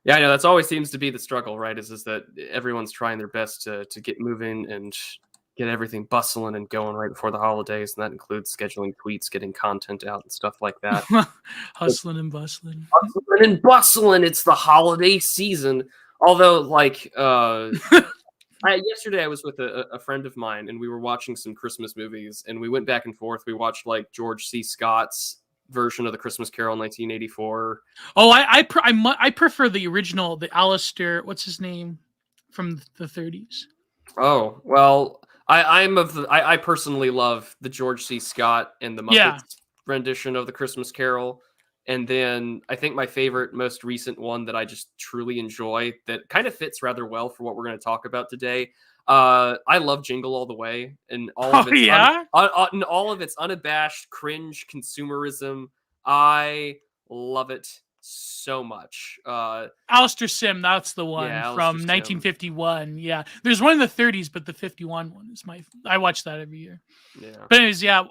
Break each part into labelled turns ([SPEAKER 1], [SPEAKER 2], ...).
[SPEAKER 1] Yeah, I know that's always seems to be the struggle, right? Is that everyone's trying their best to get moving and get everything bustling and going right before the holidays, and that includes scheduling tweets, getting content out, and stuff like that.
[SPEAKER 2] Hustling and bustling.
[SPEAKER 1] Hustling and bustling. It's the holiday season. Although, like, yesterday I was with a friend of mine, and we were watching some Christmas movies, and we went back and forth. We watched like George C. Scott's version of the Christmas Carol, 1984.
[SPEAKER 2] Oh, I prefer the original, the Alistair. What's his name from the 30s?
[SPEAKER 1] Oh well, I personally love the George C. Scott and the Muppets rendition of the Christmas Carol. And then I think my favorite, most recent one that I just truly enjoy that kind of fits rather well for what we're going to talk about today. I love Jingle All the Way and all of its and all of its unabashed cringe consumerism. I love it so much.
[SPEAKER 2] Alistair Sim, that's the one from
[SPEAKER 1] Sim.
[SPEAKER 2] 1951. Yeah, there's one in the 30s, but the 51 one is I watch that every year.
[SPEAKER 1] Yeah.
[SPEAKER 2] But anyways, yeah.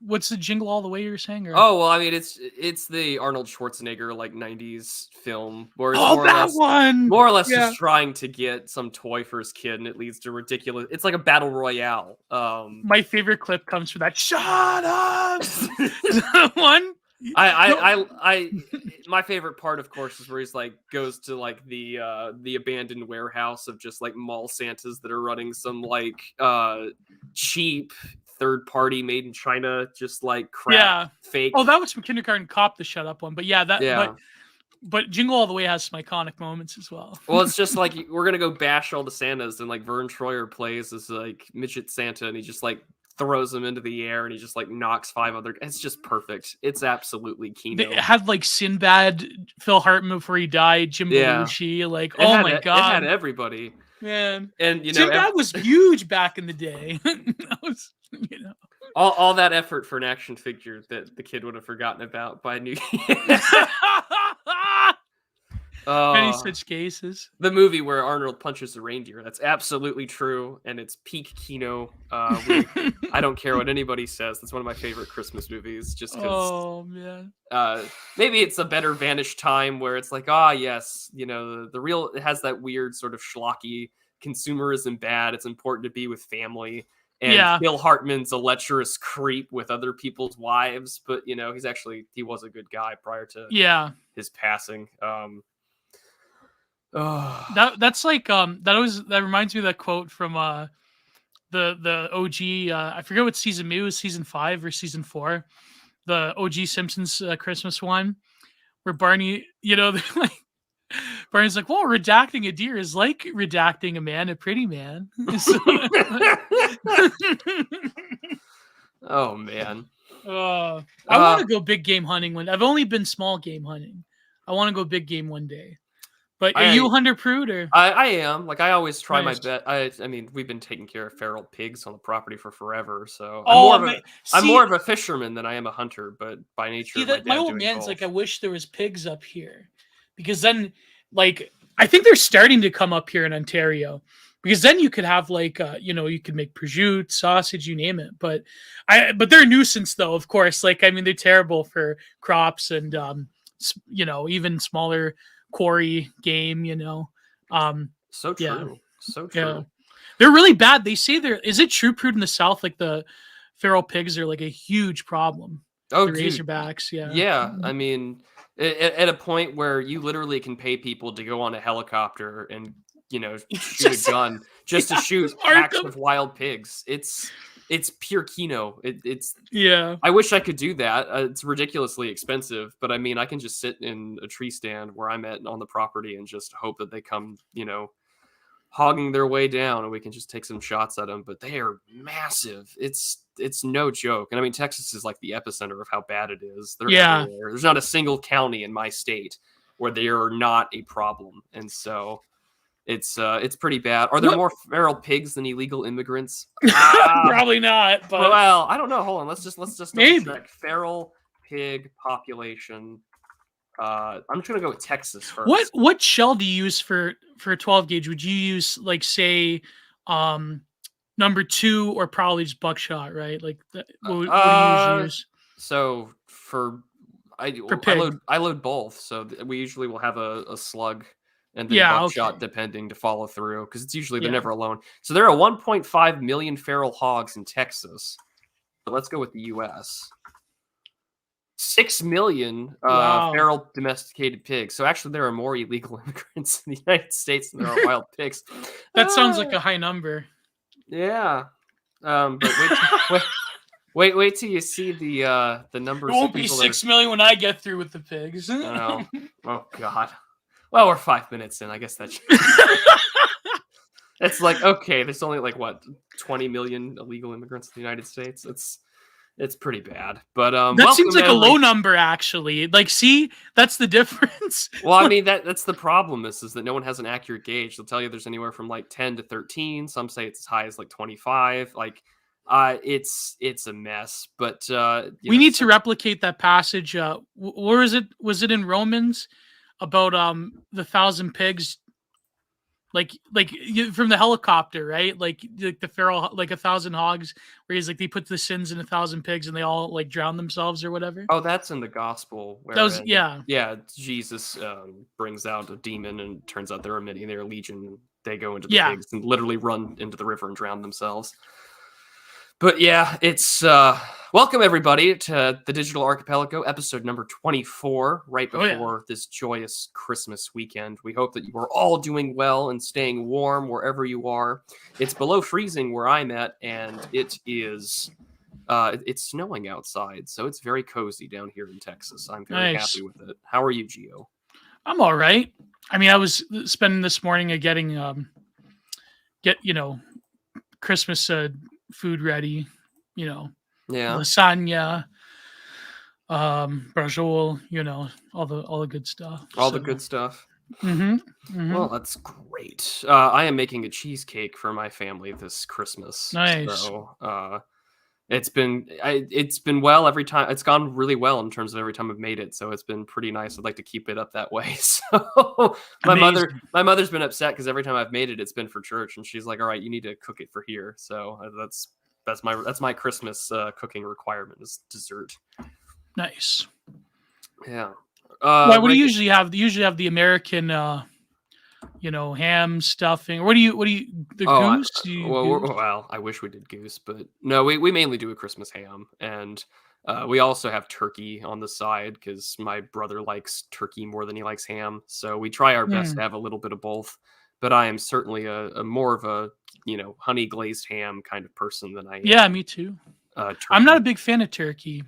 [SPEAKER 2] What's the Jingle All the Way you're saying? Or?
[SPEAKER 1] Oh well, I mean it's the Arnold Schwarzenegger like 90s film where it's more or less just trying to get some toy for his kid, and it leads to ridiculous. It's like a battle royale.
[SPEAKER 2] My favorite clip comes from that. Shut up. One.
[SPEAKER 1] My favorite part, of course, is where he's like goes to like the abandoned warehouse of just like mall Santas that are running some like cheap third party made in China, just like crap, fake.
[SPEAKER 2] Oh, that was from Kindergarten Cop, the shut up one. But but Jingle All the Way has some iconic moments as well.
[SPEAKER 1] Well, it's just like we're gonna go bash all the Santas, and like Vern Troyer plays as like midget Santa, and he just like throws them into the air, and he just like knocks 5 other. It's just perfect. It's absolutely Kino.
[SPEAKER 2] It had like Sinbad, Phil Hartman before he died, Jim Belushi, like oh my god,
[SPEAKER 1] it had everybody.
[SPEAKER 2] Man,
[SPEAKER 1] and you know
[SPEAKER 2] Sinbad was huge back in the day. That was,
[SPEAKER 1] all that effort for an action figure that the kid would have forgotten about by New Year.
[SPEAKER 2] Many such cases.
[SPEAKER 1] The movie where Arnold punches the reindeer. That's absolutely true, and it's peak Kino. I don't care what anybody says. That's one of my favorite Christmas movies. Just because.
[SPEAKER 2] Oh man.
[SPEAKER 1] Maybe it's a better Vanished Time where it's like, yes, you know, the real. It has that weird sort of schlocky consumerism bad. It's important to be with family. And Phil Hartman's a lecherous creep with other people's wives, but you know, he was a good guy prior to his passing.
[SPEAKER 2] That's like that reminds me of that quote from the OG I forget what season it was, season 5 or season 4, the OG Simpsons Christmas one, where Barney, like Barney's like, well, redacting a deer is like redacting a man, a pretty man.
[SPEAKER 1] Oh man.
[SPEAKER 2] I want to go big game hunting I've only been small game hunting. I want to go big game one day. But are you a hunter, Prude? Or?
[SPEAKER 1] I am. Like I always try my best. I mean, we've been taking care of feral pigs on the property for forever, so I'm more of a fisherman than I am a hunter. But by nature,
[SPEAKER 2] my old man's like, I wish there was pigs up here, because then, like, I think they're starting to come up here in Ontario, because then you could have like, you could make prosciutto, sausage, you name it. But they're a nuisance, though. Of course, like I mean, they're terrible for crops and even smaller quarry game,
[SPEAKER 1] so true. So true.
[SPEAKER 2] Yeah. They're really bad. They say is it true, Prude, in the South, like the feral pigs are like a huge problem?
[SPEAKER 1] Oh,
[SPEAKER 2] the Razorbacks,
[SPEAKER 1] yeah. I mean, at a point where you literally can pay people to go on a helicopter and shoot a gun just to shoot packs of wild pigs. It's pure Kino. I wish I could do that. It's ridiculously expensive, but I mean, I can just sit in a tree stand where I'm at on the property and just hope that they come, hogging their way down, and we can just take some shots at them. But they are massive. It's no joke. And I mean, Texas is like the epicenter of how bad it is. They're everywhere. There's not a single county in my state where they are not a problem, and so. It's pretty bad. Are there more feral pigs than illegal immigrants?
[SPEAKER 2] Probably not. But
[SPEAKER 1] well, I don't know. Hold on. Let's just
[SPEAKER 2] maybe
[SPEAKER 1] check feral pig population. I'm just gonna go with Texas first.
[SPEAKER 2] What shell do you use for a 12 gauge? Would you use like say number 2 or probably just buckshot, right? Like what do you usually use?
[SPEAKER 1] So
[SPEAKER 2] per pig?
[SPEAKER 1] I load both, so we usually will have a slug and then
[SPEAKER 2] Yeah,
[SPEAKER 1] buckshot
[SPEAKER 2] okay.
[SPEAKER 1] depending to follow through because it's usually they're
[SPEAKER 2] Yeah.
[SPEAKER 1] never alone. So there are 1.5 million feral hogs in Texas. So let's go with the U.S. 6 million
[SPEAKER 2] Wow.
[SPEAKER 1] feral domesticated pigs. So actually, there are more illegal immigrants in the United States than there are wild pigs.
[SPEAKER 2] That sounds like a high number.
[SPEAKER 1] Yeah. But wait till you see the
[SPEAKER 2] It
[SPEAKER 1] numbers of
[SPEAKER 2] won't be
[SPEAKER 1] people
[SPEAKER 2] 6 million when I get through with the pigs.
[SPEAKER 1] Oh God. Well, we're 5 minutes in. I guess that's. It's like okay. There's only like what 20 million illegal immigrants in the United States. It's pretty bad. But
[SPEAKER 2] That seems
[SPEAKER 1] welcome
[SPEAKER 2] like a
[SPEAKER 1] everybody.
[SPEAKER 2] low number, actually. Like, see, that's the difference.
[SPEAKER 1] Well, I mean that's the problem is that no one has an accurate gauge. They'll tell you there's anywhere from like 10 to 13. Some say it's as high as like 25. Like, it's a mess. But
[SPEAKER 2] We need to replicate that passage. Where is it? Was it in Romans about the 1,000 pigs? From the helicopter, right? Like the feral, like 1,000 hogs, where he's like they put the sins in 1,000 pigs and they all like drown themselves or whatever.
[SPEAKER 1] Oh, that's in the gospel.
[SPEAKER 2] That was
[SPEAKER 1] Jesus brings out a demon and turns out there are many. They're a legion. They go into the
[SPEAKER 2] Yeah.
[SPEAKER 1] pigs and literally run into the river and drown themselves. But yeah, it's welcome everybody to the Digital Archipelago, episode number 24, right before this joyous Christmas weekend. We hope that you are all doing well and staying warm wherever you are. It's below freezing where I'm at, and it is it's snowing outside, so it's very cozy down here in Texas. I'm very happy with it. How are you, Gio?
[SPEAKER 2] I'm all right. I mean, I was spending this morning getting Christmas food ready, lasagna, Prudentialist, all the good stuff.
[SPEAKER 1] The good stuff. Well, that's great. I am making a cheesecake for my family this Christmas.
[SPEAKER 2] Nice.
[SPEAKER 1] So it's been well every time. It's gone really well in terms of every time I've made it. So it's been pretty nice. I'd like to keep it up that way. So my mother's been upset because every time I've made it, it's been for church, and she's like, "All right, you need to cook it for here." So that's my Christmas cooking requirement is dessert.
[SPEAKER 2] Nice.
[SPEAKER 1] Yeah.
[SPEAKER 2] What do you usually have? You usually have the American, ham stuffing. What do you goose?
[SPEAKER 1] Well, I wish we did goose, but no, we mainly do a Christmas ham, and we also have turkey on the side because my brother likes turkey more than he likes ham. So we try our best to have a little bit of both. But I am certainly a more of a honey glazed ham kind of person than I am.
[SPEAKER 2] Yeah, me too. I'm not a big fan of turkey.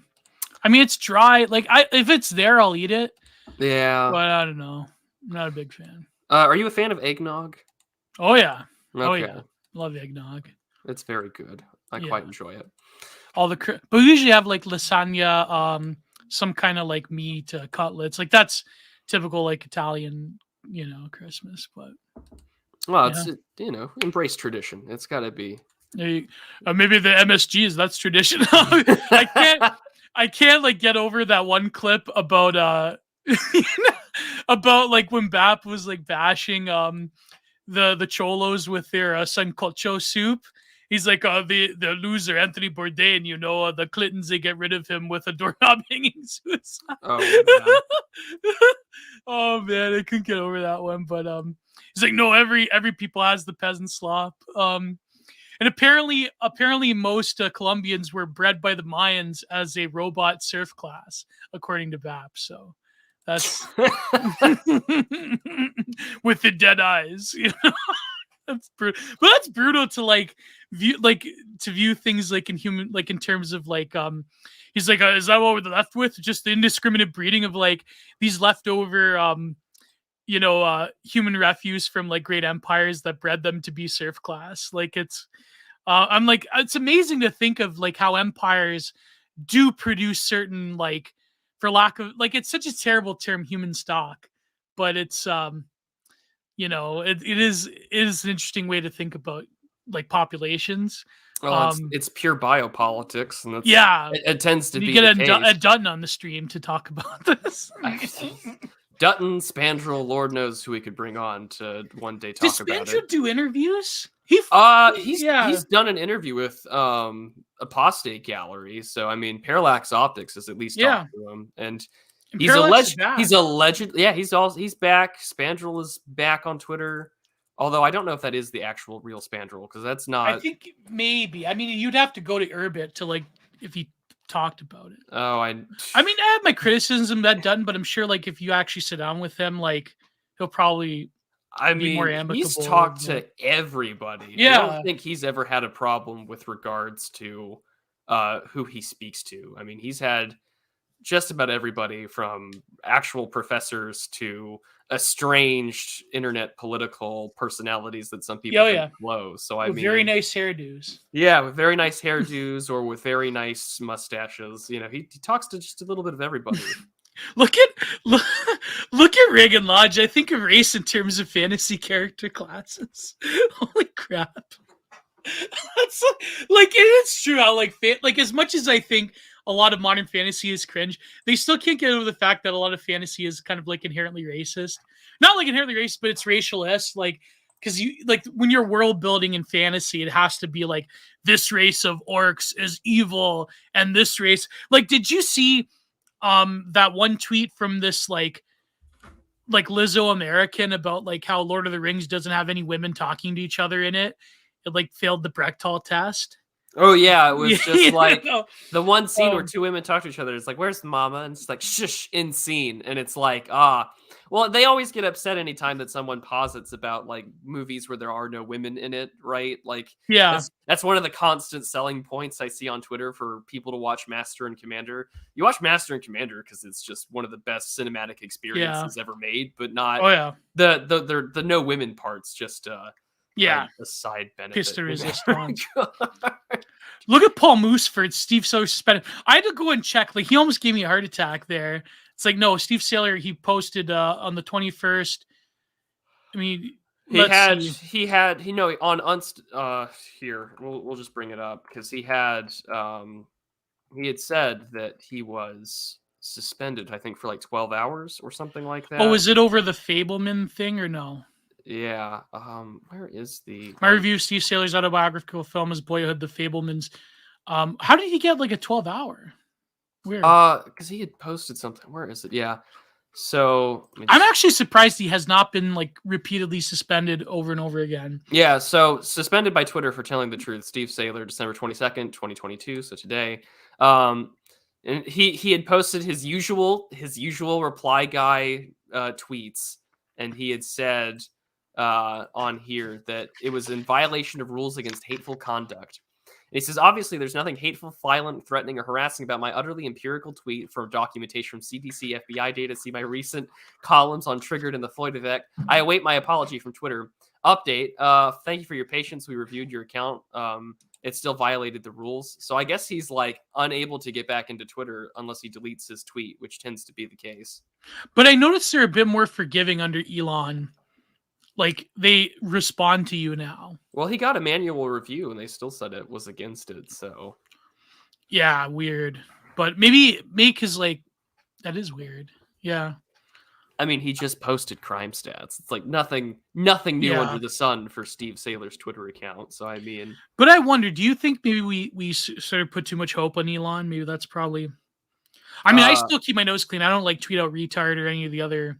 [SPEAKER 2] I mean, it's dry. Like if it's there, I'll eat it.
[SPEAKER 1] Yeah,
[SPEAKER 2] but I don't know. I'm not a big fan.
[SPEAKER 1] Are you a fan of eggnog?
[SPEAKER 2] Oh yeah.
[SPEAKER 1] Okay.
[SPEAKER 2] Oh yeah. Love eggnog.
[SPEAKER 1] It's very good. I quite enjoy it.
[SPEAKER 2] But we usually have like lasagna, some kind of like meat, cutlets. Like that's typical like Italian, Christmas. But
[SPEAKER 1] it's embrace tradition. It's got to be.
[SPEAKER 2] Maybe the MSGs. That's tradition. I can't like get over that one clip about about like when Bap was like bashing the cholos with their sancocho soup. He's like the loser Anthony Bourdain, the Clintons, they get rid of him with a doorknob hanging suicide. Oh man, I couldn't get over that one. But he's like, no, every people has the peasant slop. And apparently most Colombians were bred by the Mayans as a robot serf class, according to BAP. So that's with the dead eyes, That's brutal. But that's brutal to view things like in human, like in terms of like he's like, is that what we're left with? Just the indiscriminate breeding of like these leftover human refuse from like great empires that bred them to be serf class. Like it's amazing to think of like how empires do produce certain, like, for lack of, like, it's such a terrible term, human stock, but it's it is an interesting way to think about like populations.
[SPEAKER 1] Well, it's pure biopolitics, and that's, it tends to be.
[SPEAKER 2] You get Ed Dutton on the stream to talk about this.
[SPEAKER 1] Dutton, Spandrel, Lord knows who we could bring on to one day talk about it.
[SPEAKER 2] Does Spandrel do interviews?
[SPEAKER 1] He's done an interview with Apostate Gallery, so I mean, Parallax Optics has at least talked to him, and
[SPEAKER 2] And
[SPEAKER 1] He's
[SPEAKER 2] Parallax is
[SPEAKER 1] alleged.
[SPEAKER 2] back.
[SPEAKER 1] He's alleged. Yeah, he's back. Spandrel is back on Twitter. Although I don't know if that is the actual real Spandrel, because that's
[SPEAKER 2] I
[SPEAKER 1] not.
[SPEAKER 2] think maybe. I mean, you'd have to go to Urbit to like if he talked about it.
[SPEAKER 1] Oh,
[SPEAKER 2] I mean, I have my criticism that done, but I'm sure like if you actually sit down with him, like he'll probably be more
[SPEAKER 1] mean, he's
[SPEAKER 2] amicable.
[SPEAKER 1] talked to everybody. I
[SPEAKER 2] Yeah.
[SPEAKER 1] don't think he's ever had a problem with regards to who he speaks to. I mean, he's had just about everybody from actual professors to estranged internet political personalities that some people think blow. So I
[SPEAKER 2] with
[SPEAKER 1] mean,
[SPEAKER 2] very nice hairdos.
[SPEAKER 1] yeah, with very nice hairdos or with very nice mustaches. You know, he talks to just a little bit of everybody.
[SPEAKER 2] look at Reagan Lodge. I think of race in terms of fantasy character classes. Holy crap. That's like it's true how like as much as I think a lot of modern fantasy is cringe, they still can't get over the fact that a lot of fantasy is kind of like inherently racist. Not like inherently racist, but it's racialist. Like because you like when you're world building in fantasy, it has to be like this race of orcs is evil and this race. Like, did you see that one tweet from this like Lizzo American about like how Lord of the Rings doesn't have any women talking to each other in it? It like failed the Brechtal test.
[SPEAKER 1] Oh yeah, it was just like
[SPEAKER 2] no.
[SPEAKER 1] the one scene where two women talk to each other. It's like, "Where's Mama?" And it's like, "Shush!" In scene, and it's like, well, they always get upset anytime that someone posits about like movies where there are no women in it, right? Like,
[SPEAKER 2] yeah,
[SPEAKER 1] that's one of the constant selling points I see on Twitter for people to watch Master and Commander. You watch Master and Commander because it's just one of the best cinematic experiences ever made, but not the no women parts. Just a side benefit.
[SPEAKER 2] Pista resistance. Look at Paul Mooseford. Steve Saylor suspended. I had to go and check. Like he almost gave me a heart attack there. It's like no, Steve Saylor. He posted on the 21st. I mean,
[SPEAKER 1] he had here. We'll just bring it up because he had said that he was suspended. I think for like 12 hours or something like that.
[SPEAKER 2] Oh, is it over the Fableman thing or no?
[SPEAKER 1] Yeah. Where is
[SPEAKER 2] my review of Steve Saylor's autobiographical film is Boyhood, The Fablemans. How did he get like a 12-hour? Weird.
[SPEAKER 1] Because he had posted something. Where is it? Yeah. So
[SPEAKER 2] I'm actually surprised he has not been like repeatedly suspended over and over again.
[SPEAKER 1] Yeah. So suspended by Twitter for telling the truth. Steve Saylor, December 22nd, 2022. So today. And he had posted his usual reply guy tweets, and he had said on here that it was in violation of rules against hateful conduct. And he says, obviously, there's nothing hateful, violent, threatening, or harassing about my utterly empirical tweet for documentation from CDC, FBI data. See my recent columns on Triggered and the Floyd effect. I await my apology from Twitter. Update. Thank you for your patience. We reviewed your account. It still violated the rules. So I guess he's like unable to get back into Twitter unless he deletes his tweet, which tends to be the case.
[SPEAKER 2] But I noticed they're a bit more forgiving under Elon. Like they respond to you now.
[SPEAKER 1] Well, he got a manual review and they still said it was against it. So
[SPEAKER 2] yeah, weird. But maybe because like that is weird. Yeah.
[SPEAKER 1] I mean, he just posted crime stats. It's like nothing new under the sun for Steve Saylor's Twitter account. So I mean,
[SPEAKER 2] but I wonder, do you think maybe we sort of put too much hope on Elon? Maybe that's probably. I mean, I still keep my nose clean. I don't like tweet out retard or any of the other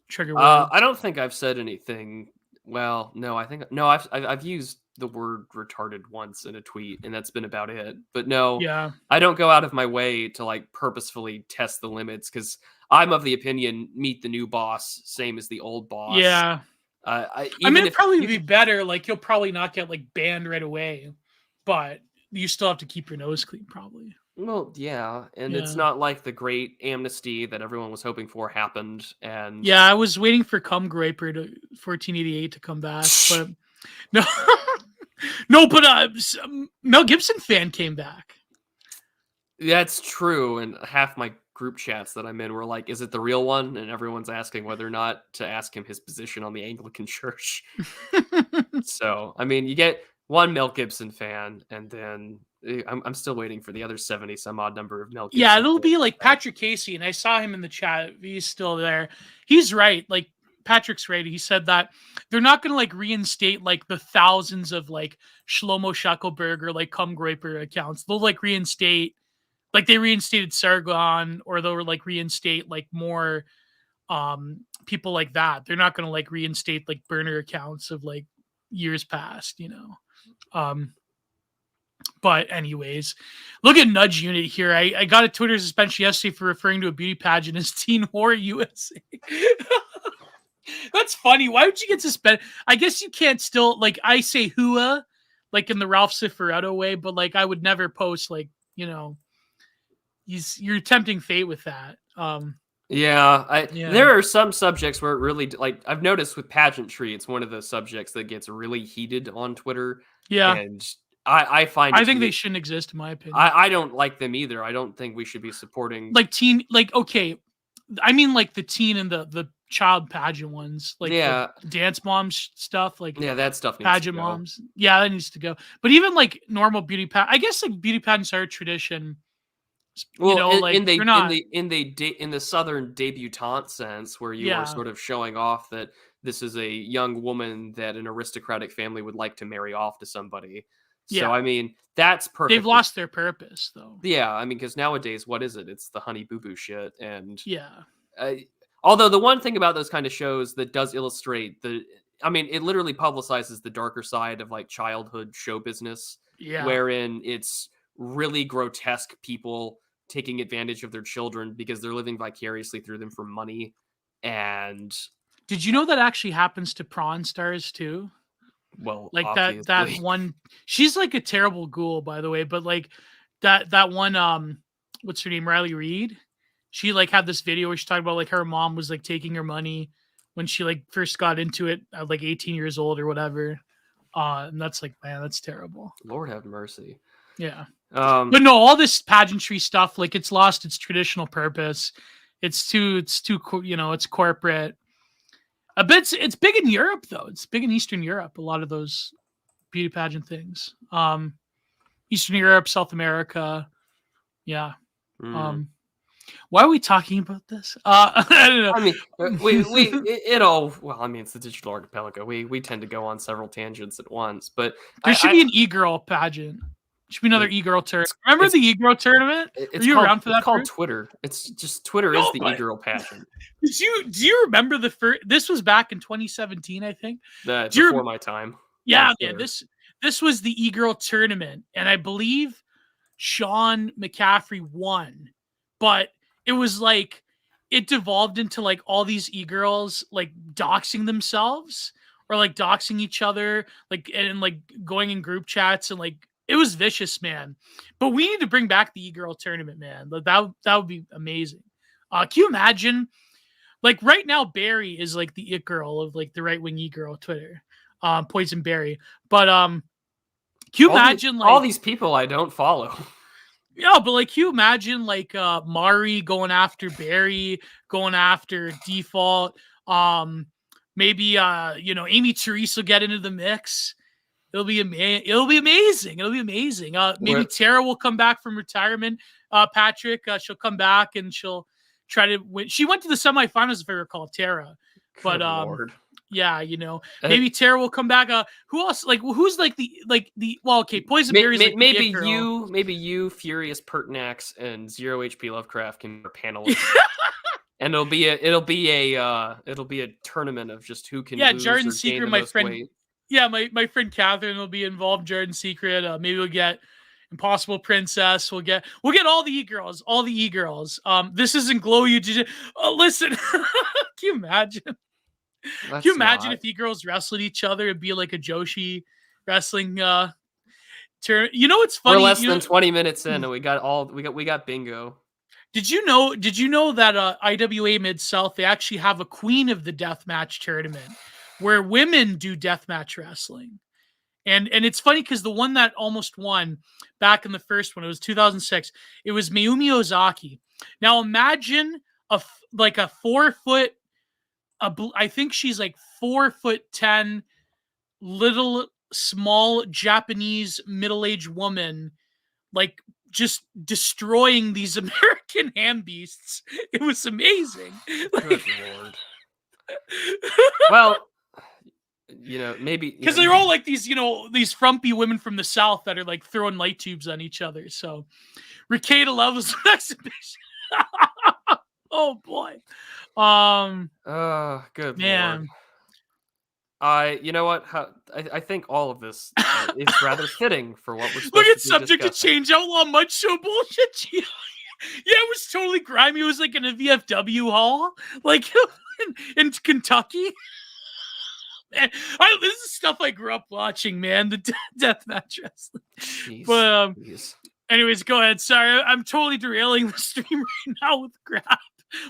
[SPEAKER 2] trigger words.
[SPEAKER 1] I don't think I've said anything. Well, no, I've used the word retarded once in a tweet, and that's been about it. But no, I don't go out of my way to like purposefully test the limits because I'm of the opinion meet the new boss, same as the old boss.
[SPEAKER 2] Yeah.
[SPEAKER 1] I
[SPEAKER 2] mean, it'd probably be better. Like you'll probably not get like banned right away, but you still have to keep your nose clean, probably.
[SPEAKER 1] Well, yeah, and it's not like the great amnesty that everyone was hoping for happened. And
[SPEAKER 2] yeah, I was waiting for Cum Graper to 1488 to come back, but no, no. But Mel Gibson fan came back.
[SPEAKER 1] That's true, and half my group chats that I'm in were like, "Is it the real one?" And everyone's asking whether or not to ask him his position on the Anglican Church. So, I mean, you get one Mel Gibson fan, and then I'm still waiting for the other 70 some odd number of Mel Gibson.
[SPEAKER 2] Yeah, it'll be like Patrick Casey, and I saw him in the chat. He's still there. He's right. Like Patrick's right. He said that they're not going to like reinstate like the thousands of like Shlomo Schackelberger like Cum Graper accounts. They'll like reinstate like they reinstated Sargon, or they'll like reinstate like more people like that. They're not going to like reinstate like burner accounts of like years past, But anyways, look at Nudge Unit here. I got a Twitter suspension yesterday for referring to a beauty pageant as Teen Whore USA. That's funny. Why would you get suspended? I guess you can't still, like, I say hua, like in the Ralph Cifaretto way, but like I would never post like, you're tempting fate with that.
[SPEAKER 1] Yeah,
[SPEAKER 2] Yeah.
[SPEAKER 1] there are some subjects where it really, like, I've noticed with pageantry, it's one of the subjects that gets really heated on Twitter.
[SPEAKER 2] Yeah.
[SPEAKER 1] And I find
[SPEAKER 2] I think they shouldn't exist, in my opinion.
[SPEAKER 1] I don't like them either. I don't think we should be supporting
[SPEAKER 2] like teen, like, okay, I mean like the teen and the child pageant ones, like the dance moms stuff, like
[SPEAKER 1] that stuff needs
[SPEAKER 2] pageant
[SPEAKER 1] to go.
[SPEAKER 2] moms. Yeah, that needs to go. But even like normal beauty I guess like beauty pageants are a tradition.
[SPEAKER 1] Well,
[SPEAKER 2] like
[SPEAKER 1] in
[SPEAKER 2] the
[SPEAKER 1] the Southern debutante sense, where you are sort of showing off that this is a young woman that an aristocratic family would like to marry off to somebody. So, I mean, that's perfect.
[SPEAKER 2] They've lost their purpose, though.
[SPEAKER 1] Yeah, I mean, because nowadays, what is it? It's the Honey Boo Boo shit. And although the one thing about those kind of shows that does illustrate it literally publicizes the darker side of like childhood show business, wherein it's really grotesque people taking advantage of their children because they're living vicariously through them for money. And
[SPEAKER 2] did you know that actually happens to prawn stars too?
[SPEAKER 1] Well,
[SPEAKER 2] like that one, she's like a terrible ghoul, by the way, but like that one, what's her name, Riley Reid, she like had this video where she talked about like her mom was like taking her money when she like first got into it at like 18 years old or whatever, and that's like, man, that's terrible.
[SPEAKER 1] Lord have mercy.
[SPEAKER 2] Yeah. But no, all this pageantry stuff, like, it's lost its traditional purpose. It's too it's corporate. A bit. It's big in Europe, though. It's big in Eastern Europe. A lot of those beauty pageant things. Eastern Europe, South America. Yeah. Why are we talking about this? I don't know.
[SPEAKER 1] I mean, it's the digital archipelago. We tend to go on several tangents at once, but
[SPEAKER 2] there should be an e-girl pageant. Should be another e-girl tournament. Remember the e-girl tournament? Are you around for that?
[SPEAKER 1] It's called Twitter. It's just Twitter is the e-girl pageant.
[SPEAKER 2] Do you remember the first? This was back in 2017, I think.
[SPEAKER 1] Before my time.
[SPEAKER 2] Yeah, man. This was the e-girl tournament, and I believe Sean McCaffrey won, but it was like it devolved into like all these e-girls like doxing themselves or like doxing each other, like, and like going in group chats, and like it was vicious, man. But we need to bring back the e-girl tournament, man. That would be amazing. Can you imagine? Like right now, Barry is like the it girl of like the right wing e-girl Twitter, Poison Barry. But can you imagine
[SPEAKER 1] all these people I don't follow?
[SPEAKER 2] Yeah, but like, can you imagine like Mari going after Barry, going after Default? Maybe Amy Therese will get into the mix. It'll be amazing. It'll be amazing. Maybe Tara will come back from retirement. Patrick, she'll come back and she'll try to win. She went to the semifinals, if I recall, Tara. But yeah, maybe Tara will come back. Who else? Like, who's like Poison Berry's like
[SPEAKER 1] maybe you, Furious Pertinax, and Zero HP Lovecraft can be panelists. And it'll be a tournament of just who can lose
[SPEAKER 2] Jordan
[SPEAKER 1] or
[SPEAKER 2] Secret,
[SPEAKER 1] gain the
[SPEAKER 2] my
[SPEAKER 1] most
[SPEAKER 2] friend.
[SPEAKER 1] weight.
[SPEAKER 2] Yeah, my friend Catherine will be involved. Jordan Secret. Maybe we'll get Impossible Princess. We'll get all the e-girls. All the e-girls. This isn't Glow You. Listen, can you imagine? Can you imagine if e-girls wrestled each other? It'd be like a Joshi wrestling turn. You know what's funny?
[SPEAKER 1] We're less than 20 minutes in, and we got bingo.
[SPEAKER 2] Did you know that IWA Mid-South, they actually have a Queen of the Deathmatch tournament where women do deathmatch wrestling? And it's funny because the one that almost won back in the first one, it was 2006. It was Mayumi Ozaki. Now imagine a 4 foot, I think she's like 4'10", little small Japanese middle-aged woman, like just destroying these American ham beasts. It was amazing.
[SPEAKER 1] Good Lord. Well, maybe
[SPEAKER 2] because they're all like these frumpy women from the South that are like throwing light tubes on each other. So Ricada levels of exhibition. Oh boy.
[SPEAKER 1] Good
[SPEAKER 2] Man.
[SPEAKER 1] Lord. You know what? I think all of this is rather fitting for what we're
[SPEAKER 2] Look
[SPEAKER 1] supposed
[SPEAKER 2] at
[SPEAKER 1] to be
[SPEAKER 2] subject to
[SPEAKER 1] discussing.
[SPEAKER 2] change outlaw mud show bullshit. Yeah, it was totally grimy. It was like in a VFW hall, like in Kentucky. Man, this is stuff I grew up watching, man. The deathmatch wrestling.
[SPEAKER 1] Jeez.
[SPEAKER 2] But
[SPEAKER 1] Jeez.
[SPEAKER 2] anyways, go ahead. Sorry, I'm totally derailing the stream right now with crap.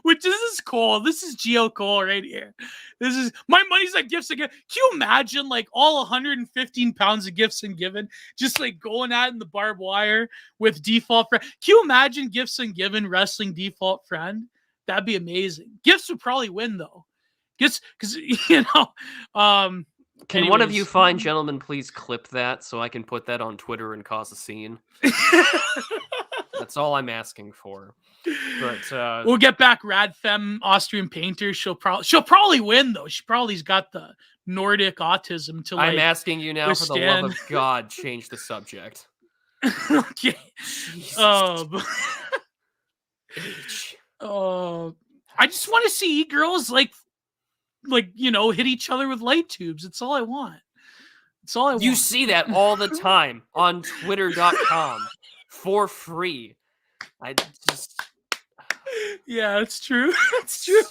[SPEAKER 2] Which this is cool. This is Geo Cole right here. This is my money's on gifts again. Can you imagine like all 115 pounds of gifts and given just like going at in the barbed wire with default friend? Can you imagine gifts and given wrestling default friend? That'd be amazing. Gifts would probably win though. Gifts because
[SPEAKER 1] Can one of you fine gentlemen please clip that so I can put that on Twitter and cause a scene? That's all I'm asking for. But
[SPEAKER 2] we'll get back Rad Femme Austrian painter. She'll probably win though. She probably's got the Nordic autism to like.
[SPEAKER 1] I'm asking you now, for the love of God, change the subject.
[SPEAKER 2] Okay. I just want to see girls like hit each other with light tubes. That's all I want. That's all I want.
[SPEAKER 1] You see that all the time on Twitter.com for free. I just.
[SPEAKER 2] Yeah, it's true. It's true.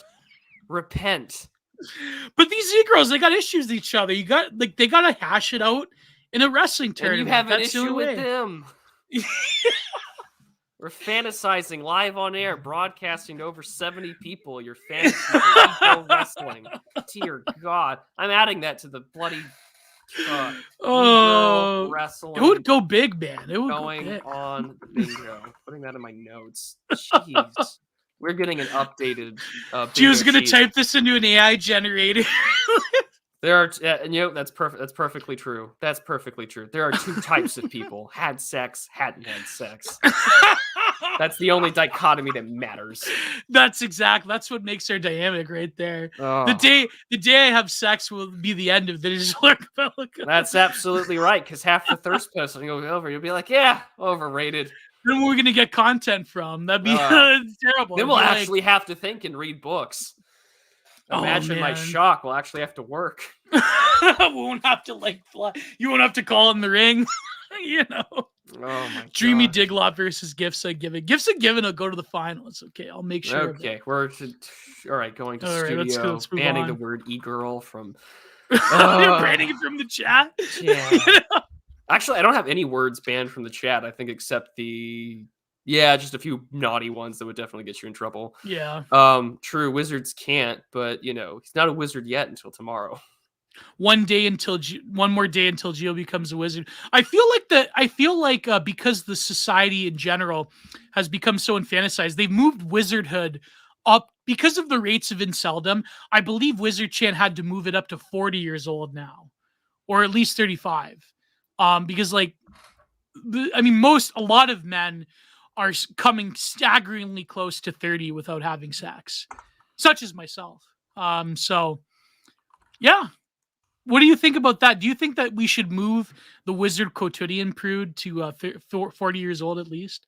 [SPEAKER 1] Repent.
[SPEAKER 2] But these e-girls, they got issues with each other. They gotta hash it out in a wrestling tournament.
[SPEAKER 1] And you have an issue with them. We're fantasizing live on air, broadcasting to over 70 people. Your fantasy for wrestling. Dear God, I'm adding that to the bloody. Wrestling.
[SPEAKER 2] It would go big, man. It would
[SPEAKER 1] going
[SPEAKER 2] go big.
[SPEAKER 1] On bingo. Putting that in my notes. Jeez. We're getting an updated.
[SPEAKER 2] Gio's gonna type this into an AI generator.
[SPEAKER 1] There are, and that's perfect. That's perfectly true. That's perfectly true. There are two types of people: had sex, hadn't had sex. That's the only dichotomy that matters.
[SPEAKER 2] That's what makes our dynamic right there.
[SPEAKER 1] Oh.
[SPEAKER 2] The day I have sex will be the end of the digital archipelago.
[SPEAKER 1] That's absolutely right. Because half the thirst person will go over. You'll be like, yeah, overrated.
[SPEAKER 2] Then we're gonna get content from. That'd be terrible.
[SPEAKER 1] Then we'll actually have to think and read books. Imagine my shock. We'll actually have to work.
[SPEAKER 2] We won't have to fly. You won't have to call in the ring.
[SPEAKER 1] Oh my
[SPEAKER 2] Dreamy
[SPEAKER 1] God.
[SPEAKER 2] Diglop versus Gifts and Given. Gifts and Given will go to the finals. Okay, I'll make sure.
[SPEAKER 1] Okay, we're all right. Going to studio.
[SPEAKER 2] Let's
[SPEAKER 1] banning the word e-girl from.
[SPEAKER 2] You're banning it from the chat.
[SPEAKER 1] Yeah. Actually, I don't have any words banned from the chat. I think except just a few naughty ones that would definitely get you in trouble.
[SPEAKER 2] Yeah.
[SPEAKER 1] True, wizards can't, but he's not a wizard yet until tomorrow.
[SPEAKER 2] One more day until Gio becomes a wizard. I feel like because the society in general has become so infanticized, they've moved wizardhood up because of the rates of inceldom. I believe Wizard Chan had to move it up to 40 years old now, or at least 35. Because a lot of men are coming staggeringly close to 30 without having sex, such as myself. So yeah. What do you think about that? Do you think that we should move the wizard quotidian prude to 40 years old at least?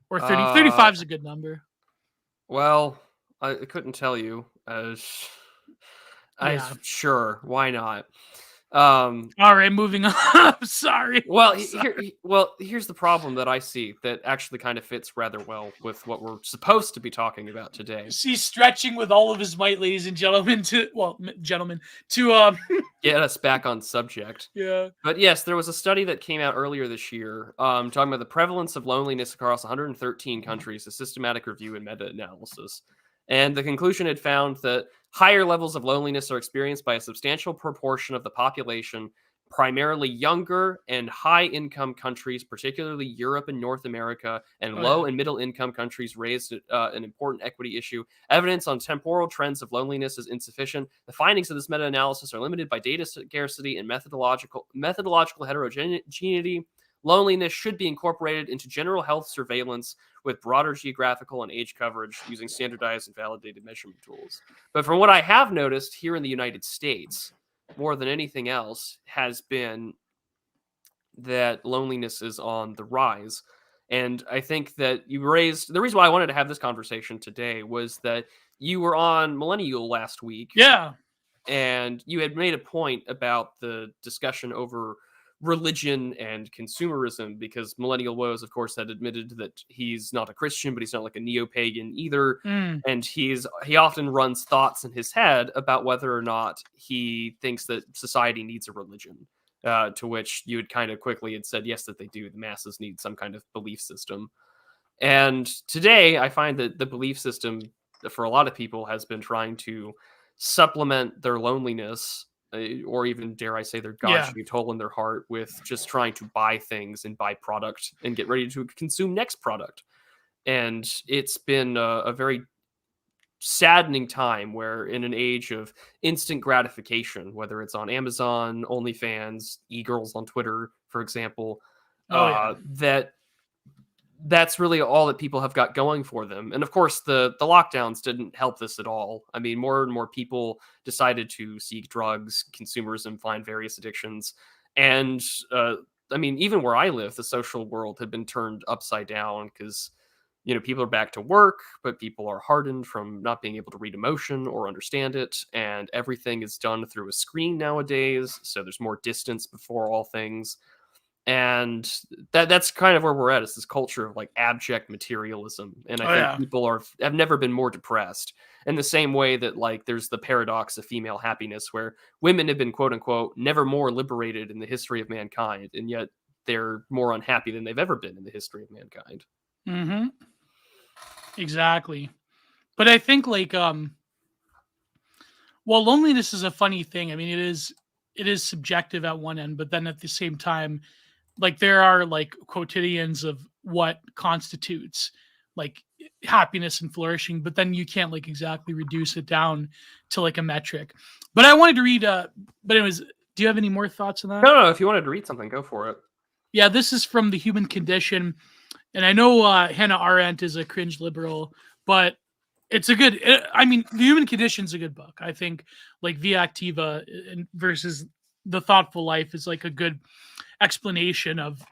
[SPEAKER 2] Or 30? 35 is a good number.
[SPEAKER 1] Well, I couldn't tell you. Sure, why not?
[SPEAKER 2] All right, moving on. Sorry.
[SPEAKER 1] Well, here's the problem that I see that actually kind of fits rather well with what we're supposed to be talking about today.
[SPEAKER 2] He's stretching with all of his might, ladies and gentlemen, to
[SPEAKER 1] get us back on subject.
[SPEAKER 2] Yeah.
[SPEAKER 1] But yes, there was a study that came out earlier this year, talking about the prevalence of loneliness across 113 countries, a systematic review and meta-analysis. And the conclusion had found that higher levels of loneliness are experienced by a substantial proportion of the population, primarily younger and high-income countries, particularly Europe and North America, and low and middle-income countries raised an important equity issue. Evidence on temporal trends of loneliness is insufficient. The findings of this meta-analysis are limited by data scarcity and methodological heterogeneity. Loneliness should be incorporated into general health surveillance with broader geographical and age coverage using standardized and validated measurement tools. But from what I have noticed here in the United States, more than anything else, has been that loneliness is on the rise. And I think that you raised the reason why I wanted to have this conversation today was that you were on Millennial last week,
[SPEAKER 2] Yeah.
[SPEAKER 1] and you had made a point about the discussion over religion and consumerism, because Millennial Woes, of course, had admitted that he's not a Christian, but he's not like a neo-pagan either.
[SPEAKER 2] Mm.
[SPEAKER 1] And he often runs thoughts in his head about whether or not he thinks that society needs a religion. To which you had kind of quickly had said yes, that they do. The masses need some kind of belief system. And today, I find that the belief system for a lot of people has been trying to supplement their loneliness, or even, dare I say, their
[SPEAKER 2] Yeah.
[SPEAKER 1] God-shaped hole in their heart, with just trying to buy things and buy product and get ready to consume next product. And it's been a very saddening time where, in an age of instant gratification, whether it's on Amazon, OnlyFans, e-girls on Twitter, for example,
[SPEAKER 2] Oh yeah.
[SPEAKER 1] that's really all that people have got going for them. And of course, the lockdowns didn't help this at all. I mean, more and more people decided to seek drugs, consumerism, find various addictions. And I mean, even where I live, the social world had been turned upside down, because people are back to work, but people are hardened from not being able to read emotion or understand it. And everything is done through a screen nowadays. So there's more distance before all things. And that's kind of where we're at, is this culture of like abject materialism. And I think people have never been more depressed, in the same way that, like, there's the paradox of female happiness, where women have been, quote unquote, never more liberated in the history of mankind, and yet they're more unhappy than they've ever been in the history of mankind.
[SPEAKER 2] Mm-hmm. Exactly. But I think, like, well, loneliness is a funny thing. I mean, it is subjective at one end, but then at the same time, like, there are like quotidians of what constitutes like happiness and flourishing, but then you can't like exactly reduce it down to like a metric. But I wanted to read but anyways, do you have any more thoughts on that?
[SPEAKER 1] No, if you wanted to read something, go for it.
[SPEAKER 2] Yeah, this is from The Human Condition. And I know Hannah Arendt is a cringe liberal, but it's a good, I mean, The Human Condition is a good book. I think like Via Activa versus The Thoughtful Life is like a good explanation of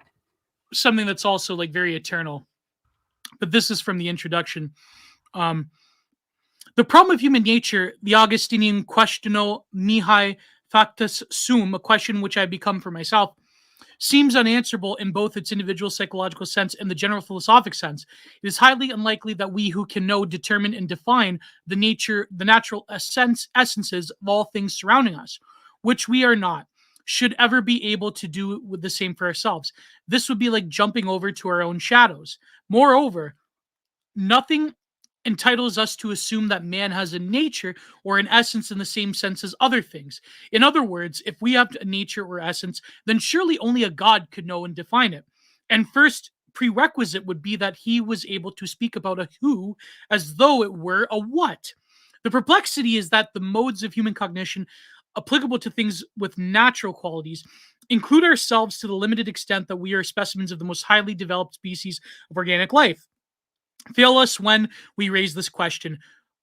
[SPEAKER 2] something that's also like very eternal. But this is from the introduction. The problem of human nature, the Augustinian questiono mihi factus sum, a question which I become for myself, seems unanswerable in both its individual psychological sense and the general philosophic sense. It is highly unlikely that we who can know, determine, and define the natural essences of all things surrounding us, which we are not, should ever be able to do with the same for ourselves. This would be like jumping over to our own shadows. Moreover, nothing entitles us to assume that man has a nature or an essence in the same sense as other things. In other words, if we have a nature or essence, then surely only a God could know and define it. And first prerequisite would be that he was able to speak about a who as though it were a what. The perplexity is that the modes of human cognition applicable to things with natural qualities include ourselves to the limited extent that we are specimens of the most highly developed species of organic life. Fail us when we raise this question.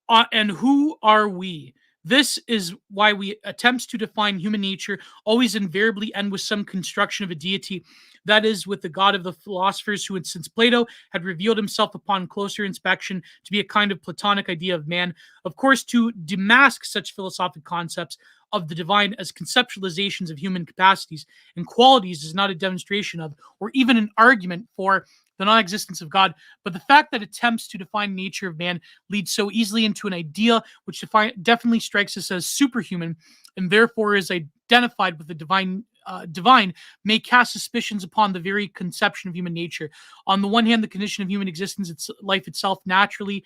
[SPEAKER 2] And who are we? This is why we attempts to define human nature always invariably end with some construction of a deity, that is, with the God of the philosophers who, since Plato, had revealed himself upon closer inspection to be a kind of Platonic idea of man. Of course, to demask such philosophic concepts of the divine as conceptualizations of human capacities and qualities is not a demonstration of, or even an argument for, the non-existence of God, but the fact that attempts to define nature of man lead so easily into an idea which definitely strikes us as superhuman, and therefore is identified with the divine, may cast suspicions upon the very conception of human nature. On the one hand, the condition of human existence, its life itself, naturally,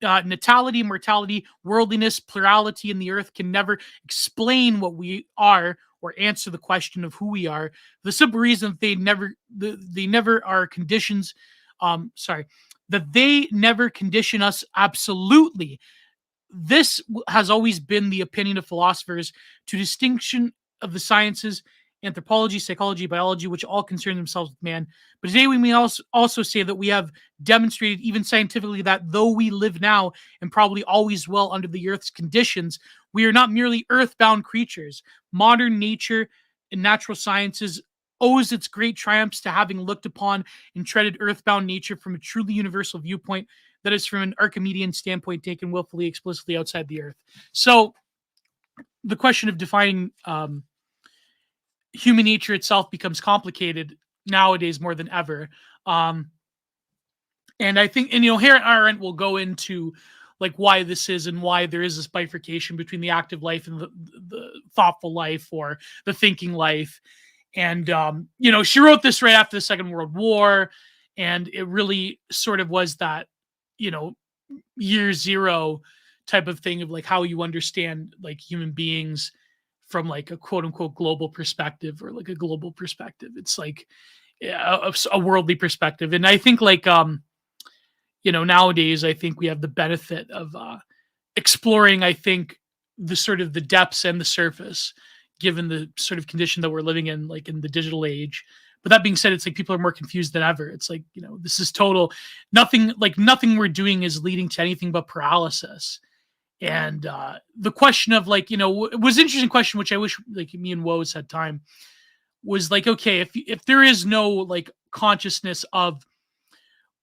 [SPEAKER 2] natality, mortality, worldliness, plurality in the earth can never explain what we are or answer the question of who we are. The simple reason that they never are conditions. That they never condition us absolutely. This has always been the opinion of philosophers, to distinction of the sciences, anthropology, psychology, biology, which all concern themselves with man. But today we may also say that we have demonstrated, even scientifically, that though we live now and probably always will under the earth's conditions, we are not merely earthbound creatures. Modern nature and natural sciences owes its great triumphs to having looked upon and treaded earthbound nature from a truly universal viewpoint that is from an Archimedean standpoint taken willfully, explicitly outside the earth. So the question of defining human nature itself becomes complicated nowadays more than ever. And I think, and Hannah Arendt will go into like why this is and why there is this bifurcation between the active life and the thoughtful life or the thinking life. And she wrote this right after the Second World War, and it really sort of was that year zero type of thing of like how you understand like human beings from like a quote unquote global perspective or like a global perspective. It's like a worldly perspective. And I think like nowadays I think we have the benefit of exploring, I think, the sort of the depths and the surface given the sort of condition that we're living in, like in the digital age. But that being said, it's like people are more confused than ever. It's like, this is total nothing we're doing is leading to anything but paralysis. And the question of like, it was an interesting question, which I wish like me and Woes had time, was like, okay, if there is no like consciousness of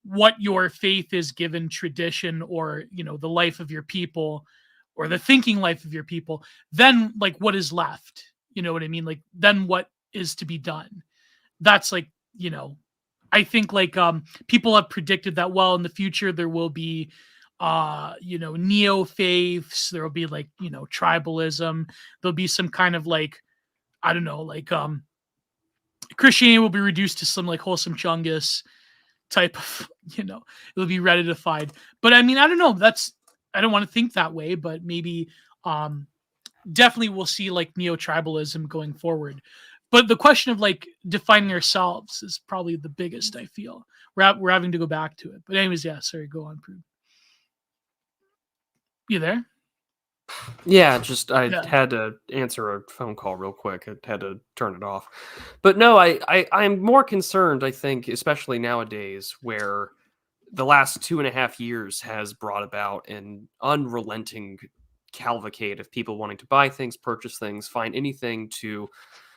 [SPEAKER 2] what your faith is given tradition or, the life of your people or the thinking life of your people, then like what is left? You know what I mean? Like then what is to be done? That's like, I think like people have predicted that, well, in the future there will be neo faiths, there will be like, tribalism, there'll be some kind of like, I don't know, like Christianity will be reduced to some like wholesome Chungus type of, it'll be ratified. But I mean, I don't know, I don't want to think that way, but maybe definitely we'll see like neo-tribalism going forward. But the question of like defining ourselves is probably the biggest, I feel. We're having to go back to it. But anyways, yeah, sorry, go on, Prue. You there?
[SPEAKER 1] Yeah, just I had to answer a phone call real quick. I had to turn it off. But no, I'm more concerned, I think, especially nowadays, where the last 2.5 years has brought about an unrelenting cavalcade of people wanting to buy things, purchase things, find anything to...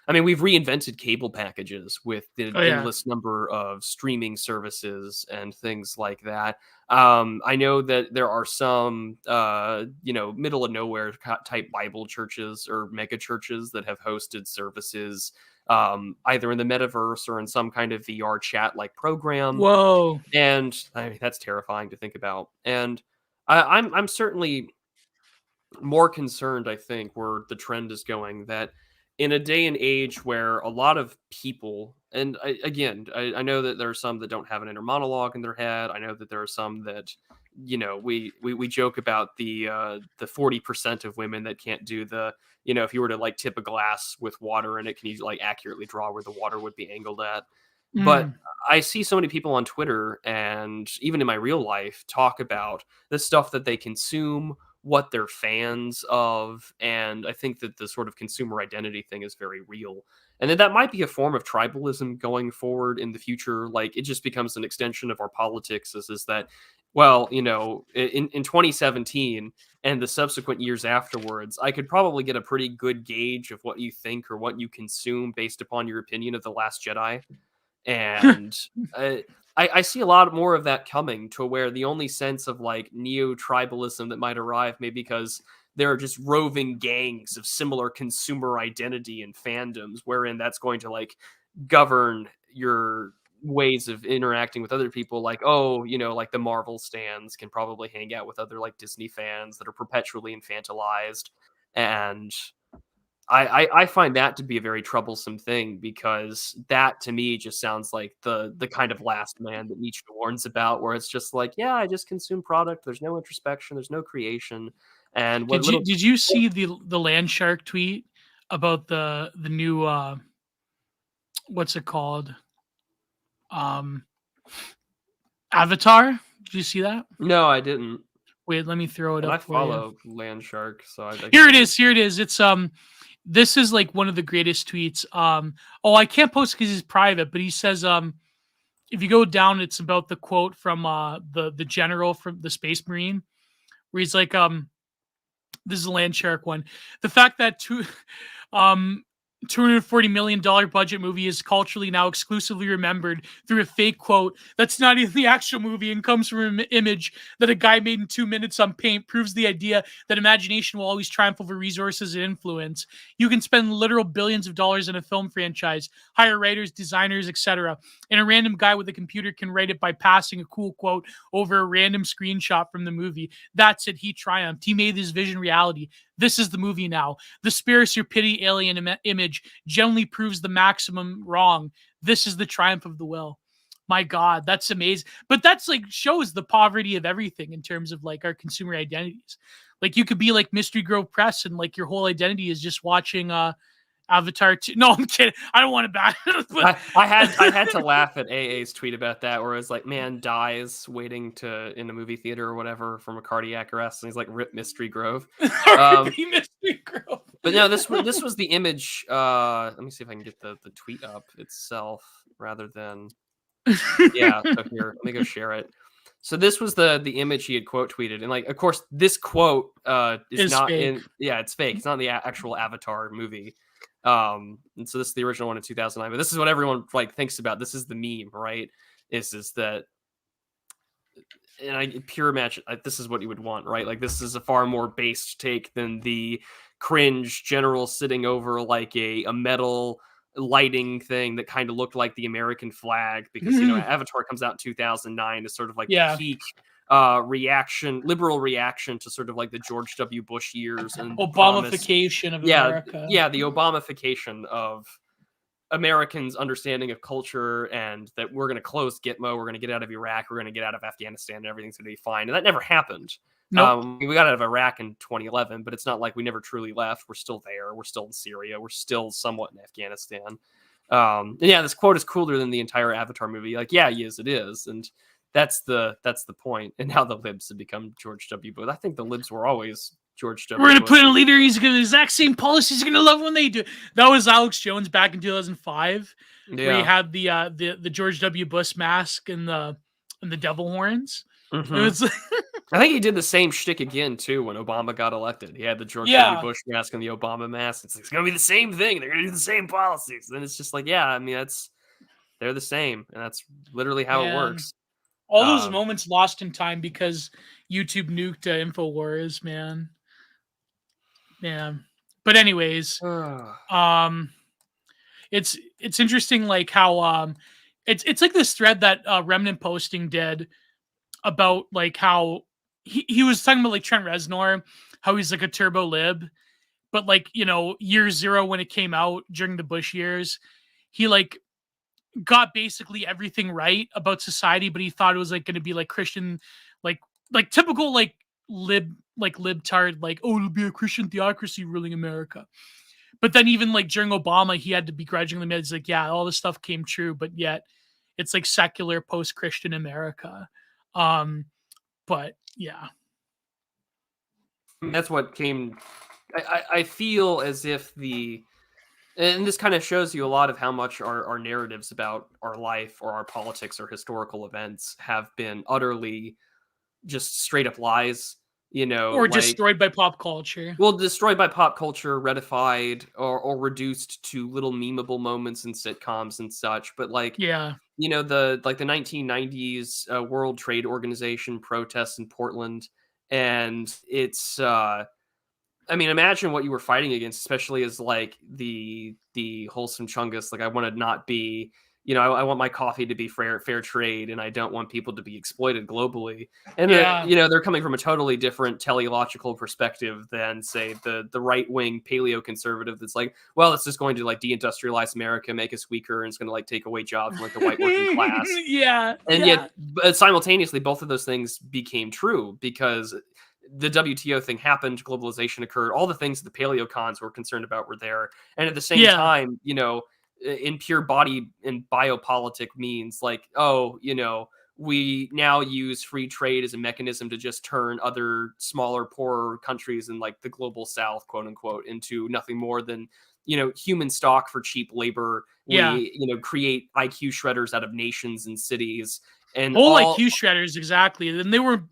[SPEAKER 1] I mean, we've reinvented cable packages with the endless number of streaming services and things like that. I know that there are some, middle of nowhere type Bible churches or mega churches that have hosted services either in the metaverse or in some kind of VR chat like program.
[SPEAKER 2] Whoa!
[SPEAKER 1] And I mean, that's terrifying to think about. And I'm certainly more concerned, I think, where the trend is going, that in a day and age where a lot of people, and I know that there are some that don't have an inner monologue in their head. I know that there are some that, we joke about the 40% of women that can't do the, if you were to like tip a glass with water in it, can you like accurately draw where the water would be angled at? But I see so many people on Twitter and even in my real life talk about the stuff that they consume, what they're fans of, and I think that the sort of consumer identity thing is very real. And that might be a form of tribalism going forward in the future. Like it just becomes an extension of our politics is that, well, in 2017 and the subsequent years afterwards, I could probably get a pretty good gauge of what you think or what you consume based upon your opinion of The Last Jedi. And I see a lot more of that coming, to where the only sense of like neo-tribalism that might arrive may because there are just roving gangs of similar consumer identity and fandoms, wherein that's going to like govern your ways of interacting with other people. Like, like the Marvel stans can probably hang out with other like Disney fans that are perpetually infantilized. And I find that to be a very troublesome thing, because that to me just sounds like the kind of last man that Nietzsche warns about, where it's just like, yeah, I just consume product. There's no introspection. There's no creation. And what
[SPEAKER 2] did you see the Land Shark tweet about the new what's it called? Avatar? Did you see that?
[SPEAKER 1] No, I didn't.
[SPEAKER 2] Wait, let me throw it up.
[SPEAKER 1] I follow Land Shark, so
[SPEAKER 2] here it is. Here it is. It's this is like one of the greatest tweets. I can't post because he's private, but he says if you go down, it's about the quote from the general from the Space Marine, where he's like this is a Land Shark one. The fact that $240 million budget movie is culturally now exclusively remembered through a fake quote that's not in the actual movie and comes from an image that a guy made in 2 minutes on paint, proves the idea that imagination will always triumph over resources and influence. You can spend literal billions of dollars in a film franchise, hire writers, designers, etc., and a random guy with a computer can write it by passing a cool quote over a random screenshot from the movie. That's it. He triumphed. He made his vision reality. This is the movie now. The spirits your pity alien image generally proves the maximum wrong. This is the triumph of the will. My God, that's amazing. But that's like shows the poverty of everything in terms of like our consumer identities. Like you could be like Mystery Grove Press and like your whole identity is just watching Avatar 2. No, I'm kidding. I don't want to back.
[SPEAKER 1] I had to laugh at AA's tweet about that, where it was like, man dies waiting in a movie theater or whatever from a cardiac arrest, and he's like, rip Mystery Grove.
[SPEAKER 2] Mystery Grove.
[SPEAKER 1] But no, this was the image. Let me see if I can get the tweet up itself rather than. Yeah, so here, let me go share it. So this was the image he had quote tweeted, and like, of course, this quote is not
[SPEAKER 2] fake.
[SPEAKER 1] in. Yeah, it's fake. It's not in the actual Avatar movie. And so this is the original one in 2009. But this is what everyone like thinks about. This is the meme, right? Is that, and pure match. This is what you would want, right? Like this is a far more based take than the cringe general sitting over like a metal lighting thing that kind of looked like the American flag, because Avatar comes out in 2009 as sort of like the peak liberal reaction to sort of like the George W. Bush years and
[SPEAKER 2] Obamification of America.
[SPEAKER 1] Yeah, the Obamification of Americans' understanding of culture, and that we're going to close Gitmo, we're going to get out of Iraq, we're going to get out of Afghanistan, and everything's going to be fine. And that never happened.
[SPEAKER 2] Nope.
[SPEAKER 1] We got out of Iraq in 2011, but it's not like we never truly left. We're still there. We're still in Syria. We're still somewhat in Afghanistan. And yeah, this quote is cooler than the entire Avatar movie. Like, yeah, yes, it is. And that's the point. And now the libs have become George W. Bush. I think the libs were always George W.
[SPEAKER 2] We're going to put in a leader. He's going to the exact same policies. He's going to love when they do. That was Alex Jones back in 2005, where he had the George W. Bush mask and the devil horns.
[SPEAKER 1] Mm-hmm.
[SPEAKER 2] It was
[SPEAKER 1] I think he did the same shtick again too when Obama got elected. He had the George W. Bush mask and the Obama mask. It's going to be the same thing. They're going to do the same policies. Then it's just like, yeah, I mean, they're the same, and that's literally how it works.
[SPEAKER 2] All those moments lost in time because YouTube nuked InfoWars, man. Yeah. But anyways, it's interesting, like how it's like this thread that Remnant Posting did about like how he was talking about like Trent Reznor, how he's like a turbo lib, but like, year zero when it came out during the Bush years, he like got basically everything right about society, but he thought it was like going to be like Christian, like typical like libtard, like, oh, it'll be a Christian theocracy ruling America. But then even like during Obama, he had to begrudgingly admit, it's like, yeah, all this stuff came true, but yet it's like secular post-Christian America. But yeah,
[SPEAKER 1] that's what came. I feel as if and this kind of shows you a lot of how much our narratives about our life or our politics or historical events have been utterly just straight up lies,
[SPEAKER 2] or like, destroyed by pop culture.
[SPEAKER 1] Well, destroyed by pop culture, retified, or reduced to little memeable moments in sitcoms and such. But like,
[SPEAKER 2] yeah.
[SPEAKER 1] The 1990s World Trade Organization protests in Portland, and it's I mean, imagine what you were fighting against, especially as like the wholesome chungus. Like, I want to not be, I want my coffee to be fair trade, and I don't want people to be exploited globally. And they're coming from a totally different teleological perspective than, say, the right wing paleo conservative that's like, well, it's just going to like deindustrialize America, make us weaker, and it's going to like take away jobs from like the white working class. Yet, but simultaneously, both of those things became true because the WTO thing happened, globalization occurred, all the things that the paleo cons were concerned about were there, and at the same time, in pure body and biopolitic means like, we now use free trade as a mechanism to just turn other smaller, poorer countries in like the global south, quote unquote, into nothing more than, human stock for cheap labor. We, create IQ shredders out of nations and cities, and
[SPEAKER 2] IQ shredders. Exactly. And they were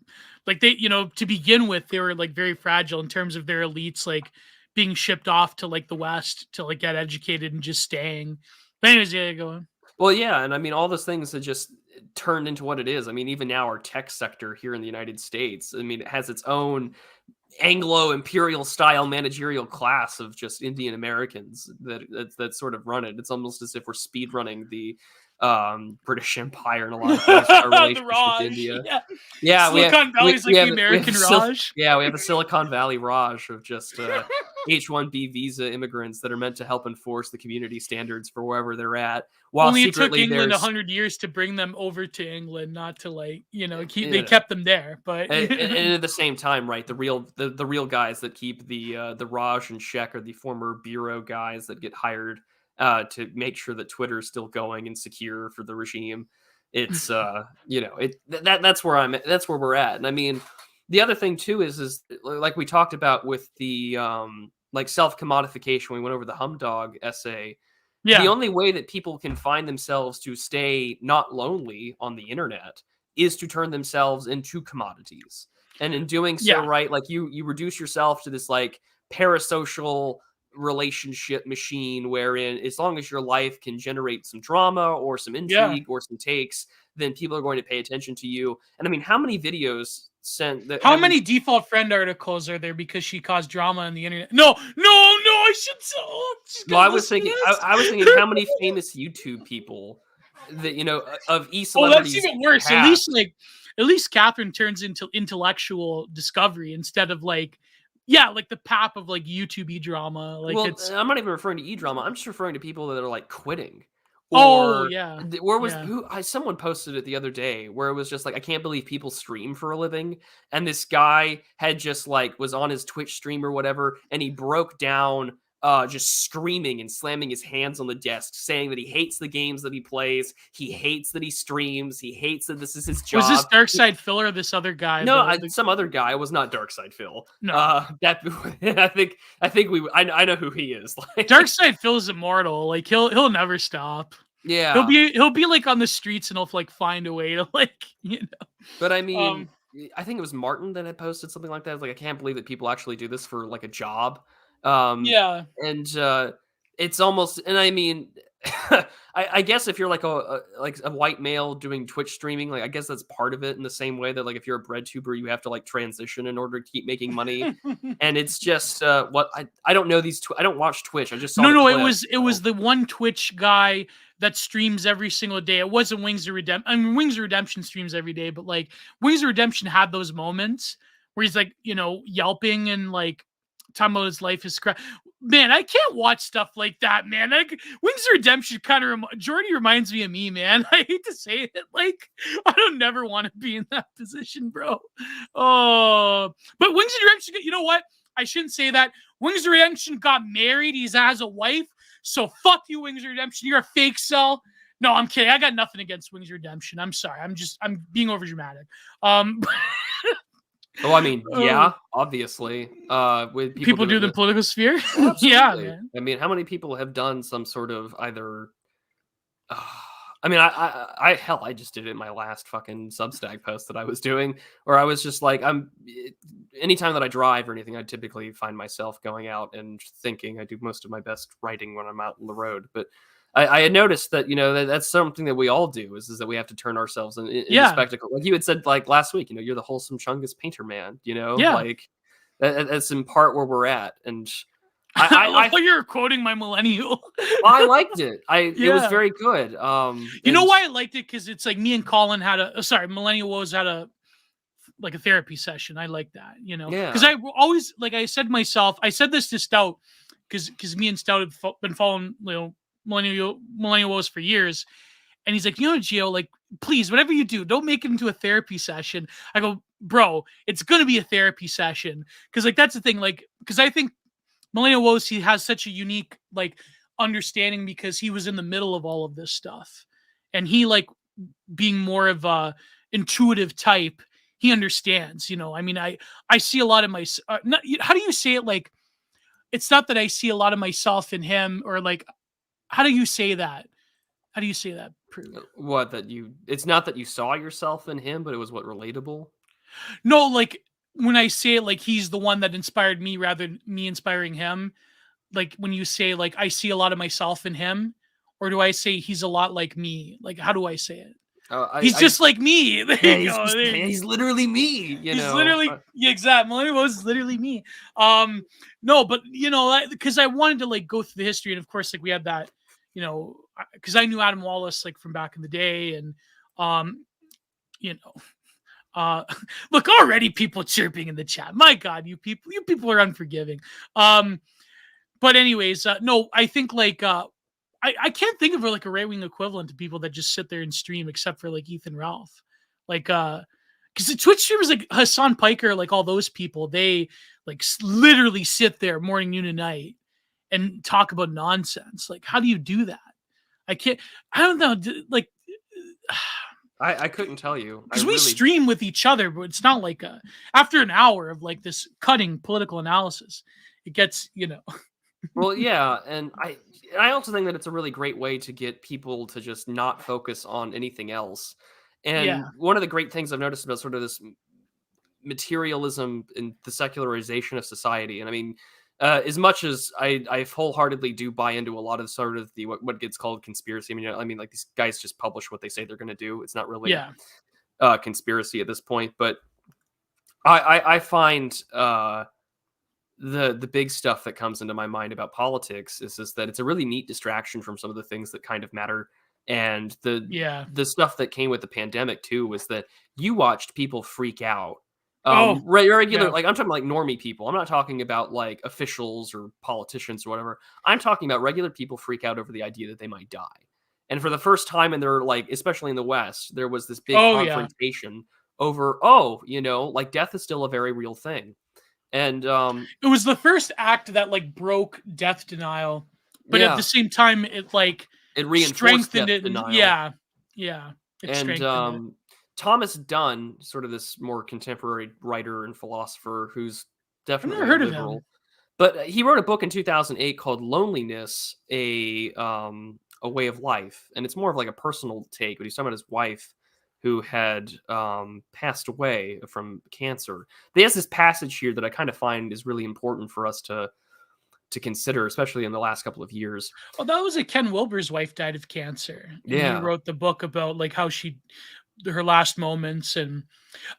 [SPEAKER 2] like, to begin with, they were like very fragile in terms of their elites, like being shipped off to like the West to like get educated and just staying. But anyways, yeah, go on.
[SPEAKER 1] Well, yeah, and I mean, all those things have just turned into what it is. I mean, even now, our tech sector here in the United States, I mean, it has its own Anglo-imperial style managerial class of just Indian Americans that sort of run it. It's almost as if we're speed running the British Empire in a lot of ways. Our
[SPEAKER 2] The
[SPEAKER 1] relationship with
[SPEAKER 2] Raj,
[SPEAKER 1] India.
[SPEAKER 2] yeah.
[SPEAKER 1] Yeah,
[SPEAKER 2] Silicon Valley's like the American Raj.
[SPEAKER 1] Yeah, we have a Silicon Valley Raj of just H-1B visa immigrants that are meant to help enforce the community standards for wherever they're at. While
[SPEAKER 2] Only it took
[SPEAKER 1] secretly
[SPEAKER 2] England
[SPEAKER 1] there's
[SPEAKER 2] 100 years to bring them over to England, not to like, keep. They
[SPEAKER 1] Yeah.
[SPEAKER 2] kept them there, but
[SPEAKER 1] and at the same time, right, the real guys that keep the Raj in check are the former bureau guys that get hired to make sure that Twitter is still going and secure for the regime. It's that's where that's where we're at. And I mean, the other thing too is like we talked about with the like self-commodification. We went over the Humdog essay.
[SPEAKER 2] yeah,
[SPEAKER 1] The only way that people can find themselves to stay not lonely on the internet is to turn themselves into commodities. And in doing so,
[SPEAKER 2] Yeah.
[SPEAKER 1] right, like you reduce yourself to this like parasocial relationship machine wherein as long as your life can generate some drama or some intrigue or some takes, then people are going to pay attention to you. And I mean, how many videos sent that
[SPEAKER 2] How many default friend articles are there because she caused drama on the internet? No, I should.
[SPEAKER 1] Well, I was thinking how many famous YouTube people that of
[SPEAKER 2] Oh,
[SPEAKER 1] celebrities.
[SPEAKER 2] that's even worse. At least Catherine turns into intellectual discovery instead of like the pap of like YouTube drama. Like,
[SPEAKER 1] Well,
[SPEAKER 2] it's
[SPEAKER 1] I'm not even referring to e-drama. I'm just referring to people that are like quitting.
[SPEAKER 2] yeah.
[SPEAKER 1] Where was
[SPEAKER 2] Yeah.
[SPEAKER 1] someone posted it the other day where it was just like, I can't believe people stream for a living. And this guy had just like was on his Twitch stream or whatever, and he broke down just screaming and slamming his hands on the desk, saying that he hates the games that he plays, he hates that he streams, he hates that this is his job.
[SPEAKER 2] Was this Darkside Phil or this other guy?
[SPEAKER 1] No, some other guy. It was not Darkside Phil.
[SPEAKER 2] No.
[SPEAKER 1] That I think I know who he is. Like,
[SPEAKER 2] Darkside Phil is immortal. Like, he'll never stop.
[SPEAKER 1] yeah,
[SPEAKER 2] He'll be like on the streets and he'll like find a way to like
[SPEAKER 1] But I mean, I think it was Martin that had posted something like that. Like, I can't believe that people actually do this for like a job.
[SPEAKER 2] Yeah.
[SPEAKER 1] And it's almost, and I mean, I guess if you're like a white male doing Twitch streaming, like I guess that's part of it. In the same way that like if you're a bread tuber, you have to like transition in order to keep making money. And it's just what I don't know these. I don't watch Twitch. I just saw
[SPEAKER 2] No.
[SPEAKER 1] clip,
[SPEAKER 2] It was the one Twitch guy that streams every single day. It wasn't Wings of Redemption. I mean, Wings of Redemption streams every day, but like Wings of Redemption had those moments where he's like, yelping and like talking about his life is crap. Man, I can't watch stuff like that, man. Like, Wings of Redemption kind of Jordy reminds me of me, man. I hate to say it, like I don't never want to be in that position, bro. Oh, but Wings of Redemption, you know what? I shouldn't say that. Wings of Redemption got married. He has a wife. So fuck you, Wings of Redemption. You're a fake cell. No, I'm kidding. I got nothing against Wings of Redemption. I'm sorry. I'm being over dramatic.
[SPEAKER 1] Oh, I mean, yeah, obviously. With
[SPEAKER 2] people do the political sphere. Yeah, man.
[SPEAKER 1] I mean, how many people have done some sort of either? I mean, I just did it in my last fucking Substack post that I was doing, where I was just like, anytime that I drive or anything, I typically find myself going out and thinking. I do most of my best writing when I'm out on the road, but I had noticed that that's something that we all do is that we have to turn ourselves into spectacle. Like you had said, like last week, you're the wholesome Chungus painter man. Like that's in part where we're at. And
[SPEAKER 2] I thought you were quoting my millennial.
[SPEAKER 1] I liked it. It was very good.
[SPEAKER 2] You know why I liked it? Because it's like me and Colin had Millennial Woes had a therapy session. I like that, because I always, like I said myself, I said this to Stout because me and Stout have been following Millennial Woes for years, and he's like, Gio, like, please, whatever you do, don't make it into a therapy session. I go, bro, it's gonna be a therapy session, because like that's the thing, like, because I think Millennial Woes, he has such a unique like understanding because he was in the middle of all of this stuff, and he, like, being more of a intuitive type, he understands. I mean, I see a lot of my how do you say it? Like, it's not that I see a lot of myself in him, or like, how do you say that? How do you say that, Prue?
[SPEAKER 1] What, it's not that you saw yourself in him, but it was what, relatable?
[SPEAKER 2] No, like, when I say like he's the one that inspired me rather than me inspiring him, like when you say like I see a lot of myself in him, or do I say he's a lot like me? Like how do I say it? He's
[SPEAKER 1] I
[SPEAKER 2] just like me. There
[SPEAKER 1] yeah,
[SPEAKER 2] you go. There you go.
[SPEAKER 1] he's literally me, you
[SPEAKER 2] He's
[SPEAKER 1] know.
[SPEAKER 2] literally yeah, exactly. Millennial Moses is literally me. No, but you know, because I wanted to like go through the history, and of course, like we had that, you know, because I knew Adam Wallace like from back in the day, and um, you know, uh, look already people chirping in the chat. My God, you people are unforgiving. But anyways, no, I think like I can't think of like a right wing equivalent to people that just sit there and stream, except for like Ethan Ralph, like because the Twitch streamers like Hassan Piker, like all those people, they like literally sit there morning, noon, and night and talk about nonsense. Like, how do you do that? I can't. I don't know. Like,
[SPEAKER 1] I couldn't tell you.
[SPEAKER 2] because we stream with each other, but it's not like after an hour of like this cutting political analysis, it gets
[SPEAKER 1] Well, yeah, and I also think that it's a really great way to get people to just not focus on anything else.
[SPEAKER 2] yeah.
[SPEAKER 1] And one of the great things I've noticed about sort of this materialism and the secularization of society, and I mean, as much as I wholeheartedly do buy into a lot of sort of the what gets called conspiracy. I mean, like these guys just publish what they say they're going to do. It's not really
[SPEAKER 2] Yeah.
[SPEAKER 1] conspiracy at this point, but I find the big stuff that comes into my mind about politics is just that it's a really neat distraction from some of the things that kind of matter. And
[SPEAKER 2] Yeah.
[SPEAKER 1] the stuff that came with the pandemic too was that you watched people freak out.
[SPEAKER 2] Oh,
[SPEAKER 1] Regular,
[SPEAKER 2] yeah.
[SPEAKER 1] like I'm talking like normie people. I'm not talking about like officials or politicians or whatever. I'm talking about regular people freak out over the idea that they might die. And for the first time in their like, especially in the West, there was this big
[SPEAKER 2] Oh, yeah.
[SPEAKER 1] confrontation over, like death is still a very real thing. And
[SPEAKER 2] It was the first act that like broke death denial, but at
[SPEAKER 1] yeah,
[SPEAKER 2] the same time, it like
[SPEAKER 1] it reinforced
[SPEAKER 2] strengthened
[SPEAKER 1] death
[SPEAKER 2] it. And
[SPEAKER 1] denial.
[SPEAKER 2] yeah. Yeah. It
[SPEAKER 1] And
[SPEAKER 2] strengthened it.
[SPEAKER 1] Thomas Dunn, sort of this more contemporary writer and philosopher who's
[SPEAKER 2] I've never
[SPEAKER 1] definitely a
[SPEAKER 2] heard of him.
[SPEAKER 1] liberal, but he wrote a book in 2008 called "Loneliness: A Way of Life," and it's more of like a personal take. But he's talking about his wife who had passed away from cancer. But he has this passage here that I kind of find is really important for us to consider, especially in the last couple of years.
[SPEAKER 2] Oh, that was Ken Wilber's wife died of cancer, and he
[SPEAKER 1] Yeah.
[SPEAKER 2] wrote the book about like how her last moments. And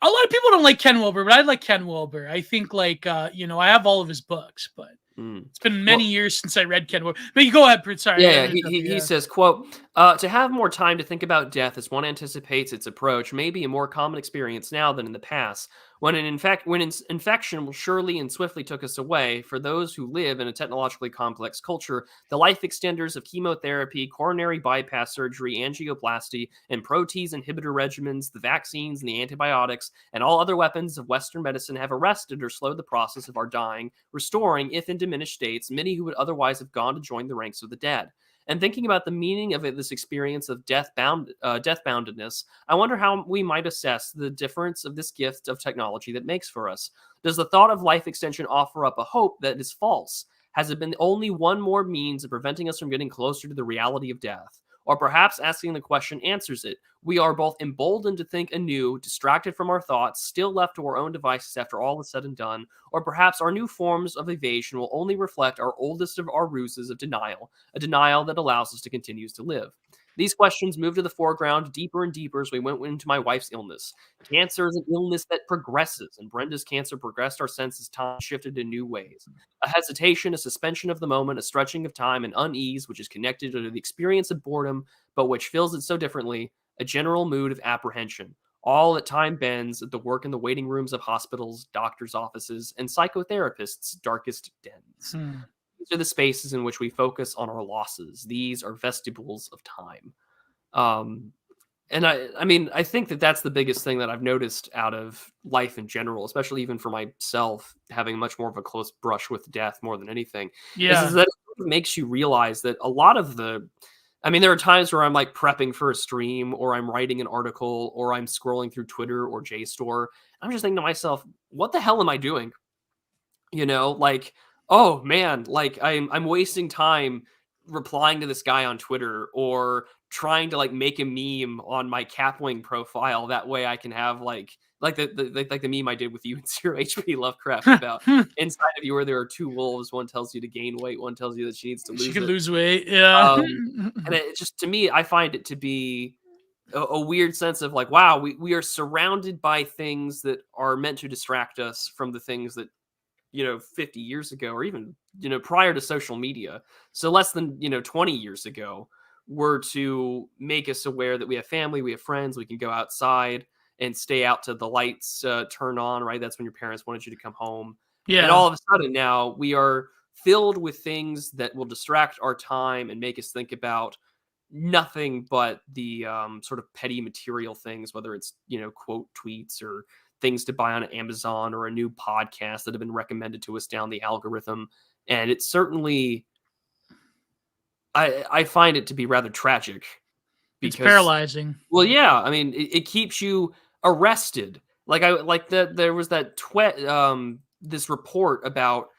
[SPEAKER 2] a lot of people don't like Ken Wilber, but I like Ken Wilber. I think like I have all of his books, but it's been many
[SPEAKER 1] Well,
[SPEAKER 2] years since I read Ken Wilber. But you go ahead, Prit. Sorry.
[SPEAKER 1] yeah, he says, quote, to have more time to think about death as one anticipates its approach may be a more common experience now than in the past, when infection surely and swiftly took us away. For those who live in a technologically complex culture, the life extenders of chemotherapy, coronary bypass surgery, angioplasty, and protease inhibitor regimens, the vaccines and the antibiotics, and all other weapons of Western medicine have arrested or slowed the process of our dying, restoring, if in diminished states, many who would otherwise have gone to join the ranks of the dead. And thinking about the meaning of this experience of death-boundedness, I wonder how we might assess the difference of this gift of technology that makes for us. Does the thought of life extension offer up a hope that is false? Has it been only one more means of preventing us from getting closer to the reality of death? Or perhaps asking the question answers it. We are both emboldened to think anew, distracted from our thoughts, still left to our own devices after all is said and done. Or perhaps our new forms of evasion will only reflect our oldest of our ruses of denial, a denial that allows us to continue to live. These questions moved to the foreground deeper and deeper as we went into my wife's illness. Cancer is an illness that progresses, and Brenda's cancer progressed our sense as time shifted in new ways. A hesitation, a suspension of the moment, a stretching of time, an unease which is connected to the experience of boredom, but which fills it so differently, a general mood of apprehension. All at time bends at the work in the waiting rooms of hospitals, doctors' offices, and psychotherapists' darkest dens. These are the spaces in which we focus on our losses. These are vestibules of time. And I mean, I think that that's the biggest thing that I've noticed out of life in general, especially even for myself, having much more of a close brush with death more than anything, is
[SPEAKER 2] Yeah.
[SPEAKER 1] that it makes you realize that a lot of there are times where I'm like prepping for a stream or I'm writing an article or I'm scrolling through Twitter or JSTOR. I'm just thinking to myself, what the hell am I doing? Like, oh man, like I'm wasting time replying to this guy on Twitter or trying to like make a meme on my Capwing profile. That way I can have like like the meme I did with you and Zero HP Lovecraft about inside of you where there are two wolves. One tells you to gain weight, one tells you that she needs to lose
[SPEAKER 2] She could
[SPEAKER 1] it.
[SPEAKER 2] lose weight. Yeah.
[SPEAKER 1] And it just, to me, I find it to be a weird sense of like, wow, we are surrounded by things that are meant to distract us from the things that, 50 years ago, or even, prior to social media. So less than, 20 years ago, were to make us aware that we have family, we have friends, we can go outside and stay out till the lights turn on, right? That's when your parents wanted you to come home. And
[SPEAKER 2] Yeah.
[SPEAKER 1] all of a sudden now we are filled with things that will distract our time and make us think about nothing but the sort of petty material things, whether it's, quote tweets or things to buy on Amazon or a new podcast that have been recommended to us down the algorithm. And it's certainly, I find it to be rather tragic
[SPEAKER 2] It's
[SPEAKER 1] because,
[SPEAKER 2] paralyzing.
[SPEAKER 1] well, yeah, I mean, it keeps you arrested. There was that this report about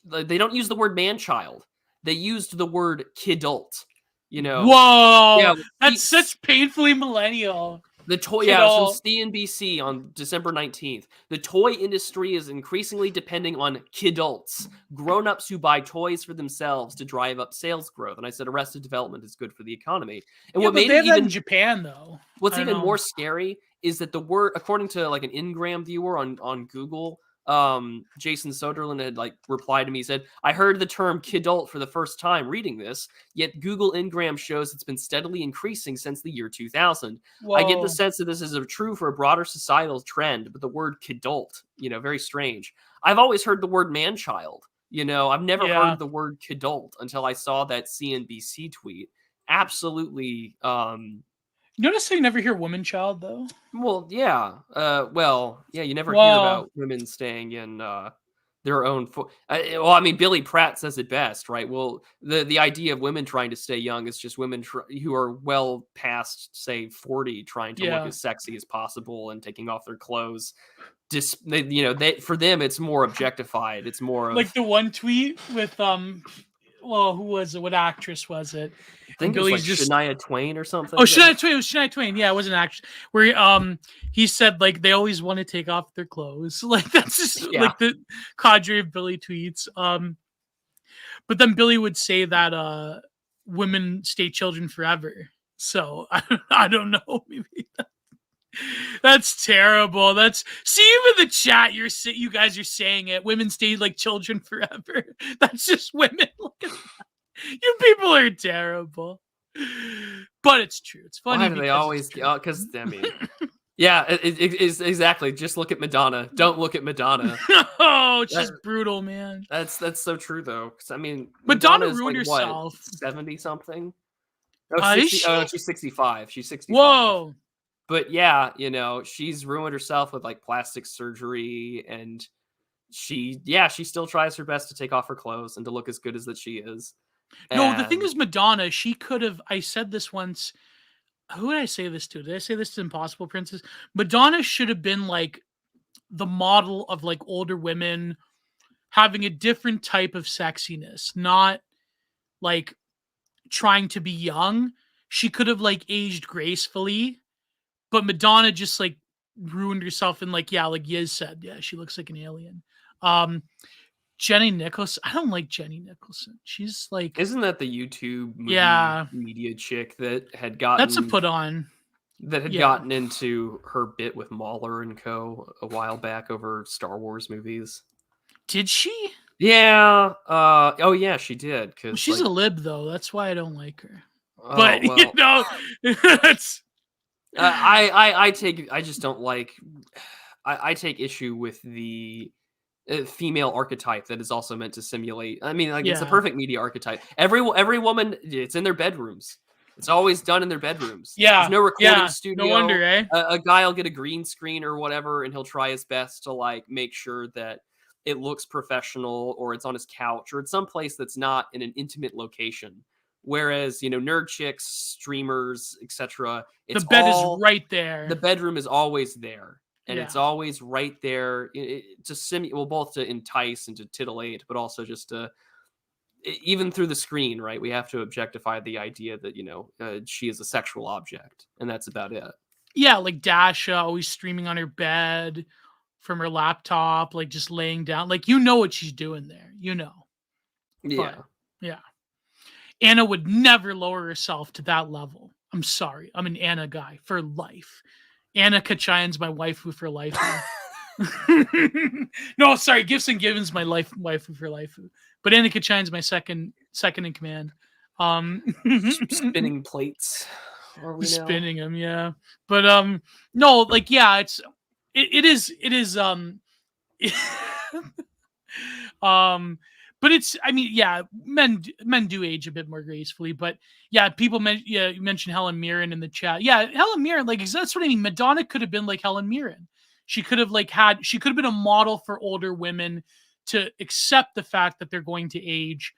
[SPEAKER 1] they don't use the word man-child. They used the word kidult. Yeah,
[SPEAKER 2] Whoa, that's
[SPEAKER 1] it's
[SPEAKER 2] such painfully millennial.
[SPEAKER 1] the toy. Yeah, it was from CNBC on December 19th. The toy industry is increasingly depending on kidults, grown-ups who buy toys for themselves to drive up sales growth. And I said, Arrested Development is good for the economy. And
[SPEAKER 2] Yeah,
[SPEAKER 1] what
[SPEAKER 2] but
[SPEAKER 1] made
[SPEAKER 2] they
[SPEAKER 1] it
[SPEAKER 2] have that in
[SPEAKER 1] even
[SPEAKER 2] Japan though.
[SPEAKER 1] what's
[SPEAKER 2] I
[SPEAKER 1] even
[SPEAKER 2] know.
[SPEAKER 1] more scary is that the word, according to like an Ingram viewer on Google, Jason Soderlund had like replied to me. He said, I heard the term kidult for the first time reading this, yet Google Ingram shows it's been steadily increasing since the year 2000. I get the
[SPEAKER 2] Whoa.
[SPEAKER 1] sense that this is true for a broader societal trend, but the word kidult, very strange. I've always heard the word man-child. I've never
[SPEAKER 2] Yeah.
[SPEAKER 1] heard the word kidult until I saw that CNBC tweet. Absolutely.
[SPEAKER 2] Notice how you never hear woman child though.
[SPEAKER 1] Well, yeah. You never hear
[SPEAKER 2] Wow.
[SPEAKER 1] about women staying in their own. Well, I mean, Billy Pratt says it best, right? Well, the idea of women trying to stay young is just women who are well past, say, 40, trying to look
[SPEAKER 2] Yeah.
[SPEAKER 1] as sexy as possible and taking off their clothes. For them, it's more objectified. It's more of
[SPEAKER 2] Like the one tweet with well, who was it? What actress was it?
[SPEAKER 1] I think
[SPEAKER 2] And
[SPEAKER 1] it was like
[SPEAKER 2] Billy's just
[SPEAKER 1] Shania Twain or something.
[SPEAKER 2] Oh, Shania Twain. It was Shania Twain. Yeah, it was an actress. Where he said like they always want to take off their clothes. Like that's just
[SPEAKER 1] Yeah.
[SPEAKER 2] like the cadre of Billy tweets. But then Billy would say that women stay children forever. So I don't know. Maybe that's terrible. That's even the chat. You guys are saying it. Women stay like children forever. That's just women. Look at that. You people are terrible. But it's true. It's funny.
[SPEAKER 1] Why do they always? Because I mean, yeah, it's exactly. Just look at Madonna. Don't look at Madonna.
[SPEAKER 2] Oh, she's brutal, man.
[SPEAKER 1] That's so true though. Because I mean,
[SPEAKER 2] Madonna
[SPEAKER 1] Madonna's
[SPEAKER 2] ruined
[SPEAKER 1] like,
[SPEAKER 2] herself.
[SPEAKER 1] what, 70 something? Oh,
[SPEAKER 2] Is
[SPEAKER 1] 60,
[SPEAKER 2] she?
[SPEAKER 1] oh, she's 65. She's 65.
[SPEAKER 2] Whoa.
[SPEAKER 1] But yeah, she's ruined herself with like plastic surgery, and she still tries her best to take off her clothes and to look as good as that she is.
[SPEAKER 2] No, the thing is, Madonna, she could have. I said this once. Who did I say this to? Did I say this to Impossible Princess? Madonna should have been like the model of like older women having a different type of sexiness, not like trying to be young. She could have like aged gracefully, but Madonna just like ruined herself and like Yiz said, yeah, she looks like an alien. Jenny Nicholson, I don't like Jenny Nicholson. She's like,
[SPEAKER 1] isn't that the YouTube movie media chick that had gotten
[SPEAKER 2] that's a put on
[SPEAKER 1] that had gotten into her bit with Mahler and Co. a while back over Star Wars movies?
[SPEAKER 2] Did she?
[SPEAKER 1] Yeah. Oh yeah, she did. Because
[SPEAKER 2] Well, she's a lib though. That's why I don't like her.
[SPEAKER 1] Oh,
[SPEAKER 2] But
[SPEAKER 1] well,
[SPEAKER 2] it's
[SPEAKER 1] I just don't like. I take issue with the female archetype that is also meant to simulate. I mean, like it's the perfect media archetype. Every woman, it's in their bedrooms. It's always done in their bedrooms.
[SPEAKER 2] Yeah,
[SPEAKER 1] there's no recording studio.
[SPEAKER 2] No wonder, eh?
[SPEAKER 1] A guy will get a green screen or whatever, and he'll try his best to like make sure that it looks professional, or it's on his couch, or it's someplace that's not in an intimate location. Whereas, nerd chicks, streamers, etc.,
[SPEAKER 2] the bed is right there.
[SPEAKER 1] The bedroom is always there. And it's always right there to both to entice and to titillate, but also just to, even through the screen, right? We have to objectify the idea that, she is a sexual object, and that's about it.
[SPEAKER 2] Yeah, like Dasha always streaming on her bed from her laptop, like just laying down. Like you know what she's doing there, you know. But
[SPEAKER 1] Yeah.
[SPEAKER 2] yeah, Anna would never lower herself to that level. I'm sorry, I'm an Anna guy for life. Anna Kachayan's my waifu for life. No, sorry, Gibson Gibbons my waifu for life. But Anna Kachayan's my second in command.
[SPEAKER 1] Spinning plates. Are we now?
[SPEAKER 2] Spinning them, yeah. But no, like yeah, it is um but it's, I mean, yeah, men do age a bit more gracefully, but yeah, you mentioned Helen Mirren in the chat. Yeah, Helen Mirren, like that's what I mean. Madonna could have been like Helen Mirren. She could have she could have been a model for older women to accept the fact that they're going to age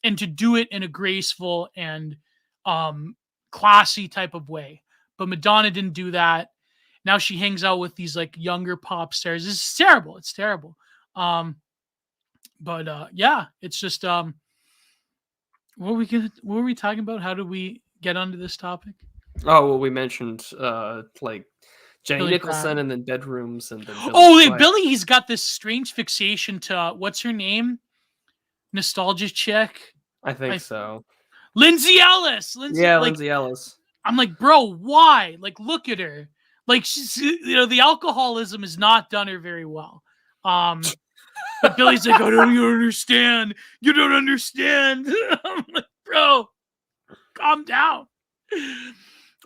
[SPEAKER 2] and to do it in a graceful and classy type of way. But Madonna didn't do that. Now she hangs out with these like younger pop stars. This is terrible. It's terrible. But yeah, it's just what were we talking about? How do we get onto this topic?
[SPEAKER 1] Oh, well, we mentioned like Jenny
[SPEAKER 2] Billy
[SPEAKER 1] Nicholson
[SPEAKER 2] Pratt.
[SPEAKER 1] and then bedrooms and then
[SPEAKER 2] Billy, he's got this strange fixation to what's her name? Nostalgia chick.
[SPEAKER 1] I think so.
[SPEAKER 2] Lindsay Ellis.
[SPEAKER 1] Lindsay Ellis.
[SPEAKER 2] I'm like, bro, why? Like, look at her. Like, she's, the alcoholism has not done her very well. But Billy's like, I don't even understand. You don't understand. I'm like, bro, calm down.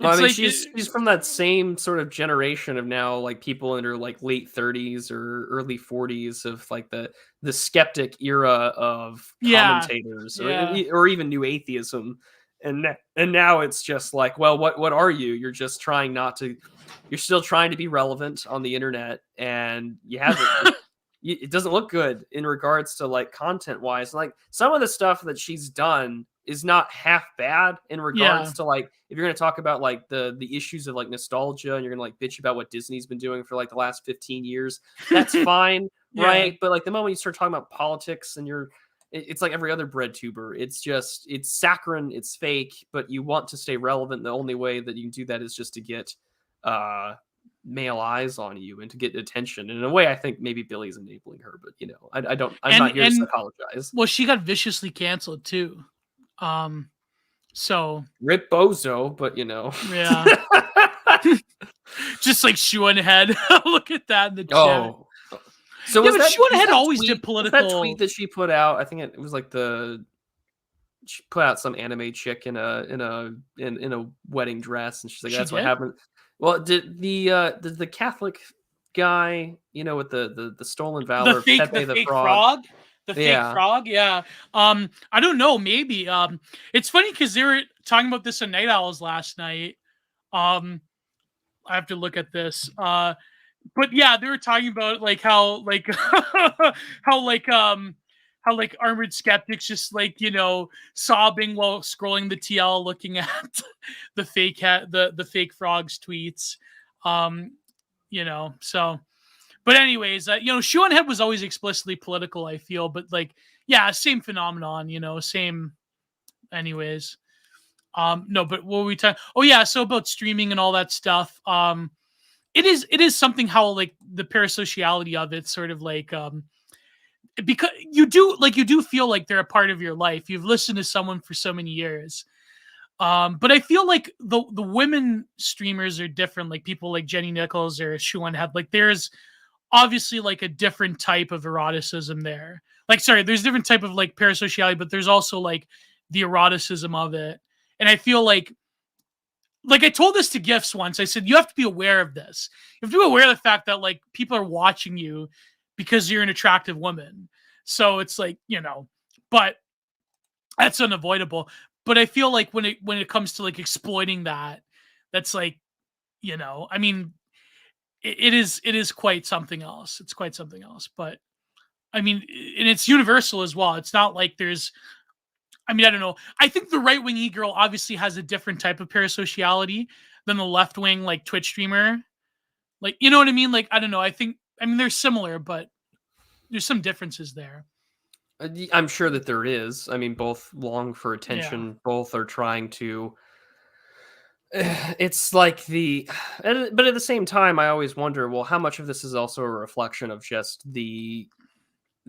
[SPEAKER 1] Well, I mean, she's from that same sort of generation of now, like people in their like late 30s or early 40s of like the skeptic era of commentators or even new atheism, and now it's just like, well, what are you? You're just trying not to. You're still trying to be relevant on the internet, and you haven't. It doesn't look good in regards to like content wise. Like some of the stuff that she's done is not half bad in regards to like, if you're going to talk about like the issues of like nostalgia and you're going to like bitch about what Disney's been doing for like the last 15 years, that's fine. Right. But like the moment you start talking about politics and it's like every other bread tuber. It's saccharine, it's fake, but you want to stay relevant. The only way that you can do that is just to get, male eyes on you and to get attention. And in a way, I think maybe Billy's enabling her, but I'm not here to apologize.
[SPEAKER 2] Well, she got viciously canceled too. So
[SPEAKER 1] rip bozo, but
[SPEAKER 2] yeah. Just like shoe on head. Look at that in the chat.
[SPEAKER 1] Oh, so was that,
[SPEAKER 2] shoe on head always did political.
[SPEAKER 1] That tweet that she put out, I think it was like she put out some anime chick in a wedding dress, and she's like, that's what happened. Well, did the Catholic guy, with the stolen valor,
[SPEAKER 2] the fake frog? The fake frog, yeah. I don't know, maybe. It's funny because they were talking about this on Night Owls last night. I have to look at this. But yeah, they were talking about like how armored skeptics just like sobbing while scrolling the TL, looking at the fake frog's tweets. So. But anyways, shoe on head was always explicitly political, I feel. But like, yeah, same phenomenon, same. Anyways, no, but what were we talking? Oh yeah, so about streaming and all that stuff. It is something how like the parasociality of it, sort of like because you do feel like they're a part of your life. You've listened to someone for so many years. But I feel like the women streamers are different. Like people like Jenny Nichols or Shoe on Head. Like there's obviously like a different type of eroticism there. Like, sorry, there's different type of like parasociality, but there's also like the eroticism of it. And I feel like I told this to Gifts once. I said, you have to be aware of this. You have to be aware of the fact that like people are watching you because you're an attractive woman. So it's like, but that's unavoidable. But I feel like when it comes to like exploiting that's like, I mean, it is quite something else. It's quite something else. But I mean, and it's universal as well. It's not like I don't know. I think the right-wing e-girl obviously has a different type of parasociality than the left-wing like Twitch streamer. Like, you know what I mean? Like, I don't know. I mean, they're similar, but there's some differences there.
[SPEAKER 1] I'm sure that there is. I mean, both long for attention. Yeah. Both are trying to It's like but at the same time, I always wonder, well, how much of this is also a reflection of just the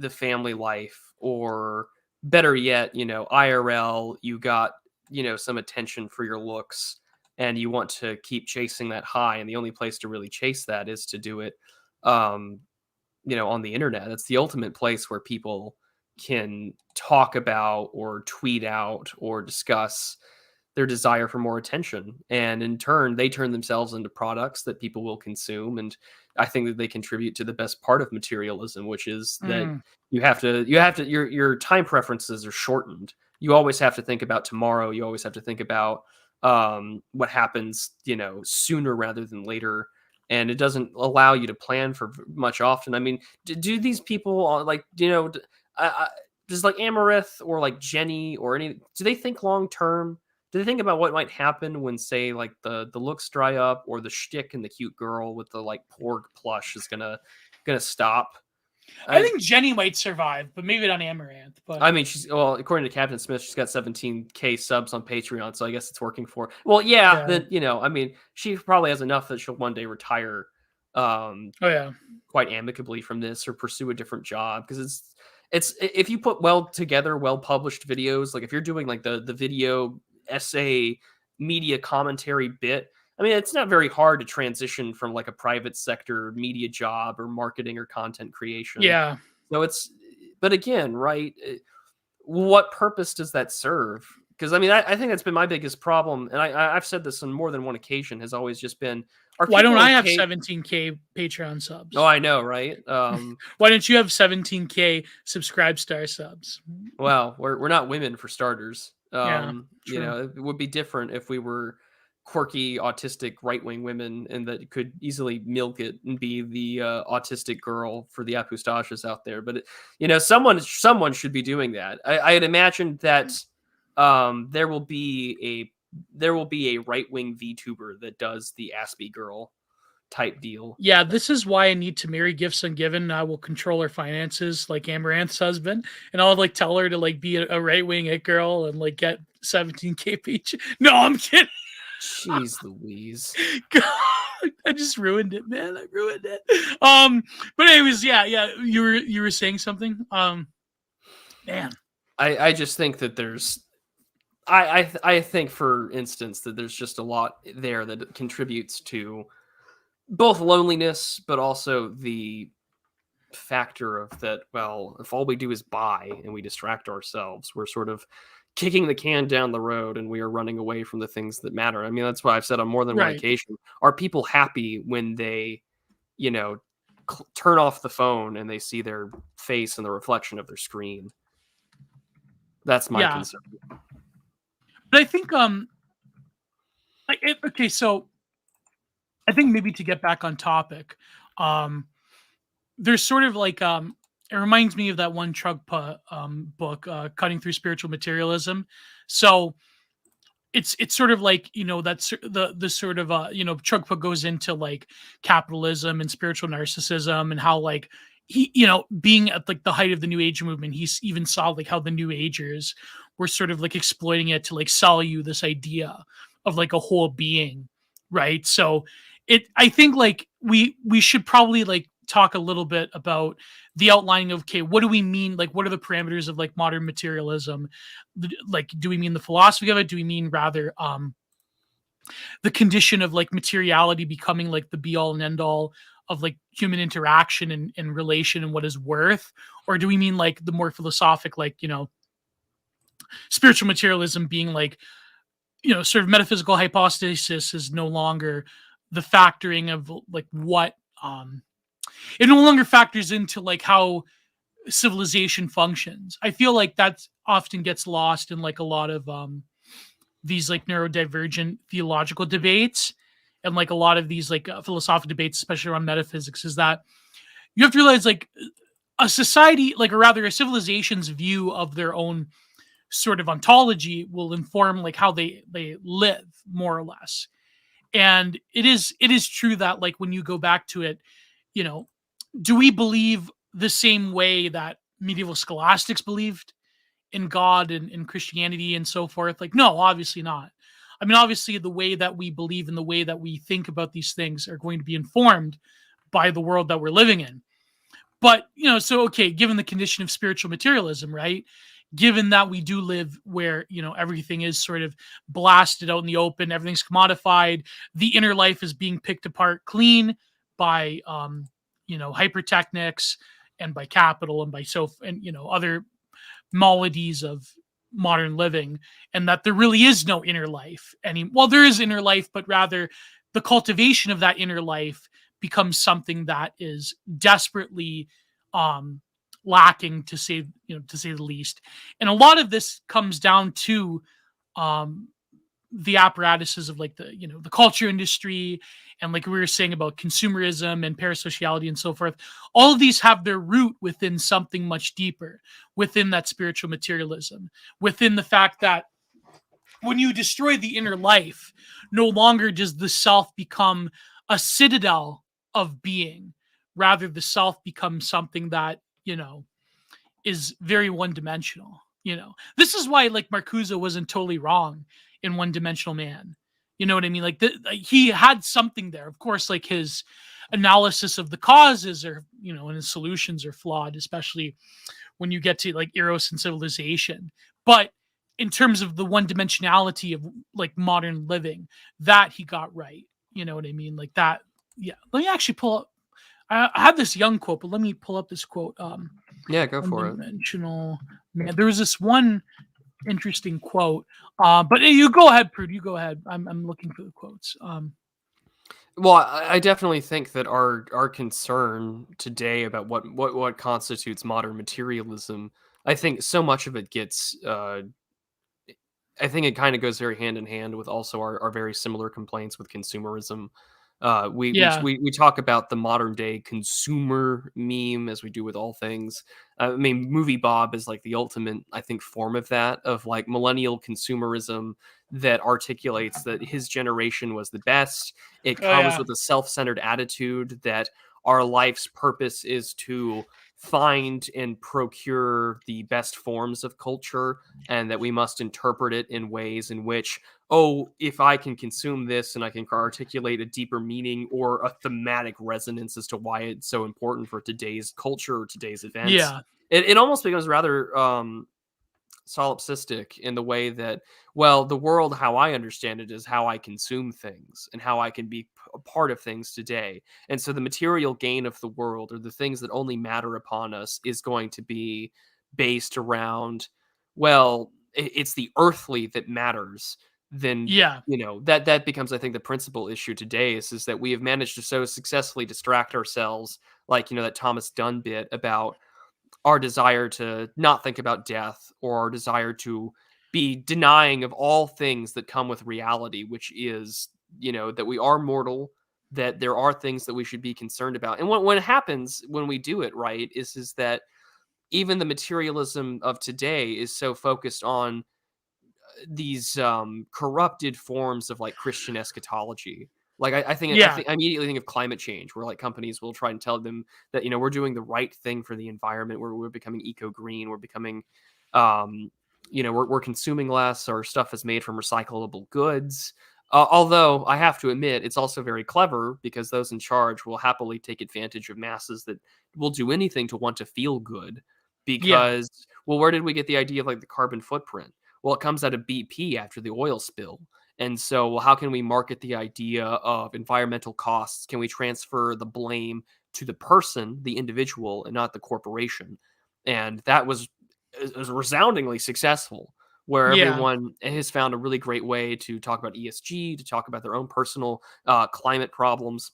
[SPEAKER 1] family life, or better yet, IRL, you got, some attention for your looks, and you want to keep chasing that high, and the only place to really chase that is to do it, um, on the internet. It's the ultimate place where people can talk about or tweet out or discuss their desire for more attention. And in turn, they turn themselves into products that people will consume. And I think that they contribute to the best part of materialism, which is that
[SPEAKER 2] Mm.
[SPEAKER 1] your time preferences are shortened. You always have to think about tomorrow. You always have to think about what happens, sooner rather than later. And it doesn't allow you to plan for much often. I mean, do these people like, does like Amaranth or like Jenny or do they think long term? Do they think about what might happen when, say, like the looks dry up, or the shtick and the cute girl with the like Porg plush is gonna stop?
[SPEAKER 2] I think Jenny might survive, but maybe not Amaranth. But
[SPEAKER 1] I mean, according to Captain Smith, she's got 17K subs on Patreon, so I guess it's working for her. Well, yeah. Then I mean, she probably has enough that she'll one day retire,
[SPEAKER 2] oh yeah,
[SPEAKER 1] quite amicably from this, or pursue a different job, because it's if you put well together, well published videos, like if you're doing like the video essay media commentary bit, I mean, it's not very hard to transition from like a private sector media job or marketing or content creation.
[SPEAKER 2] yeah.
[SPEAKER 1] So but again, right, what purpose does that serve? Because I mean, I think that's been my biggest problem, and I've said this on more than one occasion, has always just been,
[SPEAKER 2] why don't I have 17K Patreon subs?
[SPEAKER 1] Oh, I know, right?
[SPEAKER 2] Why don't you have 17K subscribe star subs?
[SPEAKER 1] Well, we're not women, for starters.
[SPEAKER 2] Yeah,
[SPEAKER 1] It would be different if we were quirky, autistic, right-wing women, and that could easily milk it and be the autistic girl for the apostasias out there. But someone should be doing that. I had imagined that there will be a right-wing VTuber that does the Aspie girl type deal.
[SPEAKER 2] Yeah, this is why I need to marry Gifts Ungiven. I will control her finances like Amaranth's husband, and I'll like tell her to like be a right wing it girl and like get 17K peach. No, I'm kidding.
[SPEAKER 1] Jeez Louise.
[SPEAKER 2] God, I just ruined it, man. I ruined it. But anyways, yeah. You were saying something. Man.
[SPEAKER 1] I just think that there's I think, for instance, that there's just a lot there that contributes to both loneliness, but also the factor of that, well, if all we do is buy and we distract ourselves, we're sort of kicking the can down the road, and we are running away from the things that matter. I mean, that's why I've said on more than one occasion, are people happy when they, turn off the phone and they see their face in the reflection of their screen? That's my concern.
[SPEAKER 2] But I think, okay, so I think maybe to get back on topic, there's sort of like, it reminds me of that one Trungpa book, Cutting Through Spiritual Materialism. So it's sort of like, that's the sort of, Trungpa goes into like capitalism and spiritual narcissism, and how like he, being at like the height of the New Age movement, he even saw like how the New Agers were sort of like exploiting it to like sell you this idea of like a whole being, right? So I think like we should probably like talk a little bit about the outlining of, okay, what do we mean? Like, what are the parameters of like modern materialism? Like, do we mean the philosophy of it? Do we mean rather the condition of like materiality becoming like the be all and end all of like human interaction and relation and what is worth? Or do we mean like the more philosophic, like, spiritual materialism being like, sort of metaphysical hypostasis is no longer the factoring of like what, it no longer factors into like how civilization functions. I feel like that often gets lost in like a lot of these like neurodivergent theological debates, and like a lot of these like philosophical debates, especially around metaphysics, is that you have to realize like a society, like, or rather a civilization's view of their own sort of ontology will inform like how they live, more or less. And it is true that like when you go back to it, do we believe the same way that medieval scholastics believed in God and in Christianity and so forth? Like, no, obviously not. I mean, obviously, the way that we believe and the way that we think about these things are going to be informed by the world that we're living in. But, so, okay, given the condition of spiritual materialism, right? Given that we do live where, everything is sort of blasted out in the open, everything's commodified, the inner life is being picked apart clean by, hypertechnics and by capital and by other maladies of modern living, and that there really is no inner life well, there is inner life, but rather the cultivation of that inner life becomes something that is desperately lacking, to say the least. And a lot of this comes down to um the apparatuses of like the culture industry, and like we were saying about consumerism and parasociality and so forth. All of these have their root within something much deeper, within that spiritual materialism, within the fact that when you destroy the inner life, no longer does the self become a citadel of being. Rather, the self becomes something that is very one-dimensional. This is why like Marcuse wasn't totally wrong in One Dimensional Man. You know what I mean? Like, he had something there. Of course, like his analysis of the causes and his solutions are flawed, especially when you get to like Eros and Civilization. But in terms of the one-dimensionality of like modern living, that he got right. You know what I mean? Like that. Yeah. Let me actually pull up. I had this Young quote, but let me pull up this quote.
[SPEAKER 1] Yeah, go for it.
[SPEAKER 2] One-dimensional man. There was this one interesting quote. But you go ahead, Prude. You go ahead. I'm looking for the quotes.
[SPEAKER 1] Well, I definitely think that our concern today about what constitutes modern materialism, I think so much of it gets. I think it kind of goes very hand in hand with also our very similar complaints with consumerism.
[SPEAKER 2] Yeah.
[SPEAKER 1] We talk about the modern day consumer meme as we do with all things. I mean, Movie Bob is like the ultimate, I think, form of that, of like millennial consumerism that articulates that his generation was the best. It
[SPEAKER 2] Oh
[SPEAKER 1] comes
[SPEAKER 2] yeah.
[SPEAKER 1] with a self-centered attitude that our life's purpose is to find and procure the best forms of culture, and that we must interpret it in ways in which, oh, if I can consume this and I can articulate a deeper meaning or a thematic resonance as to why it's so important for today's culture or today's events,
[SPEAKER 2] Yeah.
[SPEAKER 1] it almost becomes rather solipsistic in the way that, well, the world, how I understand it, is how I consume things and how I can be a part of things today. And so the material gain of the world, or the things that only matter upon us, is going to be based around, well, it's the earthly that matters. Then
[SPEAKER 2] Yeah.
[SPEAKER 1] that becomes, I think, the principal issue today is that we have managed to so successfully distract ourselves, like that Thomas Dunn bit about our desire to not think about death, or our desire to be denying of all things that come with reality, which is, that we are mortal, that there are things that we should be concerned about. And when it happens, when we do it right, is that even the materialism of today is so focused on these corrupted forms of like Christian eschatology. Like
[SPEAKER 2] Yeah.
[SPEAKER 1] I immediately think of climate change, where like companies will try and tell them that we're doing the right thing for the environment, where we're becoming eco green, we're becoming, we're consuming less. Our stuff is made from recyclable goods. Although I have to admit, it's also very clever, because those in charge will happily take advantage of masses that will do anything to want to feel good.
[SPEAKER 2] Yeah.
[SPEAKER 1] Because, well, where did we get the idea of like the carbon footprint? Well, it comes out of BP after the oil spill. And so, well, how can we market the idea of environmental costs? Can we transfer the blame to the person, the individual, and not the corporation? And that was resoundingly successful, where
[SPEAKER 2] Yeah.
[SPEAKER 1] everyone has found a really great way to talk about ESG, to talk about their own personal climate problems,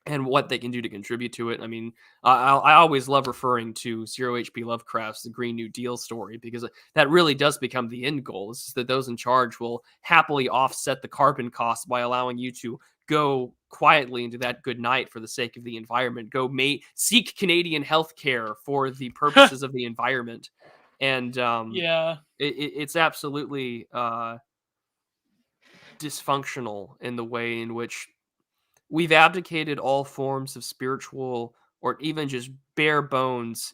[SPEAKER 1] and what they can do to contribute to it. I mean, I always love referring to Zero H.P. Lovecraft's The Green New Deal story, because that really does become the end goal. Is that those in charge will happily offset the carbon costs by allowing you to go quietly into that good night for the sake of the environment. Go seek Canadian health care for the purposes of the environment. And
[SPEAKER 2] Yeah.
[SPEAKER 1] it's absolutely dysfunctional in the way in which we've abdicated all forms of spiritual, or even just bare bones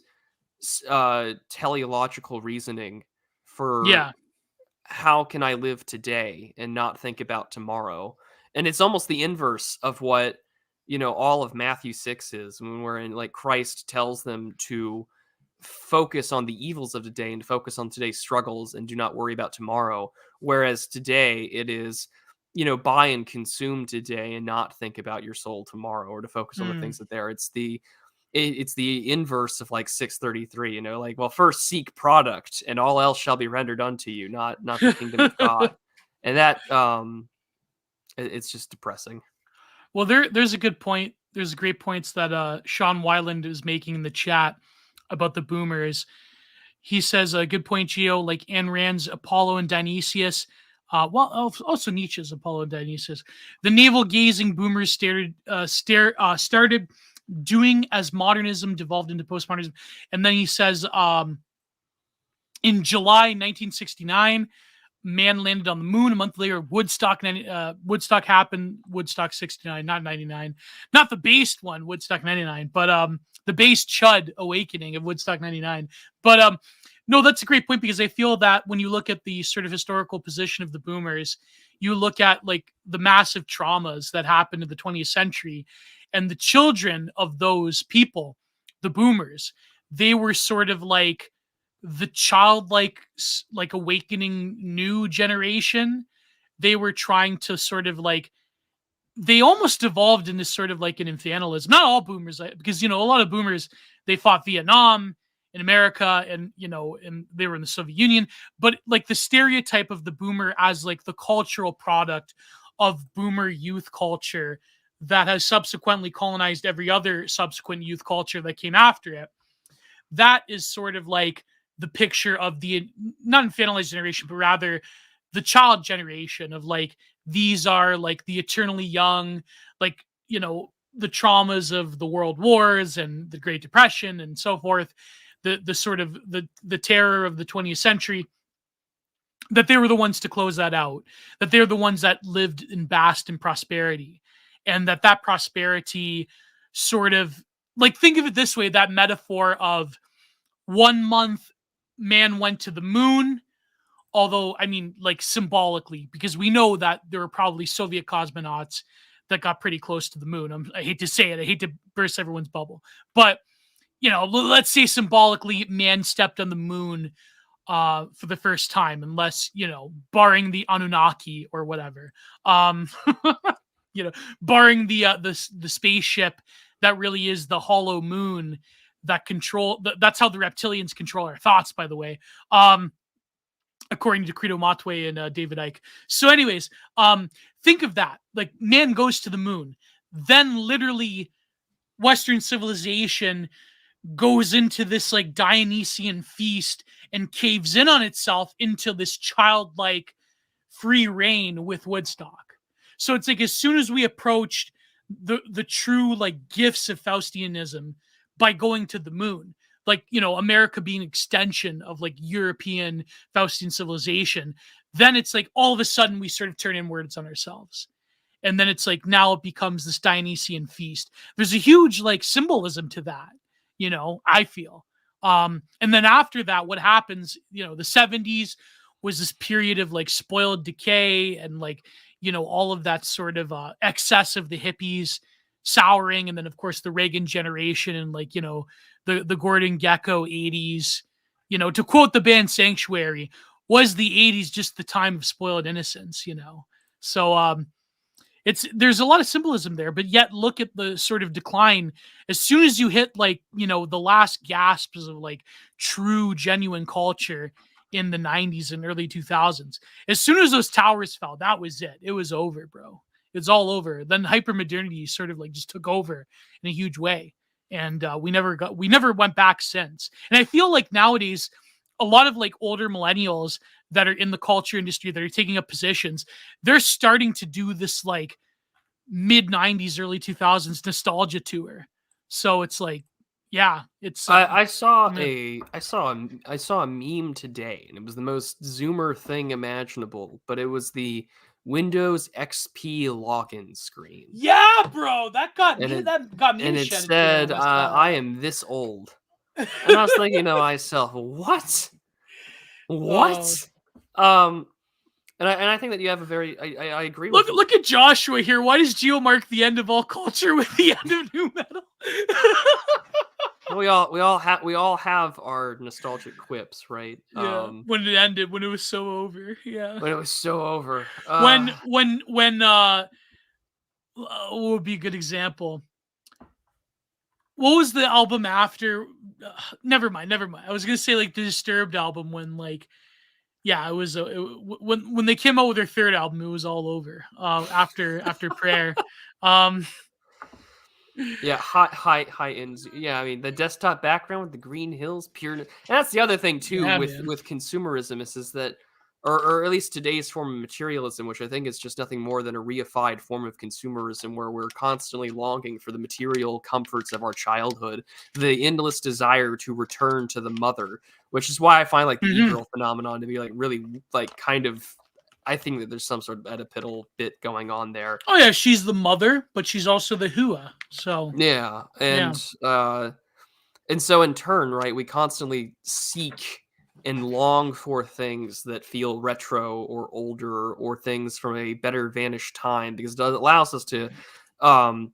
[SPEAKER 1] teleological reasoning for
[SPEAKER 2] Yeah.
[SPEAKER 1] how can I live today and not think about tomorrow? And it's almost the inverse of what, all of Matthew 6 is, when we're in, like, Christ tells them to focus on the evils of today and focus on today's struggles and do not worry about tomorrow. Whereas today it is, buy and consume today and not think about your soul tomorrow, or to focus on the
[SPEAKER 2] Mm.
[SPEAKER 1] things that there. It's the inverse of like 633, like, well, first seek product and all else shall be rendered unto you, not the kingdom of God. And that it's just depressing.
[SPEAKER 2] Well, there's a good point. There's great points that Sean Wyland is making in the chat about the boomers. He says a good point, Geo, like Ayn Rand's Apollo and Dionysius. Also Nietzsche's Apollo and Dionysius. The navel-gazing boomers started doing as modernism devolved into postmodernism. And then he says, in July 1969, man landed on the moon. A month later, Woodstock happened. Woodstock 69, not 99. Not the based one, Woodstock 99, but the based chud awakening of Woodstock 99. But no, that's a great point, because I feel that when you look at the sort of historical position of the boomers, you look at like the massive traumas that happened in the 20th century, and the children of those people, the boomers, they were sort of like the childlike, like awakening new generation. They were trying to sort of like, they almost evolved into sort of like an infantilism. Not all boomers, because, a lot of boomers, they fought Vietnam in America, and, and they were in the Soviet Union, but like the stereotype of the boomer as like the cultural product of boomer youth culture that has subsequently colonized every other subsequent youth culture that came after it. That is sort of like the picture of the not infantilized generation, but rather the child generation of like, these are like the eternally young, like, the traumas of the world wars and the Great Depression and so forth, the sort of the terror of the 20th century, that they were the ones to close that out, that they're the ones that lived and basked in prosperity, and that prosperity sort of, like, think of it this way, that metaphor of 1 month man went to the moon, although, I mean, like, symbolically, because we know that there were probably Soviet cosmonauts that got pretty close to the moon. I hate to say it. I hate to burst everyone's bubble. But, let's say symbolically, man stepped on the moon for the first time, unless, barring the Anunnaki or whatever. Barring the spaceship that really is the hollow moon that that's how the reptilians control our thoughts, by the way. According to Credo Matway and David Icke. So anyways, think of that. Like, man goes to the moon. Then literally Western civilization goes into this like Dionysian feast and caves in on itself into this childlike free reign with Woodstock. So it's like, as soon as we approached the true like gifts of Faustianism by going to the moon, like, America being an extension of like European Faustian civilization, then it's like all of a sudden we sort of turn inwards on ourselves. And then it's like, now it becomes this Dionysian feast. There's a huge like symbolism to that, I feel. And then after that, what happens, the 70s was this period of like spoiled decay and like, all of that sort of excess of the hippies souring. And then of course the Reagan generation and like, the Gordon Gekko 80s, to quote the band Sanctuary, was the 80s just the time of spoiled innocence, So there's a lot of symbolism there, but yet look at the sort of decline. As soon as you hit like, the last gasps of like true, genuine culture in the 90s and early 2000s, as soon as those towers fell, that was it. It was over, bro. It's all over. Then hypermodernity sort of like just took over in a huge way. And we never went back since. And I feel like nowadays, a lot of like older millennials that are in the culture industry that are taking up positions, they're starting to do this like mid 90s, early 2000s nostalgia tour. So it's like, yeah, it's.
[SPEAKER 1] I saw a meme today, and it was the most Zoomer thing imaginable, but it was the Windows XP login screen.
[SPEAKER 2] Yeah, bro, that got me.
[SPEAKER 1] And it said, "I am this old," and I was thinking to myself, "What? What?" And I think that you have a very I agree
[SPEAKER 2] Look
[SPEAKER 1] with
[SPEAKER 2] look at Joshua here. Why does Geo mark the end of all culture with the end of new metal?
[SPEAKER 1] we all have our nostalgic quips, right?
[SPEAKER 2] Yeah, when it ended, when it was so over. Yeah.
[SPEAKER 1] When it was so over.
[SPEAKER 2] What would be a good example? What was the album after? Never mind. I was gonna say like the Disturbed album when like, yeah, it was when they came out with their third album, it was all over. After Prayer. Um,
[SPEAKER 1] Yeah, high ends. Yeah, I mean the desktop background with the green hills, pure. And that's the other thing too
[SPEAKER 2] yeah,
[SPEAKER 1] with
[SPEAKER 2] man.
[SPEAKER 1] consumerism is that, or at least today's form of materialism, which I think is just nothing more than a reified form of consumerism, where we're constantly longing for the material comforts of our childhood, the endless desire to return to the mother, which is why I find like the e-girl phenomenon to be like really like kind of. I think that there's some sort of Oedipal bit going on there.
[SPEAKER 2] Oh yeah, she's the mother, but she's also the hua. So
[SPEAKER 1] Yeah,
[SPEAKER 2] yeah,
[SPEAKER 1] and so in turn, right, we constantly seek and long for things that feel retro or older or things from a better vanished time because it allows us to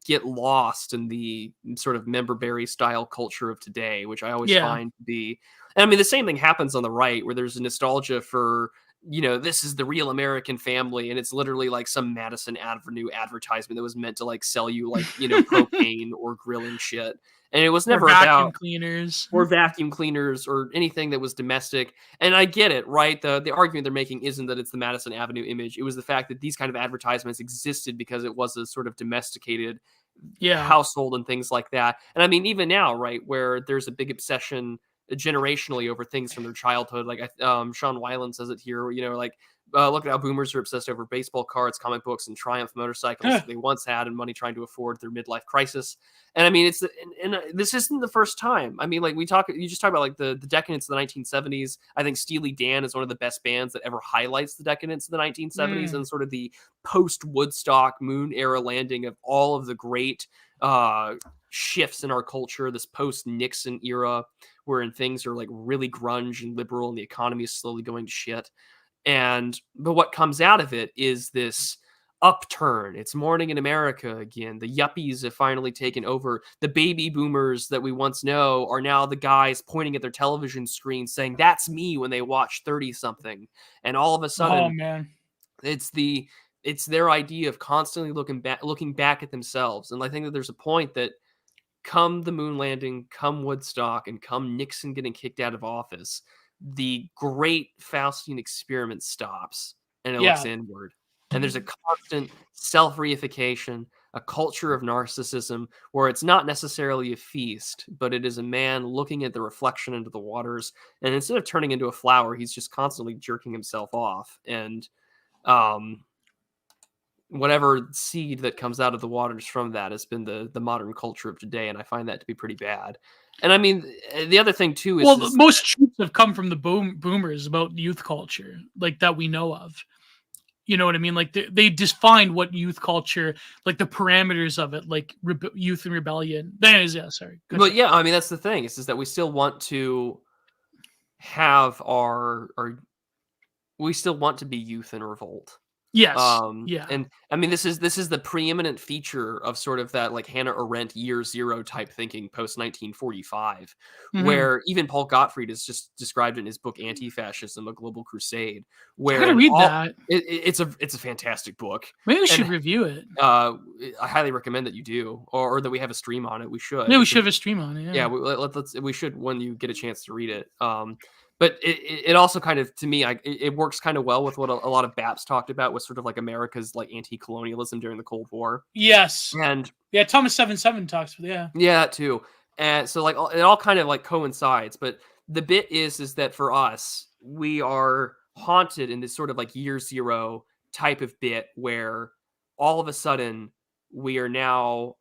[SPEAKER 1] get lost in the sort of memberberry style culture of today, which I always
[SPEAKER 2] yeah,
[SPEAKER 1] find to be. And I mean, the same thing happens on the right where there's a nostalgia for, this is the real American family, and it's literally like some Madison Avenue advertisement that was meant to like sell you like, propane or grilling shit. And it was
[SPEAKER 2] or
[SPEAKER 1] never
[SPEAKER 2] vacuum
[SPEAKER 1] about
[SPEAKER 2] cleaners.
[SPEAKER 1] or vacuum cleaners or anything that was domestic. And I get it, right? The argument they're making isn't that it's the Madison Avenue image. It was the fact that these kind of advertisements existed because it was a sort of domesticated
[SPEAKER 2] Yeah,
[SPEAKER 1] household and things like that. And I mean, even now, right, where there's a big obsession generationally over things from their childhood. Like Sean Weiland says it here, like, look at how boomers are obsessed over baseball cards, comic books, and Triumph motorcycles that they once had and money trying to afford their midlife crisis. And I mean, this isn't the first time. I mean, like you just talk about like the decadence of the 1970s. I think Steely Dan is one of the best bands that ever highlights the decadence of the 1970s and sort of the post Woodstock moon era landing of all of the great shifts in our culture, this post Nixon era wherein things are like really grunge and liberal and the economy is slowly going to shit. But what comes out of it is this upturn. It's morning in America again. The yuppies have finally taken over. The baby boomers that we once know are now the guys pointing at their television screen saying, "That's me," when they watch 30 something. And all of a
[SPEAKER 2] oh
[SPEAKER 1] sudden,
[SPEAKER 2] man,
[SPEAKER 1] it's their idea of constantly looking back at themselves. And I think that there's a point that come the moon landing, come Woodstock, and come Nixon getting kicked out of office, the great Faustian experiment stops and it looks
[SPEAKER 2] yeah,
[SPEAKER 1] inward. And there's a constant self-reification, a culture of narcissism where it's not necessarily a feast, but it is a man looking at the reflection into the waters. And instead of turning into a flower, he's just constantly jerking himself off. And whatever seed that comes out of the waters from that has been the modern culture of today, and I find that to be pretty bad. And I mean, the other thing too is,
[SPEAKER 2] well, most truths have come from the boomers about youth culture, like that we know of. You know what I mean? Like they defined what youth culture, like the parameters of it, like youth and rebellion. Anyways, yeah, sorry.
[SPEAKER 1] but yeah, I mean that's the thing is that we still want to have we still want to be youth in revolt.
[SPEAKER 2] Yes, yeah,
[SPEAKER 1] And I mean, this is the preeminent feature of sort of that like Hannah Arendt year zero type thinking post 1945, where even Paul Gottfried has just described it in his book Anti-Fascism: A Global Crusade,
[SPEAKER 2] I gotta
[SPEAKER 1] where
[SPEAKER 2] read that.
[SPEAKER 1] it's a fantastic book.
[SPEAKER 2] Maybe we should
[SPEAKER 1] And
[SPEAKER 2] review it.
[SPEAKER 1] I highly recommend that you do, or that we have a stream on it. We should.
[SPEAKER 2] Yeah, we should have a stream on it.
[SPEAKER 1] Yeah,
[SPEAKER 2] Yeah.
[SPEAKER 1] we should when you get a chance to read it. But it also kind of, to me, it works kind of well with what a lot of BAPS talked about was sort of like America's like anti-colonialism during the Cold War.
[SPEAKER 2] Yes.
[SPEAKER 1] And
[SPEAKER 2] yeah, Thomas 7-7 talks with
[SPEAKER 1] yeah, that too. And so like it all kind of like coincides. But the bit is that for us, we are haunted in this sort of like year zero type of bit where all of a sudden we are now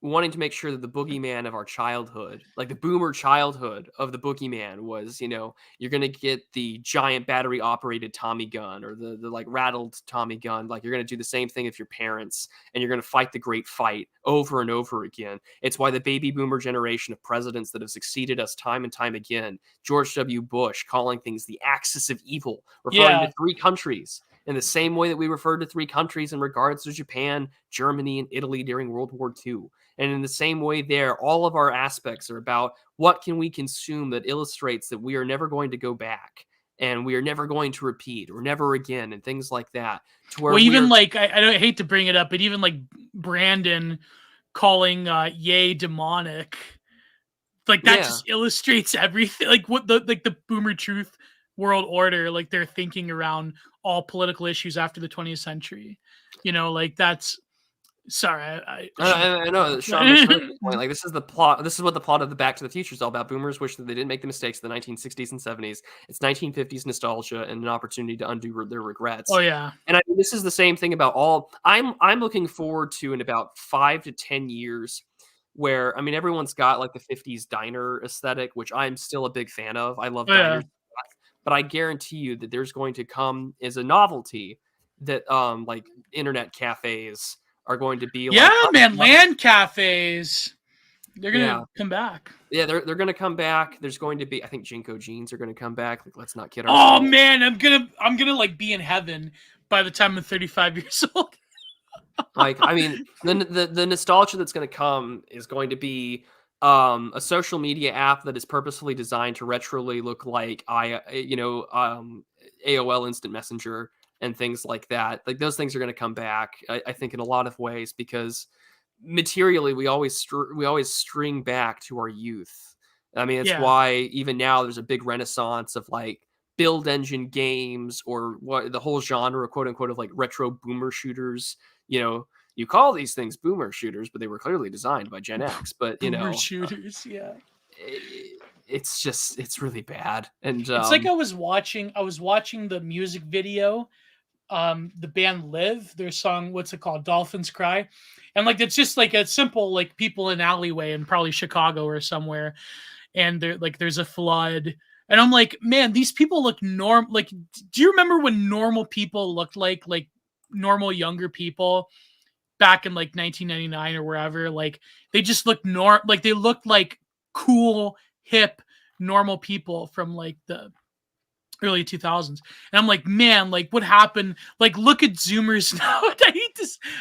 [SPEAKER 1] wanting to make sure that the boogeyman of our childhood, like the boomer childhood of the boogeyman was, you're going to get the giant battery operated Tommy gun or the like rattled Tommy gun. Like you're going to do the same thing with your parents and you're going to fight the great fight over and over again. It's why the baby boomer generation of presidents that have succeeded us time and time again, George W. Bush calling things the axis of evil, referring to three countries. in the same way that we referred to three countries in regards to Japan, Germany, and Italy during World War II. And in the same way there, all of our aspects are about what can we consume that illustrates that we are never going to go back and we are never going to repeat or never again and things like that. To where
[SPEAKER 2] well, even like, I don't hate to bring it up, but even like Brandon calling Ye demonic, like that just illustrates everything. Like what the boomer truth world order, like their thinking around all political issues after the 20th century. You know, like that's sorry.
[SPEAKER 1] I know Sean makes a point. Like this is the plot. This is what the plot of the Back to the Future is all about. Boomers wish that they didn't make the mistakes of the 1960s and 70s. It's 1950s nostalgia and an opportunity to undo their regrets.
[SPEAKER 2] Oh yeah.
[SPEAKER 1] And this is the same thing about all. I'm looking forward to in about 5 to 10 years, where I mean everyone's got like the 50s diner aesthetic, which I'm still a big fan of. I love diners, but I guarantee you that there's going to come as a novelty that like internet cafes are going to be like,
[SPEAKER 2] man, LAN cafes. They're gonna come back.
[SPEAKER 1] Yeah, they're gonna come back. There's going to be, I think Jinko jeans are gonna come back. Like, let's not kid ourselves.
[SPEAKER 2] Oh man, I'm gonna like be in heaven by the time I'm 35 years old.
[SPEAKER 1] Like, I mean, the nostalgia that's gonna come is going to be a social media app that is purposefully designed to retrally look like AOL Instant Messenger and things like that. Like those things are going to come back, I think, in a lot of ways, because materially we always string back to our youth. I mean, it's why even now there's a big renaissance of like build engine games, or what the whole genre, quote unquote, of like retro boomer shooters. You know, you call these things boomer shooters, but they were clearly designed by Gen X. But you
[SPEAKER 2] boomer
[SPEAKER 1] know,
[SPEAKER 2] shooters,
[SPEAKER 1] it's really bad. And
[SPEAKER 2] it's like I was watching the music video, the band Live, their song, what's it called, Dolphins Cry, and like it's just like a simple like people in an alleyway in probably Chicago or somewhere, and they're like there's a flood, and I'm like, man, these people look normal. Like, do you remember when normal people looked like normal younger people back in like 1999 or wherever? Like they just looked like they looked like cool, hip, normal people from like the early 2000s. And I'm like, man, like what happened? Like, look at Zoomers now. I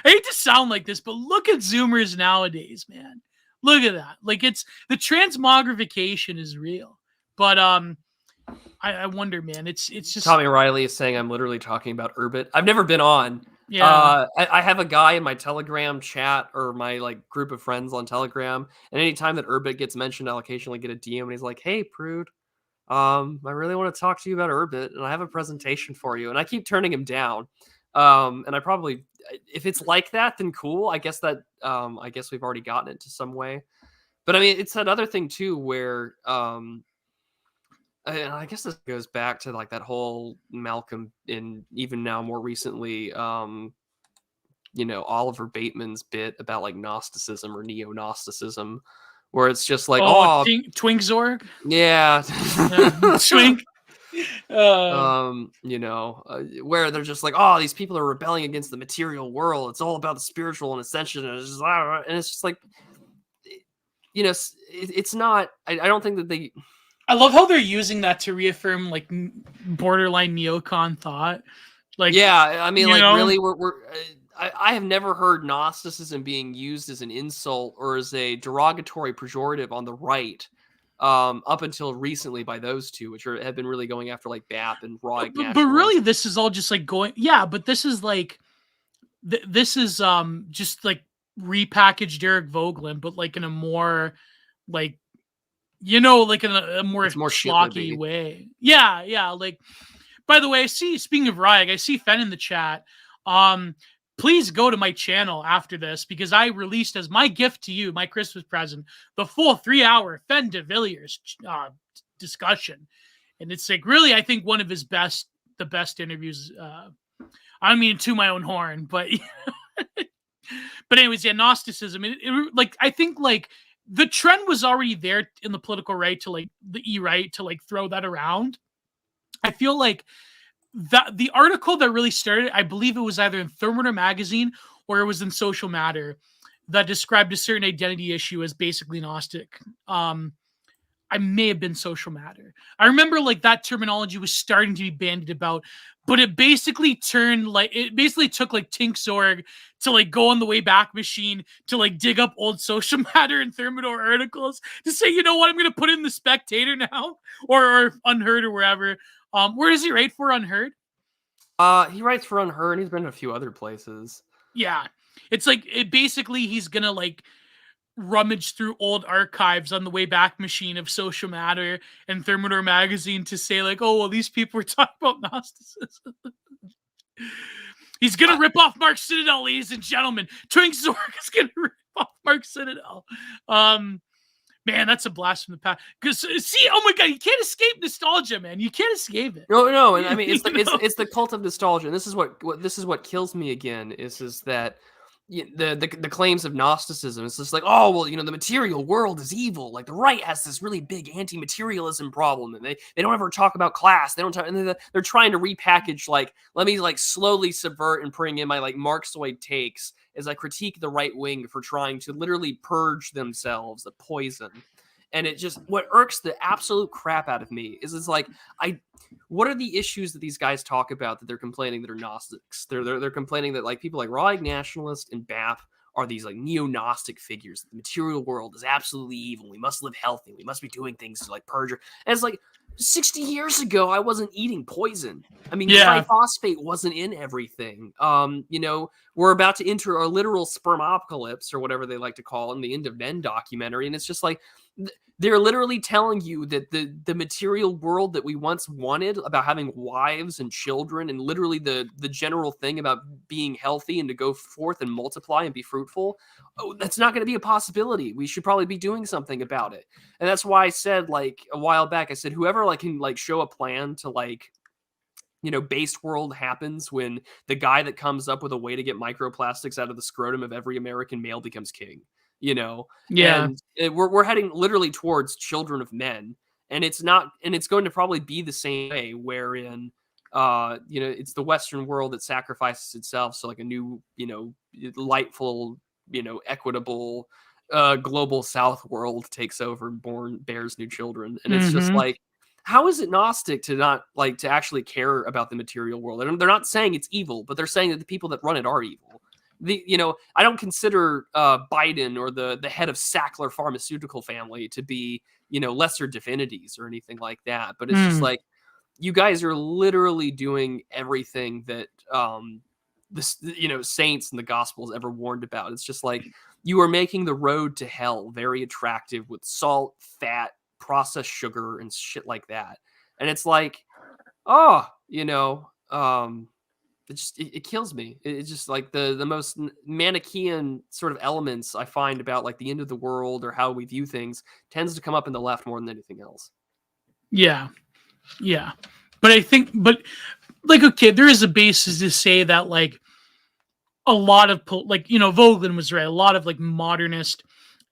[SPEAKER 2] hate to sound like this, but look at Zoomers nowadays, man. Look at that. Like it's the transmogrification is real. But I wonder, man, it's just
[SPEAKER 1] Tommy Riley is saying I'm literally talking about Urbit. I've never been on.
[SPEAKER 2] Yeah.
[SPEAKER 1] I have a guy in my Telegram chat or my like group of friends on Telegram, and anytime that Urbit gets mentioned, I'll occasionally get a DM and he's like, "Hey, Prude, I really want to talk to you about Urbit, and I have a presentation for you." And I keep turning him down. And I probably, if it's like that, then cool. I guess we've already gotten it to some way. But I mean, it's that other thing too, where and I guess this goes back to like that whole Malcolm, and even now more recently, Oliver Bateman's bit about like Gnosticism or neo-Gnosticism, where it's just like,
[SPEAKER 2] Twink Zorg,
[SPEAKER 1] Twink, where they're just like, oh, these people are rebelling against the material world. It's all about the spiritual and ascension, and it's just like, it's not. I don't think that they.
[SPEAKER 2] I love how they're using that to reaffirm like borderline neocon thought. Like,
[SPEAKER 1] yeah, I mean, like really, I have never heard Gnosticism being used as an insult or as a derogatory pejorative on the right, up until recently by those two, which have been really going after like BAP and raw.
[SPEAKER 2] But really, this is all just like going. Yeah, but this is like, this is just like repackaged Derek Vogelin, but like in a more like. Like in a more schlocky way. Yeah. Like, by the way, speaking of Ryag, I see Fen in the chat. Please go to my channel after this, because I released as my gift to you, my Christmas present, the full 3-hour Fen de Villiers discussion. And it's like really, I think one of the best interviews. I don't mean to my own horn, but but anyways, yeah, Gnosticism. I think like the trend was already there in the political right to like the E-right to like throw that around. I feel like that the article that really started, I believe it was either in Thermometer magazine or it was in Social Matter, that described a certain identity issue as basically Gnostic. I may have been social matter. I remember like that terminology was starting to be bandied about, but it basically took like Tink Zorg to like go on the way back machine to like dig up old social matter and Thermidor articles to say, you know what, I'm gonna put in the Spectator now or Unheard or wherever. Where does he write for Unheard?
[SPEAKER 1] He writes for Unheard. He's been in a few other places.
[SPEAKER 2] Yeah, it's like basically he's gonna like rummage through old archives on the way back machine of Social Matter and Thermidor magazine to say like, oh well, these people were talking about Gnosticism. He's gonna rip off Mark Citadel, ladies and gentlemen. Twink Zorg is gonna rip off Mark Citadel. Man, that's a blast from the past. Because see, oh my god, you can't escape nostalgia, man. You can't escape it.
[SPEAKER 1] No, and I mean it's it's the cult of nostalgia. And this is what kills me again is that the claims of Gnosticism. It's just like, oh well, the material world is evil. Like the right has this really big anti-materialism problem, and they don't ever talk about class. They don't talk, and they're trying to repackage like, let me like slowly subvert and bring in my like Marxoid takes as I critique the right wing for trying to literally purge themselves of poison. And it just, what irks the absolute crap out of me is it's like, what are the issues that these guys talk about that they're complaining that are Gnostics? They're complaining that like people like Rawhide Nationalist and BAP are these like neo-Gnostic figures. The material world is absolutely evil. We must live healthy. We must be doing things to like purge. And it's like 60 years ago, I wasn't eating poison. I mean, glyphosate wasn't in everything. We're about to enter a literal spermopocalypse or whatever they like to call in the End of Men documentary. And it's just like, they're literally telling you that the material world that we once wanted about having wives and children and literally the general thing about being healthy and to go forth and multiply and be fruitful, that's not going to be a possibility. We should probably be doing something about it. And that's why I said like a while back, I said, whoever like can like show a plan to like, based world happens when the guy that comes up with a way to get microplastics out of the scrotum of every American male becomes king. And we're heading literally towards children of men, and it's going to probably be the same way wherein it's the Western world that sacrifices itself so like a new delightful equitable global South world takes over and bears new children. And it's just like, how is it Gnostic to not like to actually care about the material world? And they're not saying it's evil, but they're saying that the people that run it are evil. I don't consider Biden or the head of Sackler pharmaceutical family to be, lesser divinities or anything like that. But it's just like, you guys are literally doing everything that, saints and the gospels ever warned about. It's just like, you are making the road to hell very attractive with salt, fat, processed sugar, and shit like that. And it's like, it kills me. It's just like the most Manichaean sort of elements I find about like the end of the world or how we view things tends to come up in the left more than anything else.
[SPEAKER 2] Yeah. But I think, like, okay, there is a basis to say that like a lot of Vogelin was right. A lot of like modernist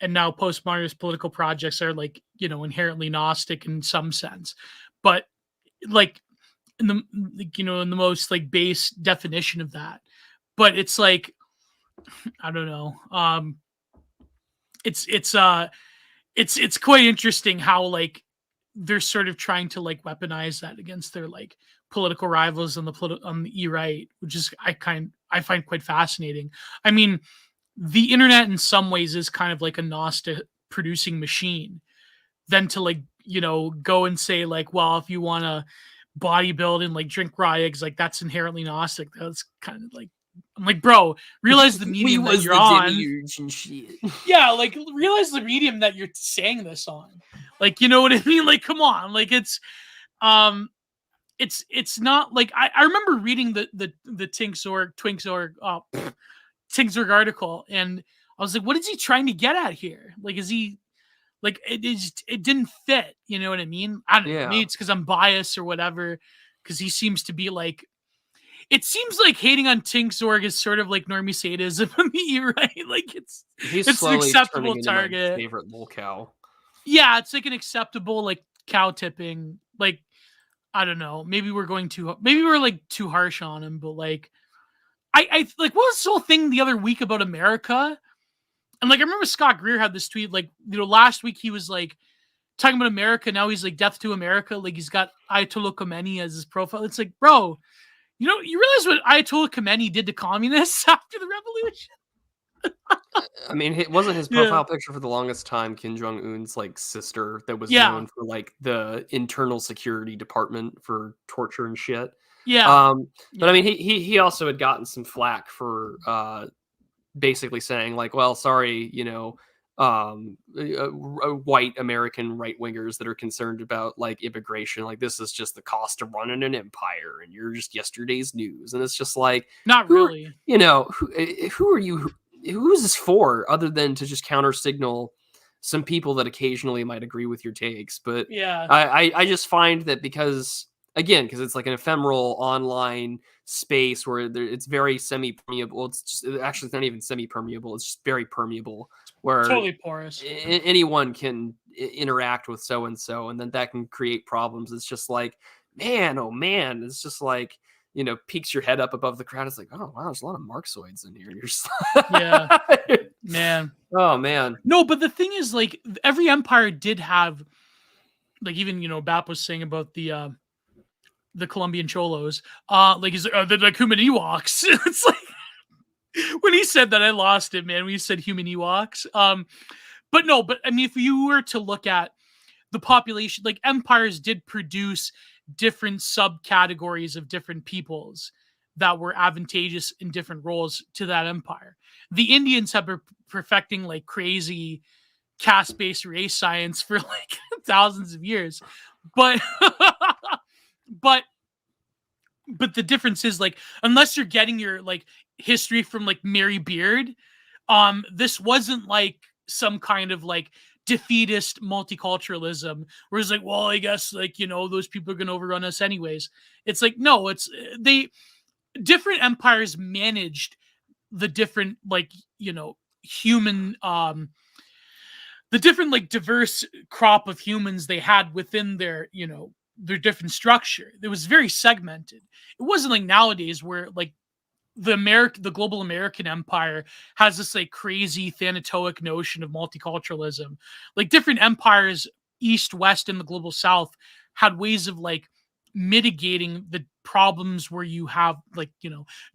[SPEAKER 2] and now postmodernist political projects are like, inherently Gnostic in some sense, but like, in the most like base definition of that. But it's like, I don't know. It's quite interesting how like they're sort of trying to like weaponize that against their like political rivals on the e-right, which is I find quite fascinating. I mean, the internet in some ways is kind of like a Gnostic producing machine. Then to like, go and say like, well, if you want to bodybuild and like drink raw eggs, like that's inherently Gnostic. That's kind of like, I'm like, bro, realize the medium that you're on.
[SPEAKER 1] And shit.
[SPEAKER 2] Yeah, like realize the medium that you're saying this on. Like, you know what I mean? Like, come on. Like it's not like I remember reading the Tink Zorg article, and I was like, what is he trying to get at here? Like, is he like it didn't fit, you know what I mean? I don't know, maybe it's because I'm biased or whatever, because he seems to be like, it seems like hating on Tink Zorg is sort of like normie sadism on me, right? Like it's an acceptable target.
[SPEAKER 1] My favorite lolcow.
[SPEAKER 2] Yeah, it's like an acceptable like cow tipping. Like, I don't know, maybe we're like too harsh on him, but like I like, what was this whole thing the other week about America? And like, I remember Scott Greer had this tweet, like, last week he was like, talking about America. Now he's like death to America. Like he's got Ayatollah Khomeini as his profile. It's like, bro, you realize what Ayatollah Khomeini did to communists after the revolution?
[SPEAKER 1] I mean, it wasn't his
[SPEAKER 2] Yeah.
[SPEAKER 1] profile picture for the longest time Kim Jong Un's like sister that was
[SPEAKER 2] Yeah.
[SPEAKER 1] known for like the internal security department for torture and shit.
[SPEAKER 2] Yeah.
[SPEAKER 1] But I mean, he also had gotten some flack for basically saying like, well, sorry, white American right wingers that are concerned about like immigration, like this is just the cost of running an empire, and you're just yesterday's news, and it's just like,
[SPEAKER 2] Not really.
[SPEAKER 1] Who are you? Who is this for, other than to just counter signal some people that occasionally might agree with your takes? But
[SPEAKER 2] Yeah.
[SPEAKER 1] I just find that because it's like an ephemeral online space where it's very semi-permeable. It's not even semi-permeable. It's just very permeable, where
[SPEAKER 2] totally porous.
[SPEAKER 1] Anyone can interact with so-and-so, and then that can create problems. It's just like, man, oh man, it's just like, peeks your head up above the crowd. It's like, oh wow, there's a lot of Marxoids in here. You're just
[SPEAKER 2] yeah, man.
[SPEAKER 1] Oh man.
[SPEAKER 2] No, but the thing is, like, every empire did have, like, even Bap was saying about the Colombian cholos, like, they're like human Ewoks. It's like, when he said that, I lost it, man. When he said human Ewoks. But I mean, if you were to look at the population, like, empires did produce different subcategories of different peoples that were advantageous in different roles to that empire. The Indians have been perfecting like crazy caste-based race science for like thousands of years, but the difference is, like, unless you're getting your like history from like Mary Beard, this wasn't like some kind of like defeatist multiculturalism where it's like, well, I guess, like, those people are going to overrun us anyways. It's like, no, different empires managed the different, like, human, the different, like, diverse crop of humans they had within their, their different structure. It was very segmented. It wasn't like nowadays where, like, the global American empire has this like crazy Thanatoic notion of multiculturalism. Like, different empires, East, West, and the global South, had ways of like mitigating the problems where you have, like,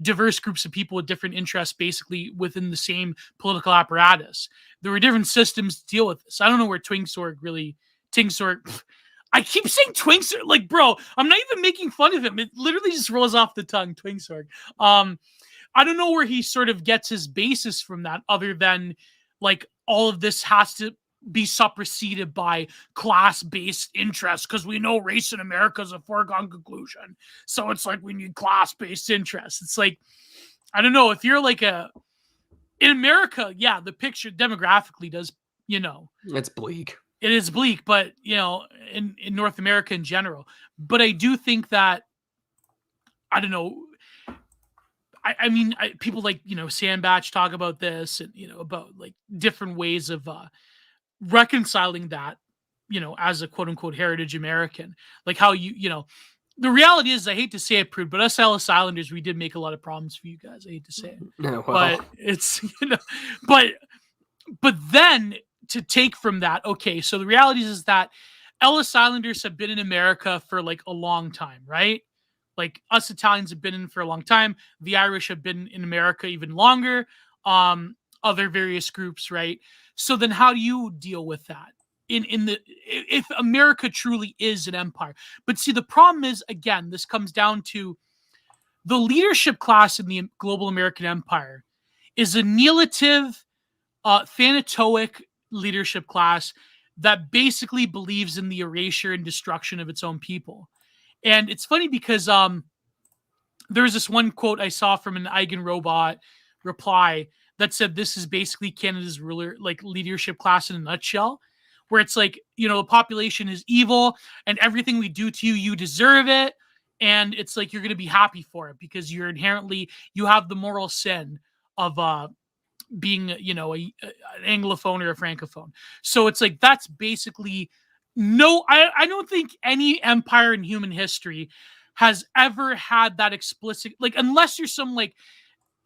[SPEAKER 2] diverse groups of people with different interests basically within the same political apparatus. There were different systems to deal with this. I don't know where Tingsort. I keep saying Twinksorg, like, bro, I'm not even making fun of him. It literally just rolls off the tongue, Twinksorg. I don't know where he sort of gets his basis from that, other than, like, all of this has to be superseded by class-based interests, because we know race in America is a foregone conclusion. So it's like, we need class-based interests. It's like, I don't know, if you're like in America, yeah, the picture demographically does,
[SPEAKER 1] it's bleak.
[SPEAKER 2] It is bleak, but, in North America in general. But I do think that, I don't know, I mean, people like, Sandbach talk about this, and, about like different ways of reconciling that, as a quote unquote heritage American, like how the reality is, I hate to say it, Prude, but us Ellis Islanders, we did make a lot of problems for you guys. I hate to say it, but it's, but then to take from that, okay, so the reality is that Ellis Islanders have been in America for like a long time, right? Like, us Italians have been in for a long time. The Irish have been in America even longer. Other various groups, right? So then, how do you deal with that if America truly is an empire? But see, the problem is, again, this comes down to the leadership class in the global American empire is a nihilitive, Thanatoic leadership class that basically believes in the erasure and destruction of its own people. And it's funny because there was this one quote I saw from an Eigen Robot reply that said, this is basically Canada's ruler, like, leadership class in a nutshell, where it's like, the population is evil and everything we do to you, you deserve it. And it's like, you're going to be happy for it because you have the moral sin of being, an Anglophone or a Francophone. So it's like, that's basically I don't think any empire in human history has ever had that explicit, like, unless you're some like,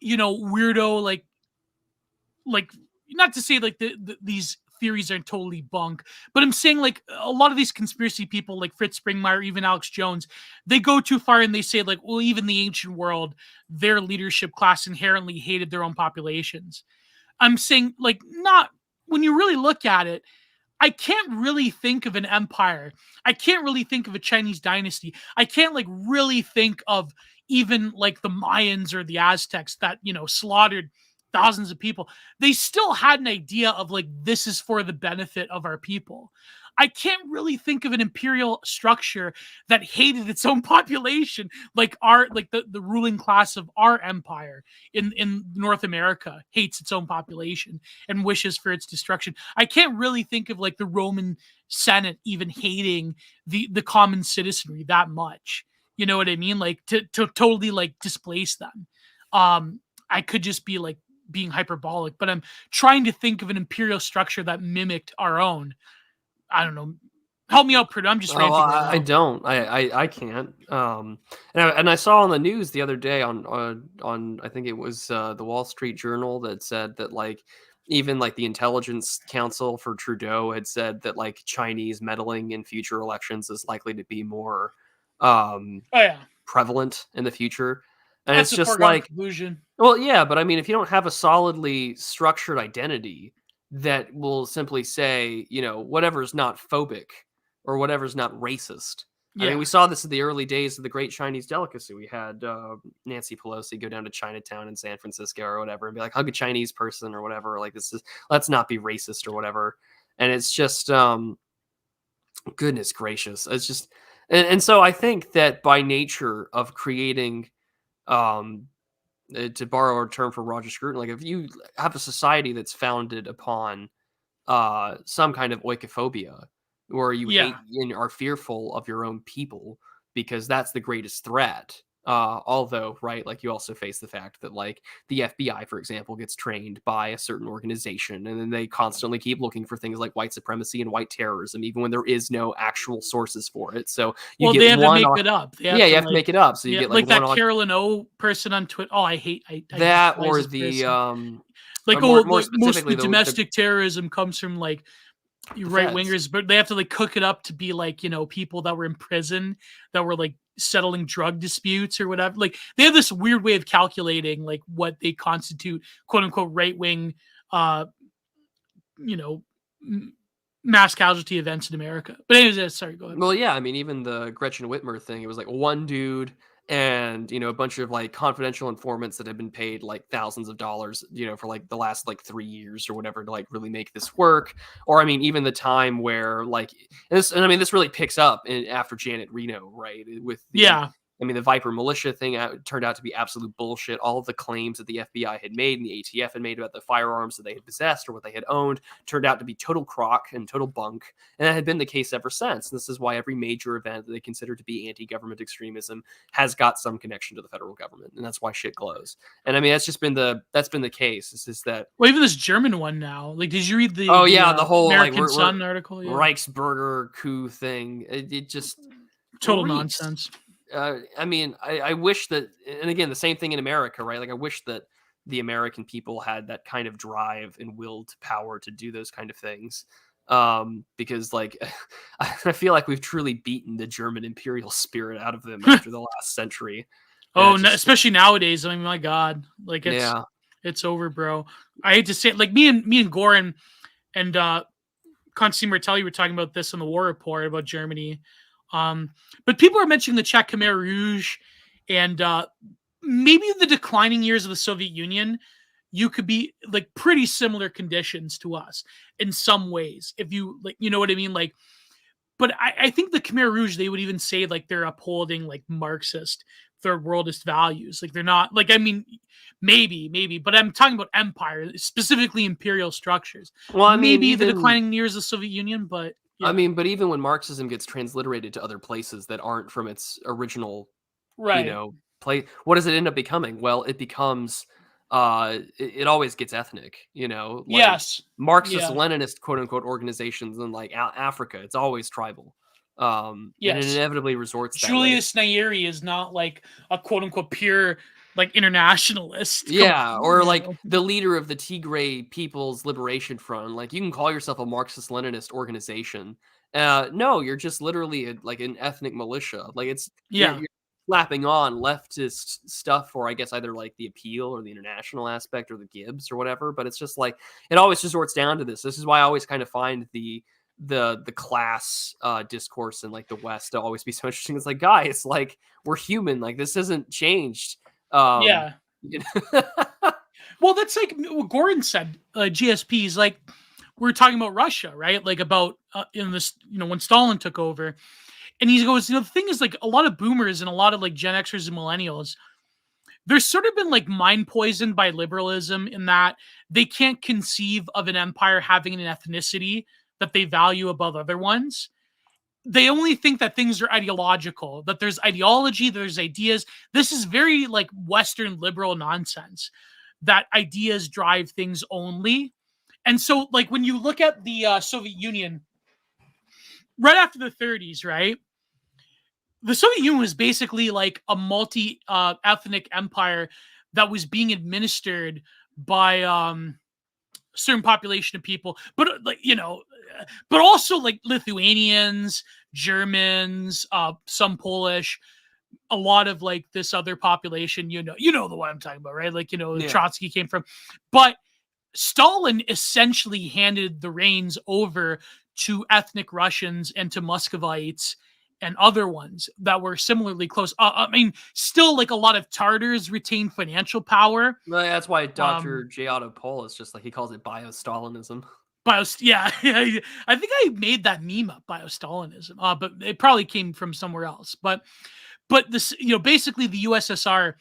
[SPEAKER 2] weirdo, like not to say like these theories aren't totally bunk. But I'm saying like a lot of these conspiracy people like Fritz Springmeier, even Alex Jones, they go too far and they say like, well, even the ancient world, their leadership class inherently hated their own populations. I'm saying like not when you really look at it, I can't really think of an empire. I can't really think of a Chinese dynasty. I can't like really think of even like the Mayans or the Aztecs that, slaughtered thousands of people. They still had an idea of like, this is for the benefit of our people. I can't really think of an imperial structure that hated its own population, like the ruling class of our empire in North America hates its own population and wishes for its destruction. I can't really think of like the Roman Senate even hating the common citizenry that much. You know what I mean? Like to totally like displace them. I could just be like being hyperbolic, but I'm trying to think of an imperial structure that mimicked our own. I don't know. Help me out, Purdue. I'm just ranting.
[SPEAKER 1] I don't. I can't. And I saw on the news the other day on I think it was the Wall Street Journal that said that like even like the Intelligence Council for Trudeau had said that like Chinese meddling in future elections is likely to be more prevalent in the future. And
[SPEAKER 2] That's
[SPEAKER 1] it's just like
[SPEAKER 2] conclusion.
[SPEAKER 1] Well, yeah, but I mean, if you don't have a solidly structured identity that will simply say, whatever's not phobic or whatever's not racist. I mean, we saw this in the early days of the Great Chinese Delicacy. We had Nancy Pelosi go down to Chinatown in San Francisco or whatever and be like, hug a Chinese person or whatever. Like, let's not be racist or whatever. And it's just, goodness gracious. It's just, and so I think that by nature of creating, to borrow a term from Roger Scruton, like if you have a society that's founded upon some kind of oikophobia, where you hate and are fearful of your own people because that's the greatest threat. Although, right, like you also face the fact that like the FBI, for example, gets trained by a certain organization, and then they constantly keep looking for things like white supremacy and white terrorism, even when there is no actual sources for it. So you get
[SPEAKER 2] they have to make it up.
[SPEAKER 1] You have to make it up. So you get like
[SPEAKER 2] that Carolyn O person on Twitter. Oh, I hate
[SPEAKER 1] that, or the
[SPEAKER 2] like most of the domestic terrorism comes from like right wingers, but they have to like cook it up to be like people that were in prison that were like settling drug disputes or whatever. Like they have this weird way of calculating like what they constitute quote unquote right wing mass casualty events in America. But anyways, sorry, go ahead.
[SPEAKER 1] Well, yeah, I mean, even the Gretchen Whitmer thing, it was like one dude and a bunch of like confidential informants that had been paid like thousands of dollars, for like the last like 3 years or whatever to like really make this work. Or I mean, even the time where like this, and I mean, this really picks up after Janet Reno, right? With the Viper militia thing turned out to be absolute bullshit. All of the claims that the FBI had made and the ATF had made about the firearms that they had possessed or what they had owned turned out to be total crock and total bunk. And that had been the case ever since. And this is why every major event that they consider to be anti-government extremism has got some connection to the federal government. And that's why shit glows. And I mean, that's been the case. It's just that.
[SPEAKER 2] Well, even this German one now. Like, did you read the
[SPEAKER 1] the whole
[SPEAKER 2] American Sun article? Yeah.
[SPEAKER 1] Reichsbürger coup thing. It just
[SPEAKER 2] total nonsense.
[SPEAKER 1] I mean, I wish that, and again, the same thing in America, right? Like, I wish that the American people had that kind of drive and will to power to do those kind of things. Because, like, I feel like we've truly beaten the German imperial spirit out of them after the last century.
[SPEAKER 2] Especially nowadays. I mean, my God, like, it's over, bro. I hate to say it. Like, me and Goran and Constantine Martelli were talking about this on the War Report about Germany. But people are mentioning the Czech Khmer Rouge and maybe the declining years of the Soviet Union. You could be like pretty similar conditions to us in some ways, if you like, you know what I mean? Like, but I think the Khmer Rouge, they would even say like they're upholding like Marxist, third worldist values. Like they're not like, I mean, maybe, but I'm talking about empire, specifically imperial structures. Well, I mean, maybe the declining years of the Soviet Union, but.
[SPEAKER 1] Yeah. I mean, but even when Marxism gets transliterated to other places that aren't from its original, place, what does it end up becoming? Well, it becomes, it always gets ethnic, like
[SPEAKER 2] yes.
[SPEAKER 1] Marxist-Leninist quote-unquote organizations in like Africa, it's always tribal. And it inevitably resorts
[SPEAKER 2] Julius Nyeri is not like a quote-unquote pure like internationalist.
[SPEAKER 1] Yeah, or
[SPEAKER 2] You
[SPEAKER 1] like
[SPEAKER 2] know?
[SPEAKER 1] the leader of the Tigray People's Liberation Front. Like you can call yourself a Marxist-Leninist organization. No, you're just literally like an ethnic militia. Like
[SPEAKER 2] Yeah.
[SPEAKER 1] you're slapping on leftist stuff for, I guess, either like the appeal or the international aspect or the Gibbs or whatever. But it's just like it always resorts down to this. This is why I always kind of find the class discourse in like the West to always be so interesting. It's like, guys, like we're human. Like this hasn't changed.
[SPEAKER 2] Yeah.
[SPEAKER 1] You know?
[SPEAKER 2] Well, that's like what Gordon said. GSPs, like we were talking about Russia, right? Like about in this, when Stalin took over, and he goes, the thing is, like a lot of boomers and a lot of like Gen Xers and millennials, they're sort of been like mind poisoned by liberalism in that they can't conceive of an empire having an ethnicity that they value above other ones. They only think that things are ideological, that there's ideology, there's ideas. This is very like Western liberal nonsense, that ideas drive things only. And so, like, when you look at the Soviet Union, right after the 30s, right? The Soviet Union was basically like a multi-ethnic empire that was being administered by certain population of people, but but also like Lithuanians, Germans, some Polish, a lot of like this other population, the one I'm talking about, right? Like,
[SPEAKER 1] Yeah.
[SPEAKER 2] Trotsky came from, but Stalin essentially handed the reins over to ethnic Russians and to Muscovites and other ones that were similarly close. I mean, still like a lot of Tartars retained financial power.
[SPEAKER 1] Well, that's why Dr. J. Otto Pol is just like he calls it bio-Stalinism.
[SPEAKER 2] Yeah. I think I made that meme up, bio-Stalinism, but it probably came from somewhere else. But this, basically the USSR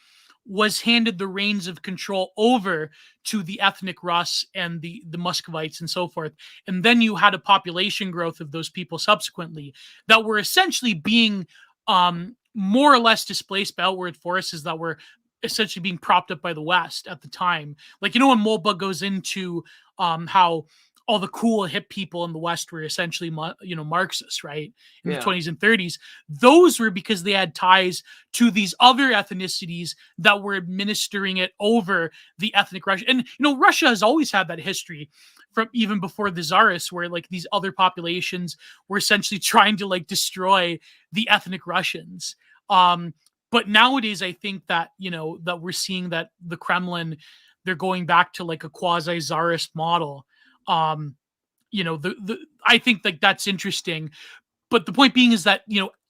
[SPEAKER 2] was handed the reins of control over to the ethnic Rus and the Muscovites and so forth. And then you had a population growth of those people subsequently that were essentially being more or less displaced by outward forces that were essentially being propped up by the West at the time. Like, when Molba goes into how all the cool hip people in the West were essentially, Marxists, right? In the 20s and 30s. Those were because they had ties to these other ethnicities that were administering it over the ethnic Russia. And, Russia has always had that history from even before the Tsarists, where like these other populations were essentially trying to like destroy the ethnic Russians. But nowadays, I think that, that we're seeing that the Kremlin, they're going back to like a quasi-Tsarist model. I think like that's interesting, but the point being is that,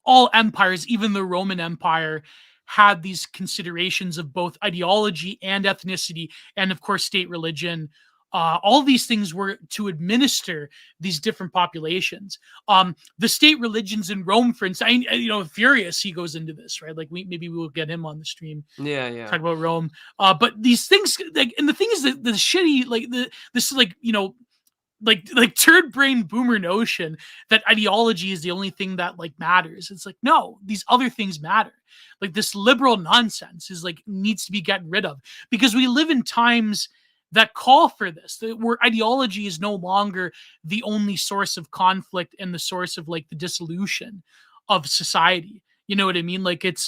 [SPEAKER 2] all empires, even the Roman Empire, had these considerations of both ideology and ethnicity, and of course, state religion. All these things were to administer these different populations. The state religions in Rome, for instance, Furious, he goes into this, right? Like maybe we'll get him on the stream.
[SPEAKER 1] Yeah.
[SPEAKER 2] Talk about Rome. But these things, like, and the thing is that the shitty, like this, like, like turd brain boomer notion that ideology is the only thing that like matters. It's like, no, these other things matter. Like this liberal nonsense is like needs to be gotten rid of, because we live in times that call for this, where ideology is no longer the only source of conflict and the source of like the dissolution of society. You know what I mean? Like it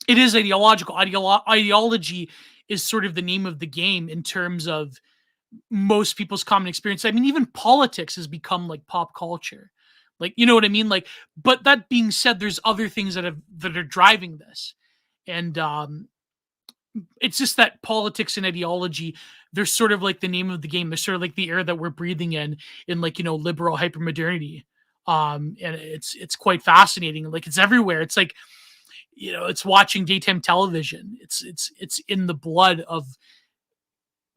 [SPEAKER 2] is ideological. Ideology is sort of the name of the game in terms of most people's common experience. I mean, even politics has become like pop culture. Like, you know what I mean? Like, but that being said, there's other things that are driving this. And it's just that politics and ideology, they're sort of like the name of the game. They're sort of like the air that we're breathing in like, liberal hypermodernity. And it's quite fascinating. Like it's everywhere. It's like, it's watching daytime television. It's in the blood of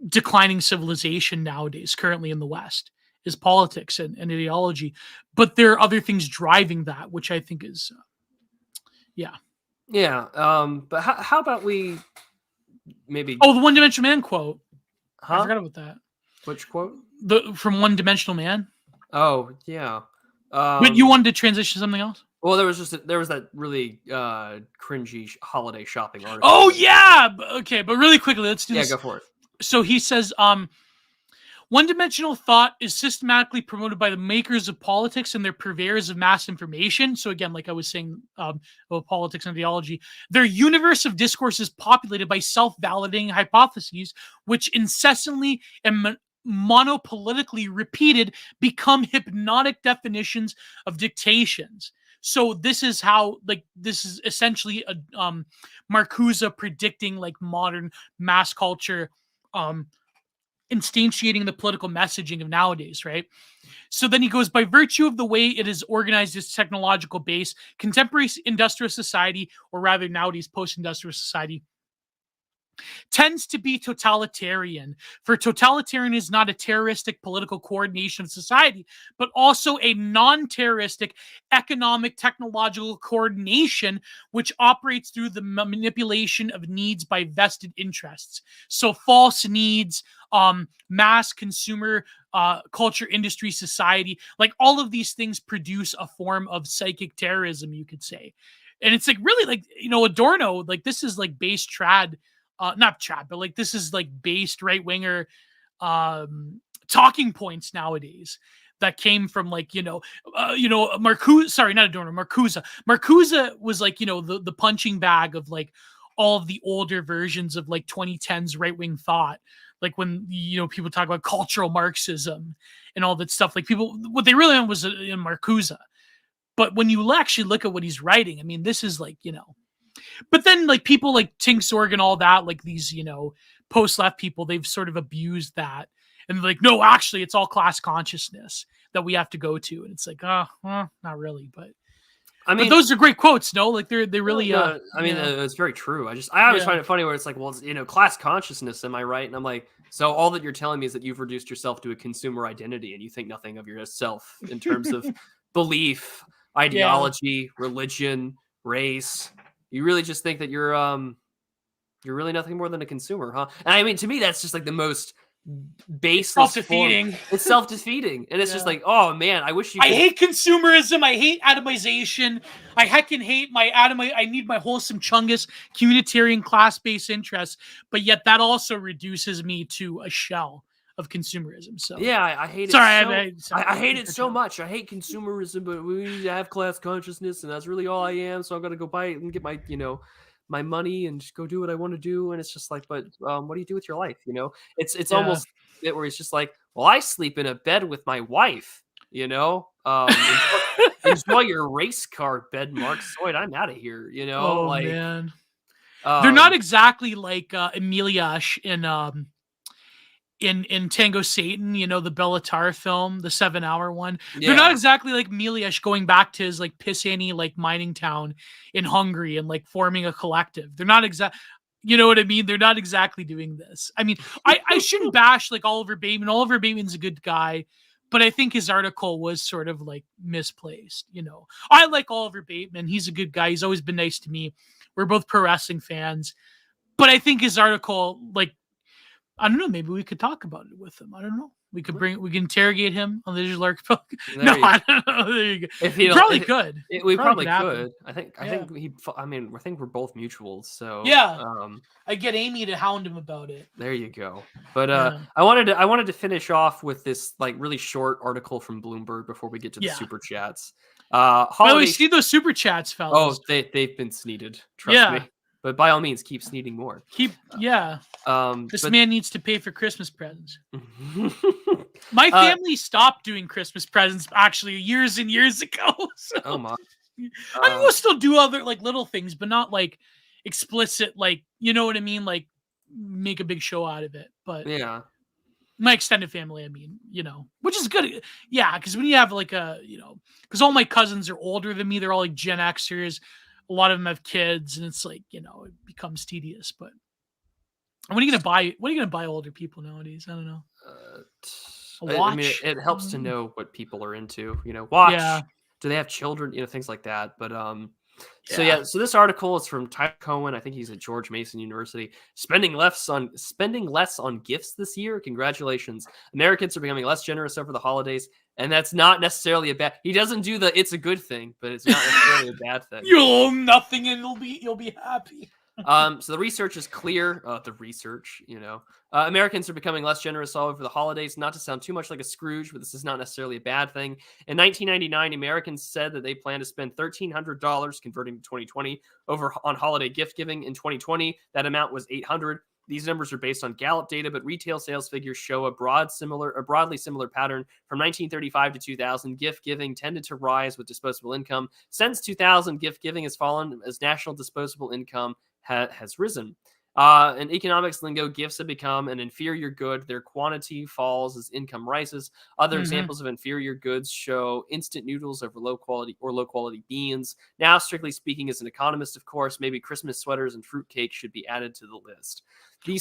[SPEAKER 2] declining civilization nowadays, currently in the West, is politics and ideology. But there are other things driving that, which I think is,
[SPEAKER 1] yeah. But how about we maybe?
[SPEAKER 2] Oh, the One Dimensional Man quote.
[SPEAKER 1] Huh?
[SPEAKER 2] I forgot about that.
[SPEAKER 1] Which quote?
[SPEAKER 2] From One Dimensional Man.
[SPEAKER 1] Oh yeah.
[SPEAKER 2] But you wanted to transition to something else?
[SPEAKER 1] Well, there was that really cringy holiday shopping article.
[SPEAKER 2] Oh yeah. Okay, but really quickly, let's do this.
[SPEAKER 1] Yeah, go for it.
[SPEAKER 2] So he says, One-dimensional thought is systematically promoted by the makers of politics and their purveyors of mass information. So again, like I was saying about politics and ideology, their universe of discourse is populated by self-validating hypotheses, which incessantly and monopolitically repeated become hypnotic definitions of dictations. So this is how, like, this is essentially a Marcuse predicting like modern mass culture, instantiating the political messaging of nowadays, right? So then he goes, by virtue of the way it is organized its technological base, contemporary industrial society, or rather nowadays post-industrial society, tends to be totalitarian. For totalitarian is not a terroristic political coordination of society, but also a non-terroristic economic technological coordination which operates through the manipulation of needs by vested interests. So false needs, mass consumer culture, industry, society, like all of these things produce a form of psychic terrorism, you could say. And it's like really like, Adorno, like this is like base trad, not trad, but like this is like based right-winger talking points nowadays that came from like, Marcuse, sorry, not Adorno, Marcuse. Marcuse was like, the punching bag of like all of the older versions of like 2010s right-wing thought. Like when, people talk about cultural Marxism and all that stuff, like people, what they really meant was in Marcuse. But when you actually look at what he's writing, I mean, this is like, but then like people like Tink Sorg and all that, like these, post-left people, they've sort of abused that. And they're like, no, actually, it's all class consciousness that we have to go to. And it's like, well, not really. But but those are great quotes, no? Like they really.
[SPEAKER 1] No, it's very true. I always find it funny where it's like, well, it's, class consciousness, am I right? And I'm like, so all that you're telling me is that you've reduced yourself to a consumer identity, and you think nothing of yourself in terms of belief, ideology, religion, race. You really just think that you're really nothing more than a consumer, huh? And I mean, to me, that's just like the most baseless,
[SPEAKER 2] self-defeating.
[SPEAKER 1] It's self-defeating, and it's just like, oh man, I wish you.
[SPEAKER 2] I hate consumerism. I hate atomization. I heckin' hate my I need my wholesome chungus communitarian class-based interests, but yet that also reduces me to a shell of consumerism. So
[SPEAKER 1] yeah, I hate it.
[SPEAKER 2] Sorry,
[SPEAKER 1] I hate it so much. I hate consumerism, but we need to have class consciousness, and that's really all I am. So I'm gonna go buy it and get my, my money and just go do what I want to do. And it's just like, but what do you do with your life? It's almost it where it's just like, well, I sleep in a bed with my wife. Enjoy your race car bed, Mark Soyd. I'm out of here.
[SPEAKER 2] Oh man, they're not exactly like Emiliash in Tango Satan, the Bellatar film, the 7-hour one. Yeah. They're not exactly like Miliash going back to his like Pisani like mining town in Hungary and like forming a collective. They're not you know what I mean? They're not exactly doing this. I mean, I shouldn't bash like Oliver Bateman. Oliver Bateman's a good guy, but I think his article was sort of like misplaced. I like Oliver Bateman. He's a good guy. He's always been nice to me. We're both pro wrestling fans, but I think his article, like, I don't know. Maybe we could talk about it with him. I don't know. We can interrogate him on the Digital Archipelago. No, I don't know. There you go. Probably could.
[SPEAKER 1] We probably could. I think we're both mutuals. So
[SPEAKER 2] yeah, I get Amy to hound him about it.
[SPEAKER 1] There you go. But I wanted to finish off with this like really short article from Bloomberg before we get to the super chats.
[SPEAKER 2] By the way, see those super chats, fellas.
[SPEAKER 1] Oh, they've been sneeded. Trust me. But by all means, keep sneeding more.
[SPEAKER 2] This man needs to pay for Christmas presents. My family stopped doing Christmas presents actually years and years ago. So.
[SPEAKER 1] Oh my!
[SPEAKER 2] I mean, we'll still do other like little things, but not like explicit. Like, you know what I mean? Like make a big show out of it. But
[SPEAKER 1] yeah,
[SPEAKER 2] my extended family, I mean, which is good. Yeah, because when you have like because all my cousins are older than me, they're all like Gen Xers. A lot of them have kids, and it's like, it becomes tedious. But what are you gonna buy? What are you gonna buy older people nowadays? I don't know. A watch.
[SPEAKER 1] I mean, it helps to know what people are into. Watch. Yeah. Do they have children? Things like that. But So this article is from Tyler Cohen. I think he's at George Mason University. Spending less on gifts this year. Congratulations, Americans are becoming less generous over the holidays. And that's not necessarily a bad. He doesn't do it's a good thing, but it's not necessarily a bad thing.
[SPEAKER 2] You'll own nothing and you'll be happy.
[SPEAKER 1] So the research is clear. Americans are becoming less generous all over the holidays. Not to sound too much like a Scrooge, but this is not necessarily a bad thing. In 1999, Americans said that they plan to spend $1,300, converting to 2020, on holiday gift giving. In 2020, that amount was $800. These numbers are based on Gallup data, but retail sales figures show a broadly similar pattern. From 1935 to 2000, gift giving tended to rise with disposable income. Since 2000, gift giving has fallen as national disposable income has risen. In economics lingo, gifts have become an inferior good. Their quantity falls as income rises. Other examples of inferior goods show instant noodles over low quality beans. Now, strictly speaking, as an economist, of course, maybe Christmas sweaters and fruitcake should be added to the list. Go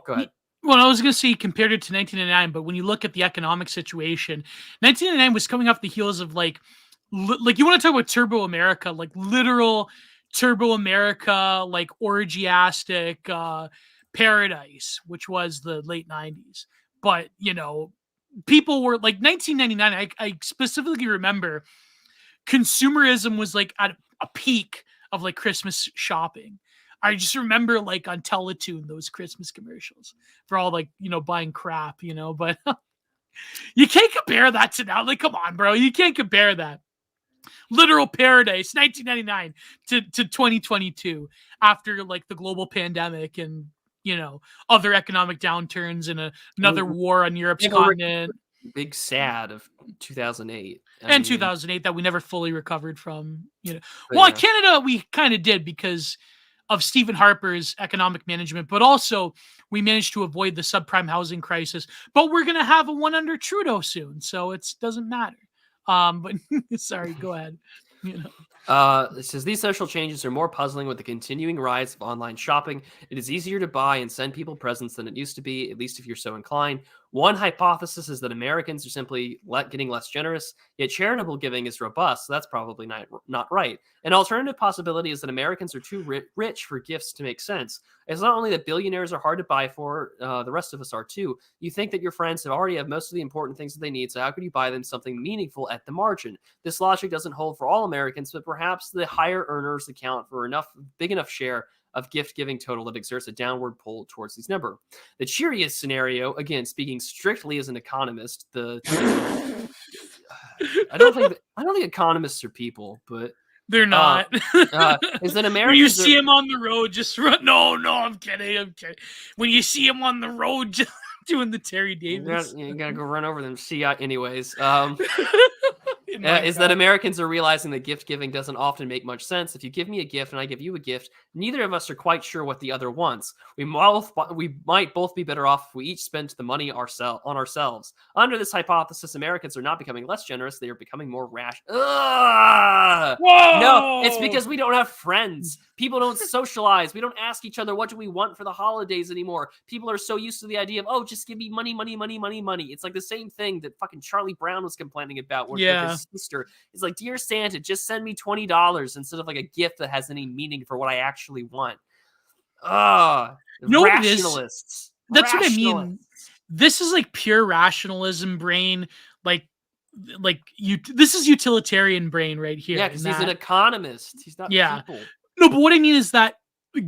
[SPEAKER 1] ahead.
[SPEAKER 2] Well, I was going to say compared it to 1999, but when you look at the economic situation, 1999 was coming off the heels of like you want to talk about Turbo America, like literal Turbo America, like orgiastic paradise, which was the late 90s. But, people were like 1999. I specifically remember consumerism was like at a peak of like Christmas shopping. I just remember like on Teletoon, those Christmas commercials for all like, buying crap, but you can't compare that to now. Like, come on, bro. You can't compare that. Literal paradise, 1999 to 2022 after like the global pandemic and, other economic downturns and another war on Europe's continent.
[SPEAKER 1] Big sad of 2008.
[SPEAKER 2] 2008 that we never fully recovered from, Canada, we kind of did because of Stephen Harper's economic management, but also we managed to avoid the subprime housing crisis. But we're going to have a one under Trudeau soon, so it doesn't matter. But sorry, go ahead.
[SPEAKER 1] It says these social changes are more puzzling with the continuing rise of online shopping. It is easier to buy and send people presents than it used to be, at least if you're so inclined. One hypothesis is that Americans are simply getting less generous, yet charitable giving is robust, so that's probably not right. An alternative possibility is that Americans are too rich for gifts to make sense. It's not only that billionaires are hard to buy for, the rest of us are too. You think that your friends already have most of the important things that they need, so how could you buy them something meaningful at the margin? This logic doesn't hold for all Americans, but perhaps the higher earners account for big enough share of gift-giving total that exerts a downward pull towards these number. The cheeriest scenario, again, speaking strictly as an economist, I don't think economists are people, but
[SPEAKER 2] they're not.
[SPEAKER 1] Is that Americans?
[SPEAKER 2] When you see him on the road, just run. No, I'm kidding. When you see him on the road, just doing the Terry Davis,
[SPEAKER 1] you gotta go run over them. See, anyways. Is that Americans are realizing that gift giving doesn't often make much sense. If you give me a gift and I give you a gift, neither of us are quite sure what the other wants. We might both be better off if we each spent the money on ourselves. Under this hypothesis, Americans are not becoming less generous. They are becoming more rash. No, it's because we don't have friends. People don't socialize. We don't ask each other, what do we want for the holidays anymore? People are so used to the idea of, just give me money. It's like the same thing that fucking Charlie Brown was complaining about with his sister. It's like, dear Santa, just send me $20 instead of like a gift that has any meaning for what I actually want. Rationalists.
[SPEAKER 2] That's what I mean. This is like pure rationalism brain. This is utilitarian brain right here.
[SPEAKER 1] Yeah, because he's an economist. He's not people.
[SPEAKER 2] No, but what I mean is that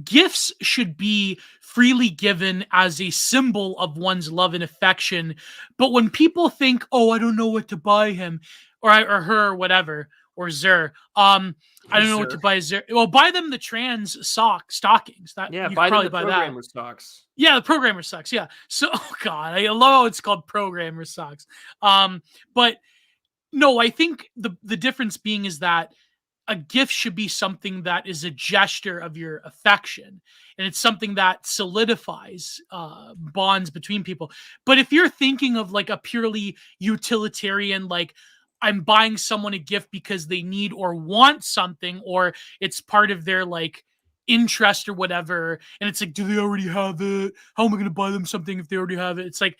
[SPEAKER 2] gifts should be freely given as a symbol of one's love and affection. But when people think, I don't know what to buy him or her or whatever, or Zer, I don't know what to buy Zer. Well, buy them the trans stockings.
[SPEAKER 1] Buy them the programmer socks.
[SPEAKER 2] Yeah, the programmer socks. Yeah. So, God, I love how it's called programmer socks. But no, I think the difference being is that a gift should be something that is a gesture of your affection, and it's something that solidifies bonds between people. But if you're thinking of like a purely utilitarian, like I'm buying someone a gift because they need or want something, or it's part of their like interest or whatever, and it's like, do they already have it? How am I going to buy them something if they already have it? It's like,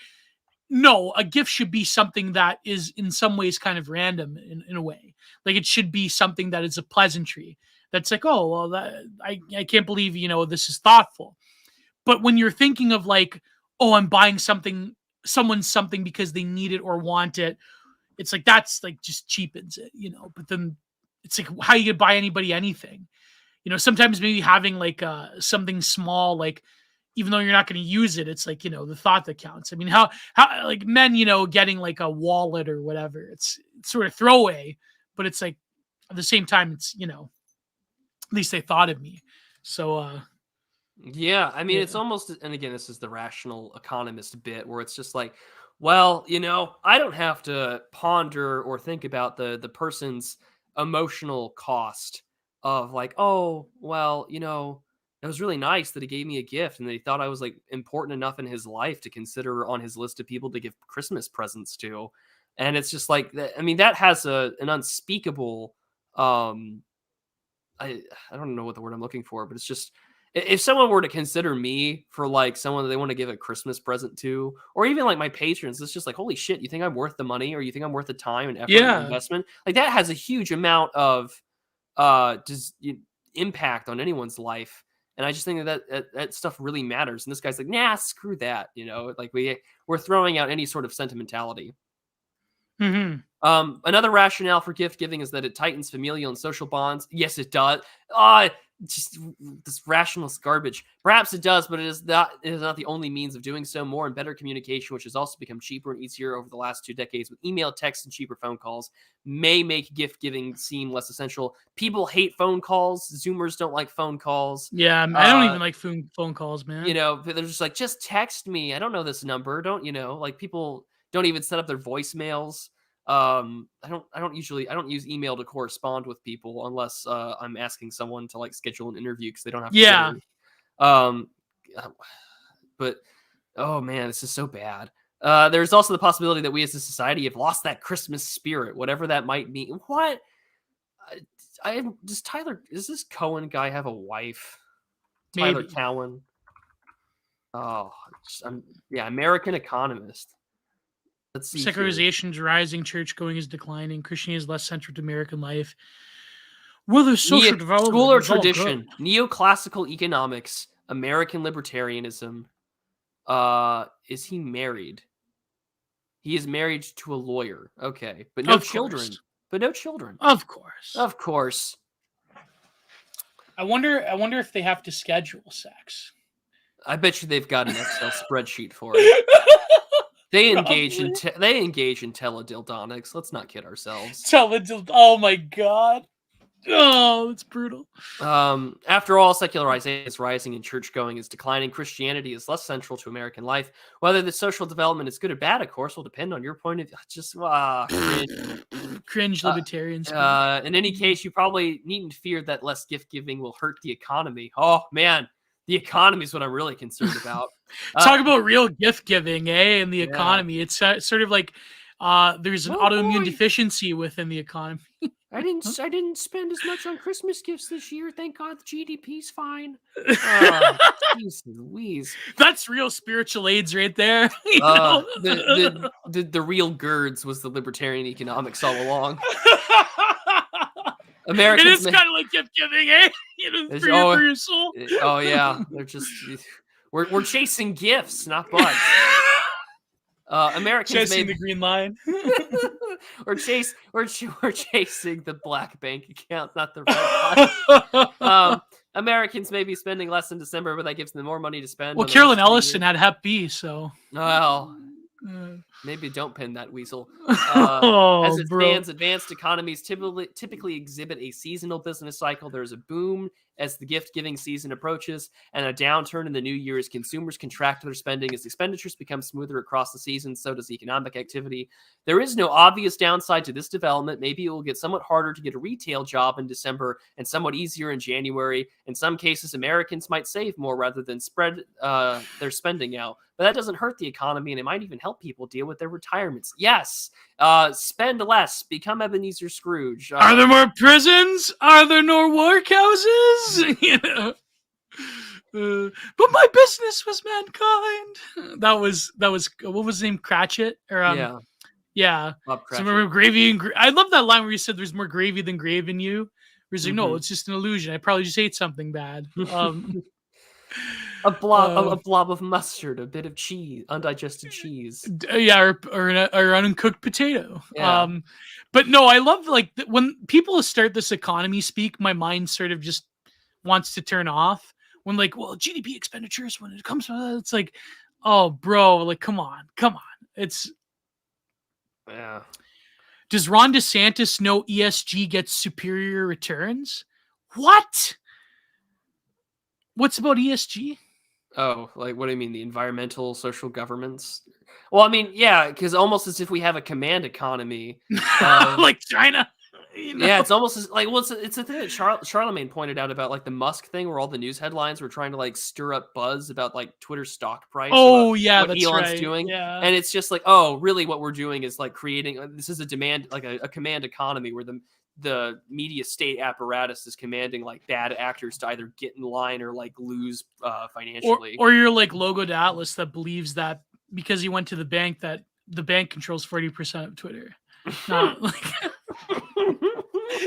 [SPEAKER 2] no, a gift should be something that is in some ways kind of random in a way. Like it should be something that is a pleasantry. That's like, I can't believe, this is thoughtful. But when you're thinking of like, I'm buying someone something because they need it or want it, it's like, that's like just cheapens it, But then it's like, how you could buy anybody anything? sometimes maybe having like something small, like even though you're not going to use it, it's like, the thought that counts. I mean, how like men, getting like a wallet or whatever, it's sort of throwaway, but it's like at the same time, it's, at least they thought of me. So,
[SPEAKER 1] Yeah, I mean, it's
[SPEAKER 2] yeah.
[SPEAKER 1] almost, and again, this is the rational economist bit where it's just like, well, I don't have to ponder or think about the person's emotional cost of like, oh, well, it was really nice that he gave me a gift and that he thought I was like important enough in his life to consider on his list of people to give Christmas presents to. And it's just like, I mean, that has an unspeakable, um, I don't know what the word I'm looking for, but it's just if someone were to consider me for like someone that they want to give a Christmas present to, or even like my patrons, it's just like, holy shit, you think I'm worth the money, or you think I'm worth the time and effort and
[SPEAKER 2] Yeah.
[SPEAKER 1] investment? Like that has a huge amount of just impact on anyone's life. And I just think that stuff really matters. And this guy's like, nah, screw that. Like we're throwing out any sort of sentimentality.
[SPEAKER 2] Mm-hmm.
[SPEAKER 1] Another rationale for gift giving is that it tightens familial and social bonds. Yes, it does. Just this rationalist garbage. Perhaps it does, but it is not the only means of doing so. More and better communication, which has also become cheaper and easier over the last 2 decades with email, text, and cheaper phone calls, may make gift giving seem less essential. People hate phone calls. Zoomers don't like phone calls.
[SPEAKER 2] Yeah, I don't even like phone calls, man.
[SPEAKER 1] They're just like, just text me. I don't know this number. Don't like people don't even set up their voicemails. I don't use email to correspond with people unless I'm asking someone to like schedule an interview because they don't have
[SPEAKER 2] Yeah.
[SPEAKER 1] Twitter. But oh man, this is so bad. There's also the possibility that we as a society have lost that Christmas spirit, whatever that might mean. What? Does this Cohen guy have a wife? Tyler
[SPEAKER 2] Maybe.
[SPEAKER 1] Cowen. Oh, yeah, American Economist. Let's see.
[SPEAKER 2] Secularization is rising, church going is declining, Christianity is less central to American life. Well, there's social development.
[SPEAKER 1] School or tradition, neoclassical economics, American libertarianism. Is he married? He is married to a lawyer. Okay, but no children. But no children.
[SPEAKER 2] Of course.
[SPEAKER 1] Of course.
[SPEAKER 2] I wonder if they have to schedule sex.
[SPEAKER 1] I bet you they've got an Excel spreadsheet for it. They engage in teledildonics. Let's not kid ourselves.
[SPEAKER 2] Oh my god. Oh, it's brutal.
[SPEAKER 1] After all, secularization is rising and church going is declining. Christianity is less central to American life. Whether the social development is good or bad, of course, will depend on your point of view. Just
[SPEAKER 2] cringe libertarians.
[SPEAKER 1] In any case, you probably needn't fear that less gift giving will hurt the economy. Oh man, the economy is what I'm really concerned about.
[SPEAKER 2] Talk about real gift giving, and the economy. It's sort of like there's an autoimmune deficiency within the economy.
[SPEAKER 1] I didn't spend as much on Christmas gifts this year. Thank God the GDP's fine. Jeez Louise.
[SPEAKER 2] That's real spiritual aids right there.
[SPEAKER 1] The real GERDS was the libertarian economics all along. Americans,
[SPEAKER 2] it is kind of like gift giving, for your soul.
[SPEAKER 1] Oh yeah, they're just we're chasing gifts, not bugs. Americans
[SPEAKER 2] chasing the green line.
[SPEAKER 1] we're chasing the black bank account, not the red one. Americans may be spending less in December, but that gives them more money to spend.
[SPEAKER 2] Well, Carolyn Ellison had Hep B, so
[SPEAKER 1] maybe don't pin that weasel. As it stands, advanced economies typically exhibit a seasonal business cycle. There's a boom as the gift-giving season approaches, and a downturn in the new year as consumers contract their spending. As expenditures become smoother across the season, so does economic activity. There is no obvious downside to this development. Maybe it will get somewhat harder to get a retail job in December and somewhat easier in January. In some cases, Americans might save more rather than spread their spending out. But that doesn't hurt the economy, and it might even help people deal with their retirements. Yes, spend less. Become Ebenezer Scrooge.
[SPEAKER 2] Are there more prisons? Are there no workhouses? But my business was mankind. That was what was his name? Cratchit? Or yeah.
[SPEAKER 1] Bob Cratchit.
[SPEAKER 2] So remember gravy and I love that line where you said there's more gravy than grave in you. Where he's like, no, it's just an illusion. I probably just ate something bad.
[SPEAKER 1] A blob of mustard, a bit of cheese, undigested cheese.
[SPEAKER 2] Or an uncooked potato. Yeah. But no, I love when people start this economy speak, my mind sort of just wants to turn off when like, well, GDP expenditures when it comes to it's like, oh, bro, like, come on. It's
[SPEAKER 1] Yeah.
[SPEAKER 2] Does Ron DeSantis know ESG gets superior returns? What? What's about ESG?
[SPEAKER 1] Oh, like what do you mean? The environmental social governance? Well, I mean, yeah, because almost as if we have a command economy.
[SPEAKER 2] Like China.
[SPEAKER 1] Yeah, it's almost like it's a thing that Charlemagne pointed out about like the Musk thing, where all the news headlines were trying to like stir up buzz about like Twitter's stock price.
[SPEAKER 2] Oh yeah,
[SPEAKER 1] what
[SPEAKER 2] that's
[SPEAKER 1] Elon's
[SPEAKER 2] right.
[SPEAKER 1] doing,
[SPEAKER 2] Yeah.
[SPEAKER 1] and it's just like, oh, really? What we're doing is like creating. This is a demand, like a command economy, where the media state apparatus is commanding like bad actors to either get in line or like lose financially.
[SPEAKER 2] Or you're like Logo to Atlas that believes that because he went to the bank that the bank controls 40% of Twitter. Not like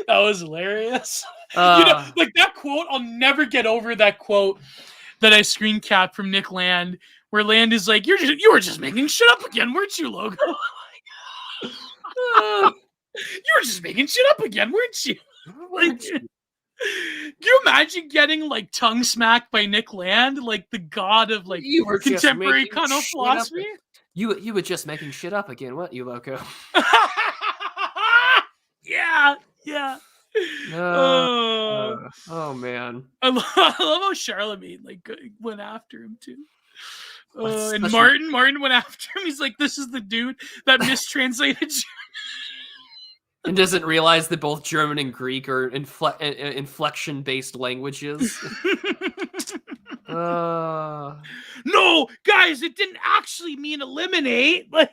[SPEAKER 2] that was hilarious. Like that quote, I'll never get over that quote that I screen capped from Nick Land, where Land is like, you were just making shit up again, weren't you, Logo? You were just making shit up again, weren't you? Like, can you imagine getting like tongue smacked by Nick Land, like the god of like contemporary kind of philosophy?
[SPEAKER 1] You were just making shit up again, weren't you, Loco?
[SPEAKER 2] Yeah.
[SPEAKER 1] Oh man,
[SPEAKER 2] I love how Charlemagne like went after him too. And Martin went after him. He's like, "This is the dude that mistranslated."
[SPEAKER 1] And doesn't realize that both German and Greek are inflection-based languages.
[SPEAKER 2] No, guys, it didn't actually mean eliminate. Like,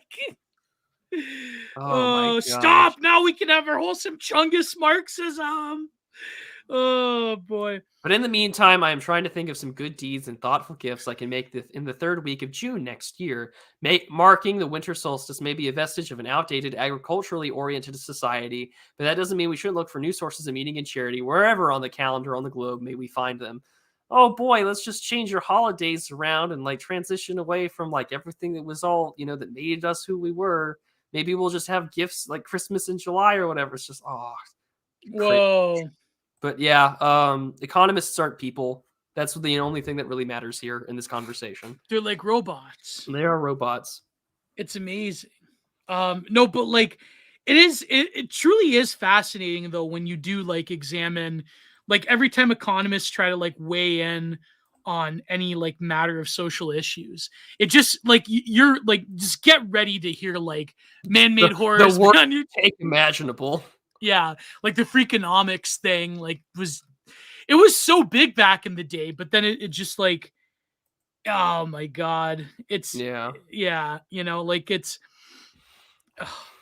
[SPEAKER 1] oh my
[SPEAKER 2] stop! Now we can have our wholesome Chungus Marxism. Oh boy!
[SPEAKER 1] But in the meantime, I am trying to think of some good deeds and thoughtful gifts I can make in the third week of June next year. Marking the winter solstice may be a vestige of an outdated, agriculturally oriented society, but that doesn't mean we shouldn't look for new sources of meaning and charity wherever on the calendar on the globe may we find them. Oh boy, let's just change your holidays around and like transition away from like everything that was all, that made us who we were. Maybe we'll just have gifts like Christmas in July or whatever. It's just,
[SPEAKER 2] whoa.
[SPEAKER 1] Crazy. But yeah, economists aren't people. That's the only thing that really matters here in this conversation.
[SPEAKER 2] They're like robots.
[SPEAKER 1] They are robots.
[SPEAKER 2] It's amazing. No, but like it truly is fascinating though when you do like examine, like every time economists try to like weigh in on any like matter of social issues, it just like you're like just get ready to hear like man-made horrors.
[SPEAKER 1] The worst take imaginable.
[SPEAKER 2] Yeah, like the Freakonomics thing, like it was so big back in the day, but then it just like, oh my god, it's like it's,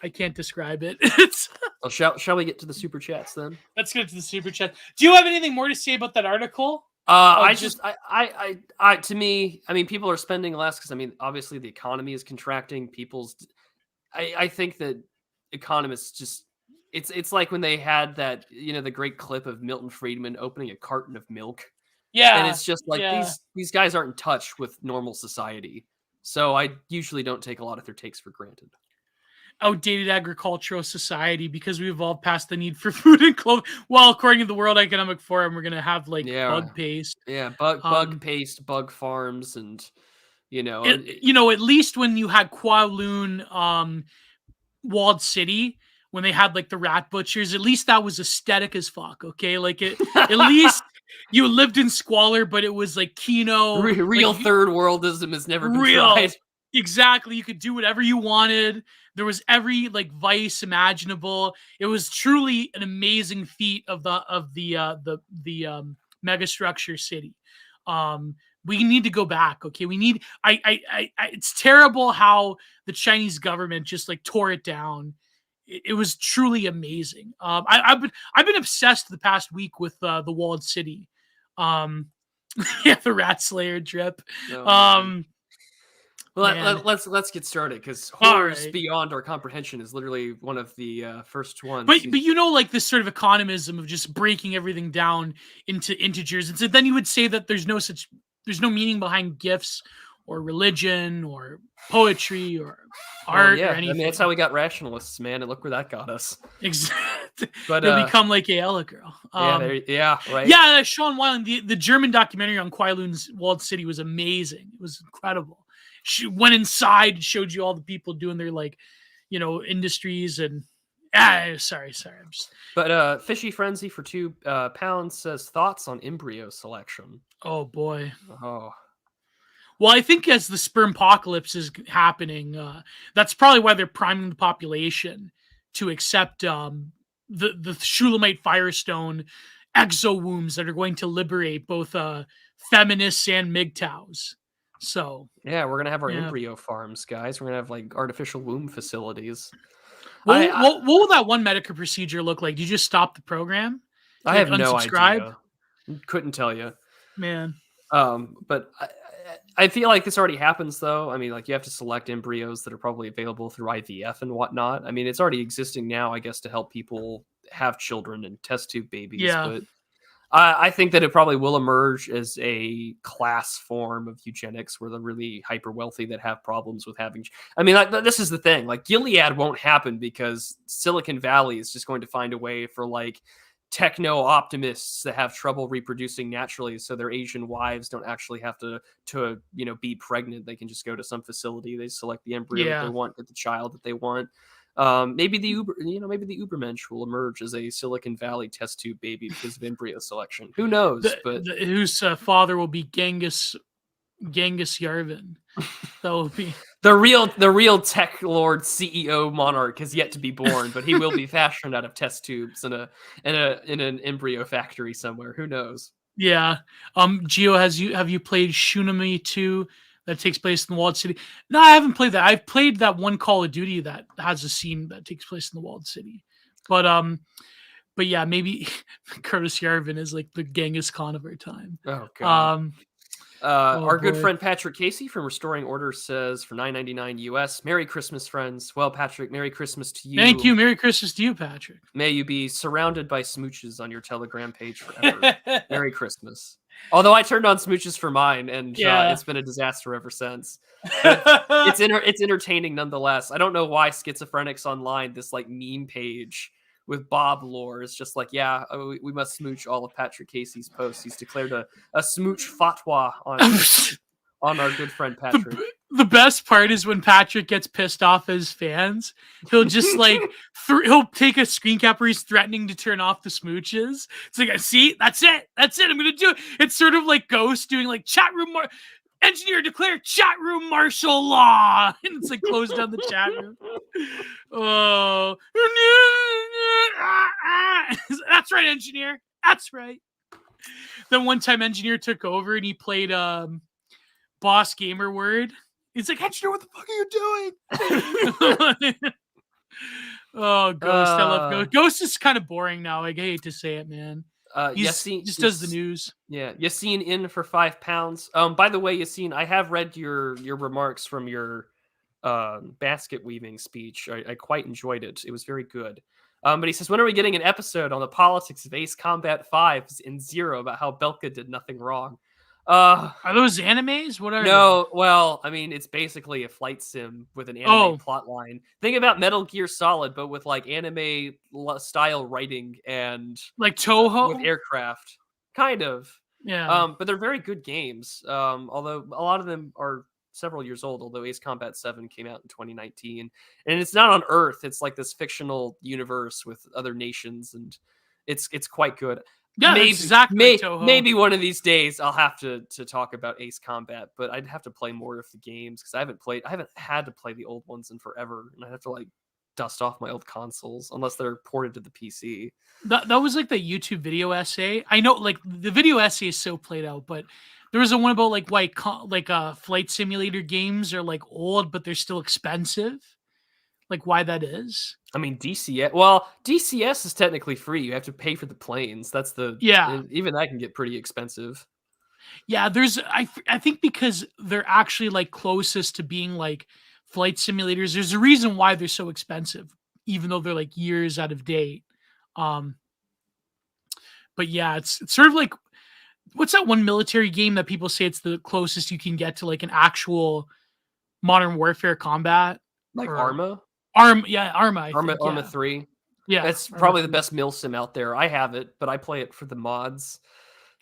[SPEAKER 2] I can't describe it. It's.
[SPEAKER 1] Well, shall we get to the super chats then?
[SPEAKER 2] Let's get to the super chat. Do you have anything more to say about that article?
[SPEAKER 1] To me, I mean, people are spending less because I mean, obviously the economy is contracting. I think that economists just. It's like when they had that, the great clip of Milton Friedman opening a carton of milk.
[SPEAKER 2] Yeah.
[SPEAKER 1] And it's just like these guys aren't in touch with normal society. So I usually don't take a lot of their takes for granted.
[SPEAKER 2] Outdated agricultural society because we evolved past the need for food and clothing. Well, according to the World Economic Forum, we're going to have like bug paste.
[SPEAKER 1] Yeah, bug paste, bug farms, and
[SPEAKER 2] at least when you had Kowloon walled city, when they had like the rat butchers, at least that was aesthetic as fuck. Okay, like at least you lived in squalor, but it was like Kino.
[SPEAKER 1] Real
[SPEAKER 2] like,
[SPEAKER 1] third worldism has never been tried.
[SPEAKER 2] Exactly, you could do whatever you wanted. There was every like vice imaginable. It was truly an amazing feat of the megastructure city. We need to go back. Okay, we need. It's terrible how the Chinese government just like tore it down. It was truly amazing. I've been obsessed the past week with the walled city. The Rat Slayer drip.
[SPEAKER 1] Well, let's get started because horrors beyond our comprehension is literally one of the first ones.
[SPEAKER 2] But like this sort of economism of just breaking everything down into integers, and so then you would say that there's no meaning behind gifts or religion or poetry or art or anything.
[SPEAKER 1] I mean, that's how we got rationalists, man, and look where that got us.
[SPEAKER 2] Exactly.
[SPEAKER 1] But
[SPEAKER 2] He'll become like a Ella girl.
[SPEAKER 1] right.
[SPEAKER 2] Yeah, Sean Weiland, the German documentary on Kowloon's walled city was amazing. It was incredible. She went inside and showed you all the people doing their industries and sorry. I'm just.
[SPEAKER 1] But Fishy Frenzy for £2 says thoughts on embryo selection.
[SPEAKER 2] Oh boy.
[SPEAKER 1] Oh.
[SPEAKER 2] Well, I think as the sperm apocalypse is happening, that's probably why they're priming the population to accept the Shulamite Firestone exowombs that are going to liberate both feminists and MGTOWs. So
[SPEAKER 1] yeah, we're gonna have our embryo farms, guys. We're gonna have like artificial womb facilities.
[SPEAKER 2] What will that one medical procedure look like? Do you just stop the program?
[SPEAKER 1] I have no idea. Couldn't tell you,
[SPEAKER 2] man.
[SPEAKER 1] But I feel like this already happens, though. I mean, like you have to select embryos that are probably available through IVF and whatnot. I mean, it's already existing now, I guess, to help people have children and test tube babies.
[SPEAKER 2] Yeah.
[SPEAKER 1] But I think that it probably will emerge as a class form of eugenics where the really hyper wealthy that have problems with having. I mean, this is the thing. Like Gilead won't happen because Silicon Valley is just going to find a way for like techno optimists that have trouble reproducing naturally, so their Asian wives don't actually have to be pregnant. They can just go to some facility, they select the embryo that they want, get the child that they want. Maybe the Ubermensch will emerge as a Silicon Valley test tube baby because of embryo selection. Who knows?
[SPEAKER 2] Whose father will be Genghis Yarvin. That will be
[SPEAKER 1] the real tech lord CEO monarch has yet to be born, but he will be fashioned out of test tubes in an embryo factory somewhere. Who knows?
[SPEAKER 2] Yeah. Geo, have you played Shunami 2 that takes place in the walled city? No, I haven't played that. I've played that one Call of Duty that has a scene that takes place in the walled city. But yeah, maybe Curtis Yarvin is like the Genghis Khan of our time.
[SPEAKER 1] Oh god. Our good friend Patrick Casey from Restoring Order says for $9.99 US, Merry Christmas, friends. Well, Patrick, Merry Christmas to you.
[SPEAKER 2] Thank you. Merry Christmas to you, Patrick.
[SPEAKER 1] May you be surrounded by smooches on your Telegram page forever. Merry Christmas. Although I turned on smooches for mine, and it's been a disaster ever since. It's entertaining nonetheless. I don't know why Schizophrenics Online, this like meme page with Bob lore, is just like, we must smooch all of Patrick Casey's posts. He's declared a smooch fatwa on our good friend Patrick.
[SPEAKER 2] The best part is when Patrick gets pissed off at his fans, he'll just like he'll take a screen cap where he's threatening to turn off the smooches. It's like, see, that's it, I'm gonna do it. It's sort of like Ghost doing like chat room engineer declare chat room martial law, and it's like closed down the chat room. Oh, that's right, engineer. That's right. Then one time, engineer took over and he played Boss Gamer Word. He's like, engineer, what the fuck are you doing? Oh, Ghost. I love Ghost. Ghost is kind of boring now. I hate to say it, man. Yassine just does the news.
[SPEAKER 1] Yeah, Yassine in for £5. By the way, Yassine, I have read your remarks from your basket weaving speech. I quite enjoyed it. It was very good. But he says, when are we getting an episode on the politics of Ace Combat 5 in Zero about how Belka did nothing wrong?
[SPEAKER 2] Are those animes? What are they?
[SPEAKER 1] Well, I mean, it's basically a flight sim with an anime plot line. Think about Metal Gear Solid, but with like anime style writing and
[SPEAKER 2] like Toho
[SPEAKER 1] with aircraft, kind of.
[SPEAKER 2] Yeah.
[SPEAKER 1] But they're very good games. Although a lot of them are several years old. Although Ace Combat 7 came out in 2019, and it's not on Earth. It's like this fictional universe with other nations, and it's quite good.
[SPEAKER 2] Yeah,
[SPEAKER 1] maybe one of these days I'll have to talk about Ace Combat, but I'd have to play more of the games because I haven't had to play the old ones in forever, and I have to like dust off my old consoles unless they're ported to the PC.
[SPEAKER 2] That was like the YouTube video essay. I know, like the video essay is so played out, but there was a one about like why flight simulator games are like old, but they're still expensive. Like why that is.
[SPEAKER 1] I mean, DCS is technically free. You have to pay for the planes. That's even that can get pretty expensive.
[SPEAKER 2] Yeah, I think because they're actually like closest to being like flight simulators. There's a reason why they're so expensive, even though they're like years out of date. But yeah, it's sort of like, what's that one military game that people say it's the closest you can get to like an actual modern warfare combat?
[SPEAKER 1] Like Arma?
[SPEAKER 2] Arma, I think,
[SPEAKER 1] Arma 3.
[SPEAKER 2] Yeah,
[SPEAKER 1] It's
[SPEAKER 2] I
[SPEAKER 1] probably the
[SPEAKER 2] recommend.
[SPEAKER 1] best milsim out there. I have it, but I play it for the mods.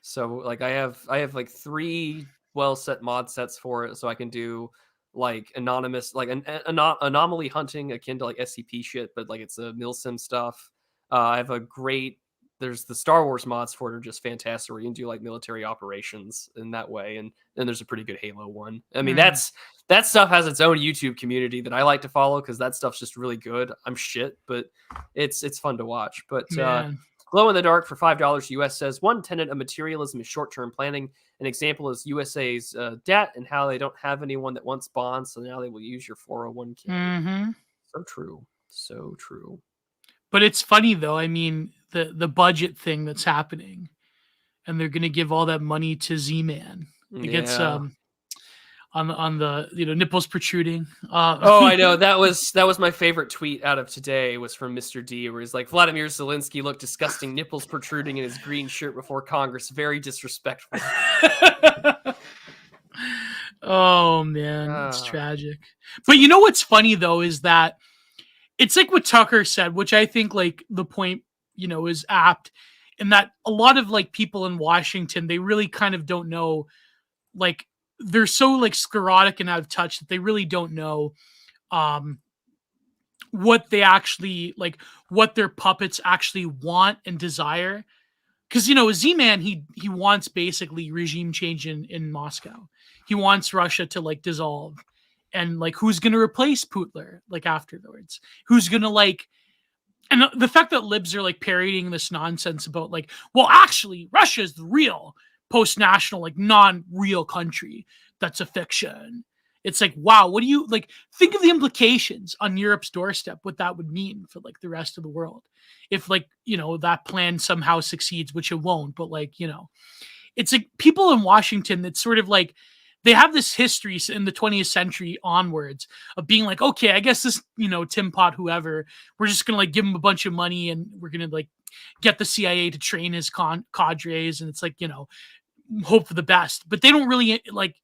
[SPEAKER 1] So like I have like 3 well set mod sets for it, so I can do like anonymous, like anomaly hunting akin to like SCP shit, but like it's a milsim stuff. I have a great there's the Star Wars mods for it are just fantastic, where you can do like military operations in that way, and then there's a pretty good Halo one. I mean,
[SPEAKER 2] Mm,
[SPEAKER 1] that stuff has its own YouTube community that I like to follow because that stuff's just really good. I'm shit, but it's fun to watch. But
[SPEAKER 2] man.
[SPEAKER 1] Glow in the Dark for $5 US says one tenet of materialism is short-term planning. An example is USA's debt and how they don't have anyone that wants bonds, so now they will use your 401k.
[SPEAKER 2] Hmm.
[SPEAKER 1] So true, so true.
[SPEAKER 2] But it's funny though. I mean, the budget thing that's happening, and they're going to give all that money to Z-Man. It gets
[SPEAKER 1] Yeah.
[SPEAKER 2] on the nipples protruding.
[SPEAKER 1] Oh, I know. That was my favorite tweet out of today was from Mr. D, where he's like, Vladimir Zelensky looked disgusting, nipples protruding in his green shirt before Congress. Very disrespectful.
[SPEAKER 2] Oh man, it's tragic. But you know what's funny though is that it's like what Tucker said, which I think like the point, is apt in that a lot of like people in Washington, they really kind of don't know, like they're so like sclerotic and out of touch that they really don't know um what they actually like, what their puppets actually want and desire. Because Z-Man, he wants basically regime change in Moscow. He wants Russia to like dissolve, and like who's gonna replace Putler like afterwards? Who's gonna like? And the fact that libs are like parodying this nonsense about like, well, actually, Russia is the real post-national like non-real country that's a fiction. It's like, wow, what do you like? Think of the implications on Europe's doorstep. What that would mean for like the rest of the world, if like that plan somehow succeeds, which it won't. But like it's like people in Washington that sort of like they have this history in the 20th century onwards of being like, okay, I guess this Tim Pot, whoever, we're just gonna like give him a bunch of money and we're gonna like get the CIA to train his cadres, and it's like hope for the best. But they don't really like.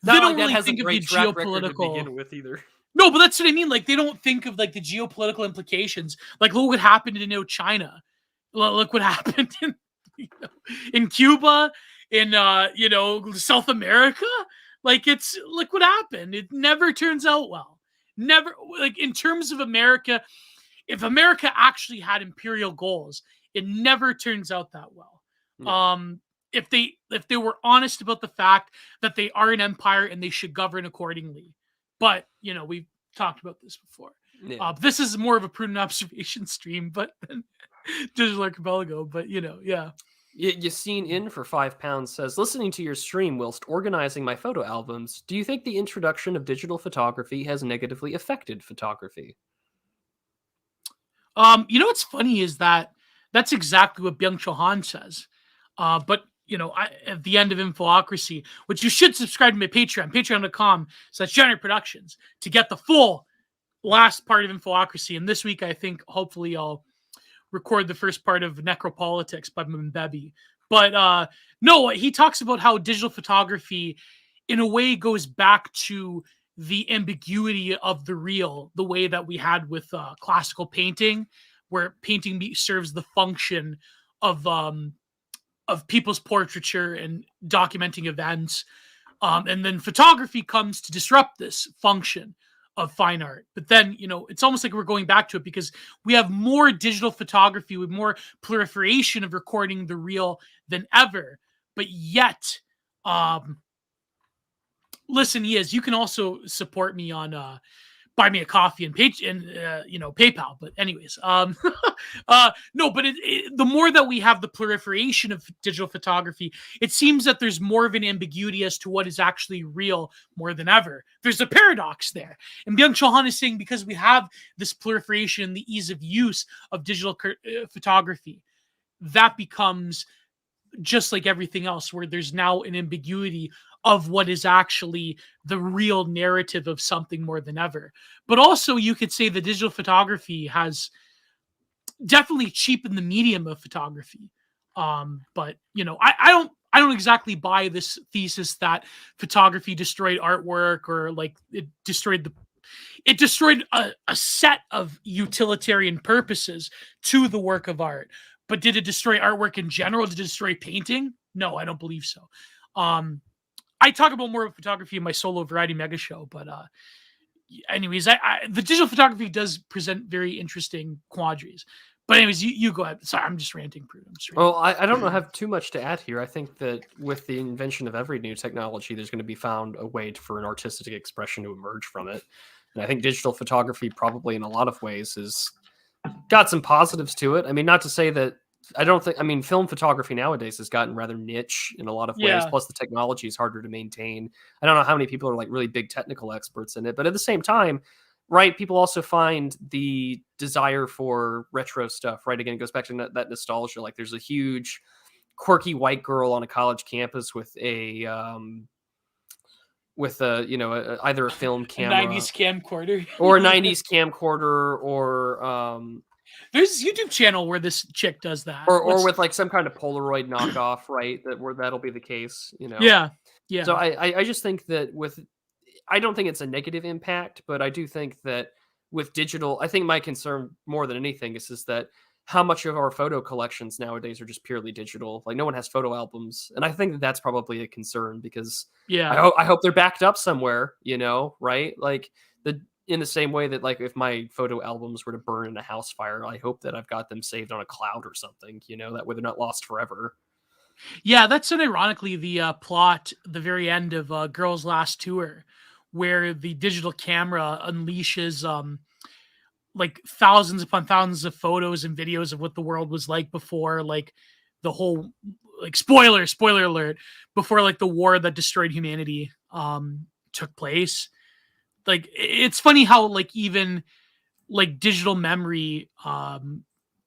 [SPEAKER 2] They
[SPEAKER 1] Not
[SPEAKER 2] don't
[SPEAKER 1] like that
[SPEAKER 2] really
[SPEAKER 1] has a
[SPEAKER 2] think of the
[SPEAKER 1] great track record to
[SPEAKER 2] geopolitical.
[SPEAKER 1] begin with either.
[SPEAKER 2] No, but that's what I mean. Like they don't think of like the geopolitical implications. Like look what happened in China. Look what happened in Cuba, in South America. Like it's look what happened. It never turns out well. Never, like in terms of America, if America actually had imperial goals, it never turns out that well.
[SPEAKER 1] Yeah.
[SPEAKER 2] If they were honest about the fact that they are an empire and they should govern accordingly. But we've talked about this before.
[SPEAKER 1] Yeah.
[SPEAKER 2] This is more of a prudent observation stream, but Digital Archipelago. But yeah.
[SPEAKER 1] Yassine in for £5 says, listening to your stream whilst organizing my photo albums, do you think the introduction of digital photography has negatively affected photography?
[SPEAKER 2] What's funny is that that's exactly what Byung-Chul Han says. But at the end of Infocracy, which you should subscribe to my Patreon, patreon.com/Generate Productions to get the full last part of Infocracy. And this week, I think hopefully I'll record the first part of Necropolitics by Mbembe. But no, he talks about how digital photography, in a way, goes back to the ambiguity of the real, the way that we had with classical painting, where painting serves the function of people's portraiture and documenting events. And then photography comes to disrupt this function of fine art. But then, it's almost like we're going back to it because we have more digital photography with more proliferation of recording the real than ever. But yet, listen, you can also support me on buy me a coffee and PayPal. But anyways, no, but the more that we have the proliferation of digital photography, it seems that there's more of an ambiguity as to what is actually real more than ever. There's a paradox there. And Byung-Chul Han is saying because we have this proliferation, the ease of use of digital photography, that becomes just like everything else, where there's now an ambiguity of what is actually the real narrative of something more than ever. But also you could say the digital photography has definitely cheapened the medium of photography. But I don't exactly buy this thesis that photography destroyed artwork or like it destroyed the it destroyed a set of utilitarian purposes to the work of art. But did it destroy artwork in general? Did it destroy painting? No, I don't believe so. I talk about more of photography in my solo variety mega show, but anyways, the digital photography does present very interesting quandaries. But anyways, you go ahead. Sorry, I'm just ranting, Prude.
[SPEAKER 1] Well, I don't have too much to add here. I think that with the invention of every new technology, there's going to be found a way for an artistic expression to emerge from it. And I think digital photography probably in a lot of ways has got some positives to it. I mean, not to say that film photography nowadays has gotten rather niche in a lot of ways. Plus the technology is harder to maintain. I don't know how many people are like really big technical experts in it, but at the same time, right, people also find the desire for retro stuff, right? Again, it goes back to that nostalgia. Like there's a huge quirky white girl on a college campus with a either a film camera,
[SPEAKER 2] 90s camcorder,
[SPEAKER 1] or a 90s camcorder, or
[SPEAKER 2] there's a YouTube channel where this chick does that,
[SPEAKER 1] or with like some kind of Polaroid knockoff, right? That'll be the case,
[SPEAKER 2] Yeah.
[SPEAKER 1] So I just think that I don't think it's a negative impact, but I do think that with digital, I think my concern more than anything is that how much of our photo collections nowadays are just purely digital. Like no one has photo albums. And I think that that's probably a concern because I hope they're backed up somewhere, right? Like in the same way that like if my photo albums were to burn in a house fire, I hope that I've got them saved on a cloud or something, that way they're not lost forever.
[SPEAKER 2] Yeah, that's ironically the plot, the very end of Girls' Last Tour, where the digital camera unleashes like thousands upon thousands of photos and videos of what the world was like before, like the whole, like spoiler alert, before like the war that destroyed humanity took place. Like it's funny how like even like digital memory,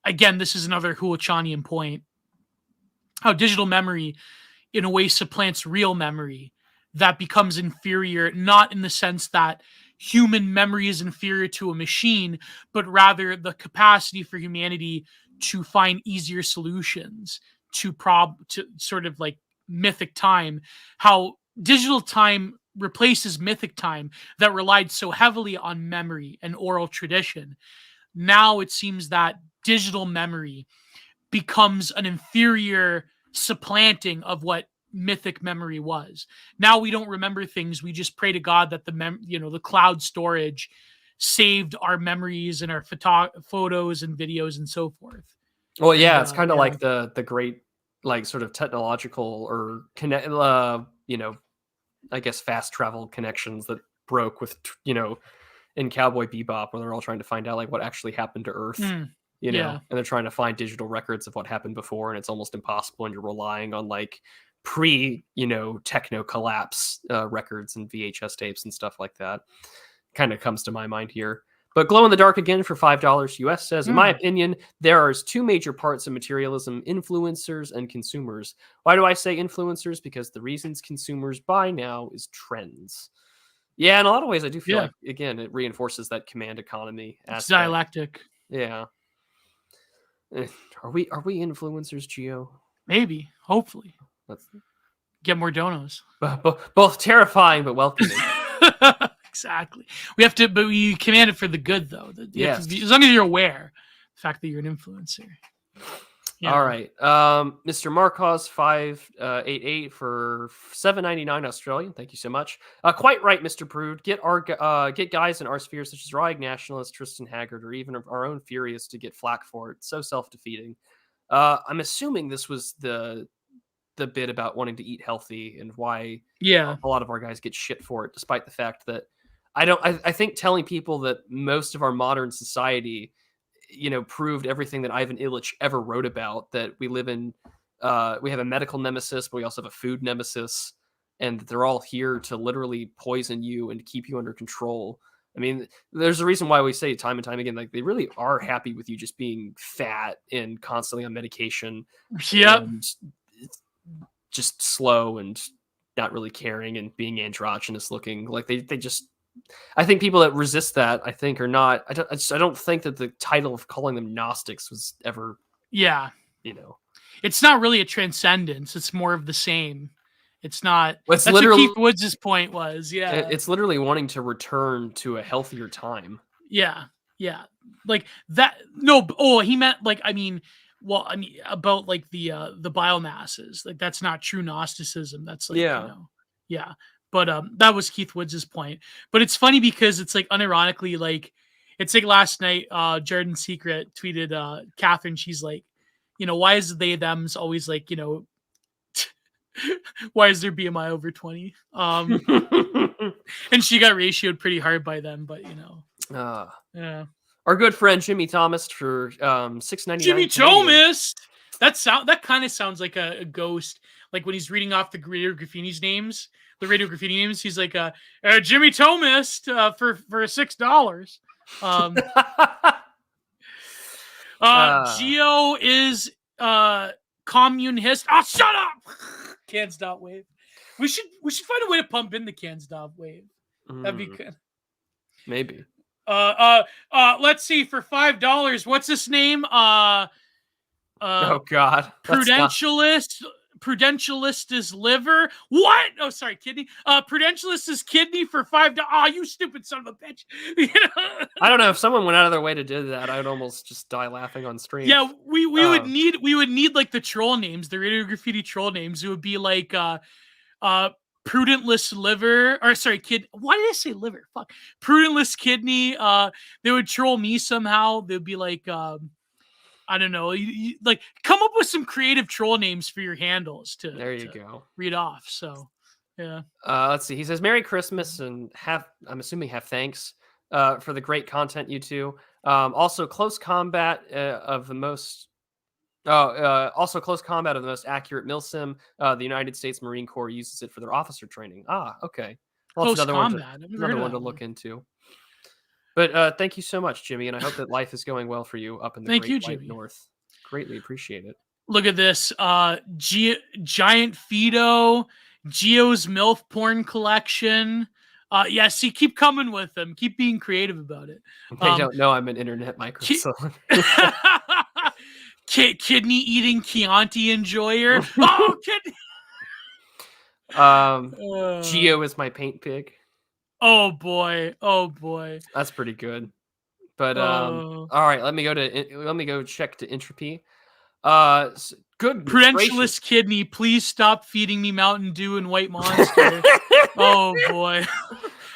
[SPEAKER 2] again, this is another Huachanian point, how digital memory in a way supplants real memory that becomes inferior, not in the sense that human memory is inferior to a machine, but rather the capacity for humanity to find easier solutions to sort of like mythic time, how digital time replaces mythic time that relied so heavily on memory and oral tradition. Now it seems that digital memory becomes an inferior supplanting of what mythic memory was. Now we don't remember things. We just pray to God that the cloud storage saved our memories and our photos and videos and so forth.
[SPEAKER 1] Well, yeah, it's kind of like the great like sort of technological or I guess fast travel connections that broke with in Cowboy Bebop, where they're all trying to find out like what actually happened to Earth. And they're trying to find digital records of what happened before, and it's almost impossible, and you're relying on like techno collapse records and VHS tapes and stuff like that. Kind of comes to my mind here. But Glow in the Dark again for $5 US says, in my opinion, there are two major parts of materialism: influencers and consumers. Why do I say influencers? Because the reasons consumers buy now is trends. Yeah, in a lot of ways, I do feel like, again, it reinforces that command economy aspect.
[SPEAKER 2] It's dialectic.
[SPEAKER 1] Yeah. Are we influencers, Gio?
[SPEAKER 2] Maybe. Hopefully.
[SPEAKER 1] Let's
[SPEAKER 2] get more donos.
[SPEAKER 1] Both terrifying but welcoming.
[SPEAKER 2] Exactly. We have to, but we command it for the good, though.
[SPEAKER 1] Yes.
[SPEAKER 2] As long as you're aware the fact that you're an influencer.
[SPEAKER 1] Yeah. All right. Mr. Marcos 588 for $7.99 Australian. Thank you so much. Quite right, Mr. Prude. Get guys in our sphere such as Raig Nationalist, Tristan Haggard, or even our own Furious to get flack for it. So self-defeating. I'm assuming this was the bit about wanting to eat healthy and why a lot of our guys get shit for it, despite the fact that I think telling people that most of our modern society, proved everything that Ivan Illich ever wrote about, that we live in, we have a medical nemesis, but we also have a food nemesis, and they're all here to literally poison you and keep you under control. I mean, there's a reason why we say time and time again, like they really are happy with you just being fat and constantly on medication.
[SPEAKER 2] Yep.
[SPEAKER 1] And just slow and not really caring and being androgynous looking. Like they just, I think people that resist that, I think, are not. I don't think that the title of calling them Gnostics was ever.
[SPEAKER 2] Yeah.
[SPEAKER 1] It's
[SPEAKER 2] not really a transcendence. It's more of the same. It's not.
[SPEAKER 1] It's
[SPEAKER 2] That's what Keith Woods' point was. Yeah,
[SPEAKER 1] it's literally wanting to return to a healthier time.
[SPEAKER 2] Yeah, yeah, like that. No, oh, he meant like about like the biomasses. Like that's not true Gnosticism. That's like yeah. But that was Keith Woods' point. But it's funny because it's like unironically like it's like last night. Jordan Secret tweeted Catherine. She's like, why is they them's always like why is their BMI over 20? And she got ratioed pretty hard by them, but yeah.
[SPEAKER 1] Our good friend Jimmy Thomas for $6.99.
[SPEAKER 2] Jimmy Thomas. That kind of sounds like a ghost. Like when he's reading off the Radio Graffiti's names, he's like Jimmy Thomas for $6. Geo is communist. Oh, shut up! Can't stop wave. We should find a way to pump in the can't stop wave. That'd be good.
[SPEAKER 1] Maybe.
[SPEAKER 2] Let's see, for $5, what's his name?
[SPEAKER 1] Oh God.
[SPEAKER 2] Prudentialist is liver. What? Oh, sorry, kidney. Prudentialist is kidney for $5. Oh, you stupid son of a bitch.
[SPEAKER 1] I don't know, if someone went out of their way to do that, I'd almost just die laughing on stream.
[SPEAKER 2] Yeah, we would need like the troll names, the Radio Graffiti troll names. It would be like Prudentless liver, or sorry, kid. Why did I say liver? Fuck. Prudentless kidney. They would troll me somehow. They'd be like, I don't know. Like, come up with some creative troll names for your handles to.
[SPEAKER 1] There you go.
[SPEAKER 2] Read off. So, yeah.
[SPEAKER 1] Let's see. He says, "Merry Christmas and I'm assuming have thanks for the great content, you two. Also, close combat of the most." Also close combat of the most accurate milsim. The United States Marine Corps uses it for their officer training. Okay. Well,
[SPEAKER 2] close combat.
[SPEAKER 1] Another one to look into. But thank you so much, Jimmy, and I hope that life is going well for you up in the Great White North. Greatly appreciate it.
[SPEAKER 2] Look at this. Giant Fido, Geo's MILF porn collection. Yeah, see, keep coming with them. Keep being creative about it.
[SPEAKER 1] They don't know I'm an internet microphone.
[SPEAKER 2] Kidney eating Chianti enjoyer. Oh, kidney.
[SPEAKER 1] Geo is my paint pig.
[SPEAKER 2] Oh boy.
[SPEAKER 1] That's pretty good. But all right, let me go check to entropy. Good.
[SPEAKER 2] Prudentialist kidney, please stop feeding me Mountain Dew and White Monster. Oh boy.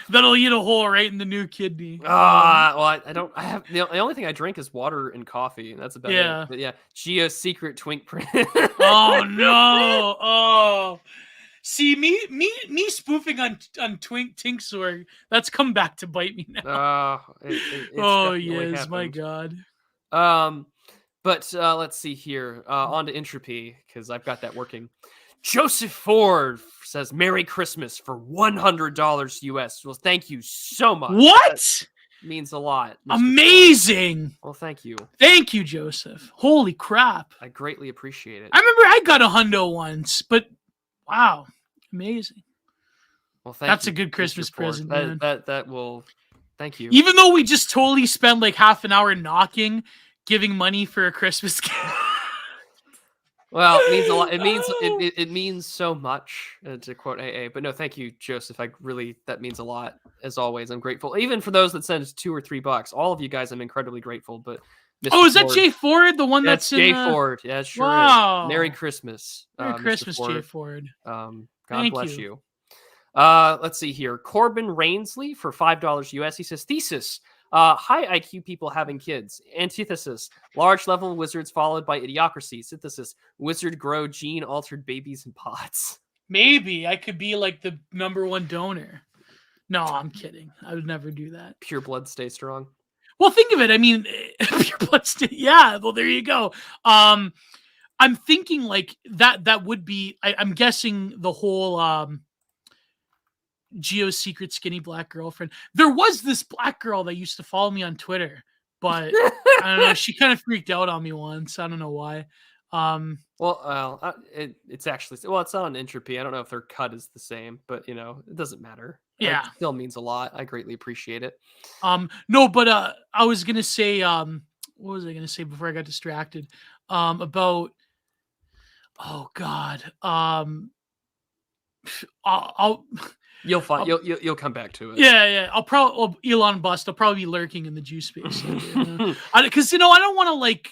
[SPEAKER 2] That'll eat a hole right in the new kidney.
[SPEAKER 1] Well, I have the only thing I drink is water and coffee. That's about it. But yeah, Geo's secret twink print.
[SPEAKER 2] Oh no! Oh, see me spoofing on Tinksor. That's come back to bite me now. Oh yes, happened. My God.
[SPEAKER 1] But let's see here. On to entropy because I've got that working. Joseph Ford says, "Merry Christmas for $100 US." Well, thank you so much.
[SPEAKER 2] What?
[SPEAKER 1] That means a lot.
[SPEAKER 2] Mr. Amazing.
[SPEAKER 1] Ford. Well, thank you.
[SPEAKER 2] Thank you, Joseph. Holy crap.
[SPEAKER 1] I greatly appreciate it.
[SPEAKER 2] I remember I got a hundo once, but wow. Amazing.
[SPEAKER 1] Well, thank
[SPEAKER 2] That's
[SPEAKER 1] you,
[SPEAKER 2] a good Christmas present, man.
[SPEAKER 1] That will, thank you.
[SPEAKER 2] Even though we just totally spent like half an hour knocking, giving money for a Christmas gift.
[SPEAKER 1] Well, it means a lot. It means so much, to quote AA. But no, thank you, Joseph. That means a lot. As always, I'm grateful. Even for those that send $2 or $3, all of you guys, I'm incredibly grateful. But
[SPEAKER 2] Mr. is that Jay Ford, the one that's
[SPEAKER 1] Jay Ford? Yeah, sure.
[SPEAKER 2] Wow.
[SPEAKER 1] Is. Merry Christmas.
[SPEAKER 2] Merry Christmas, Jay Ford.
[SPEAKER 1] God bless you. Let's see here. Corbin Rainsley for $5 US. He says, "Thesis. High IQ people having kids. Antithesis. Large level wizards followed by idiocracy. Synthesis. Wizard grow gene altered babies in pots."
[SPEAKER 2] Maybe I could be like the #1 donor. No, I'm kidding. I would never do that.
[SPEAKER 1] Pure blood stay strong.
[SPEAKER 2] Well, think of it. I mean, pure blood stay. Yeah. Well, there you go. I'm thinking like that would be, I'm guessing the whole, Geo's secret skinny black girlfriend. There was this black girl that used to follow me on Twitter, but I don't know. She kind of freaked out on me once. I don't know why.
[SPEAKER 1] It's actually, it's not on entropy. I don't know if their cut is the same, but it doesn't matter.
[SPEAKER 2] Yeah,
[SPEAKER 1] it still means a lot. I greatly appreciate it.
[SPEAKER 2] No, but I was gonna say, what was I gonna say before I got distracted? About, oh God, I'll
[SPEAKER 1] You'll find you'll come back to it.
[SPEAKER 2] Yeah. I'll probably Elon bust. I'll probably be lurking in the juice space because I don't want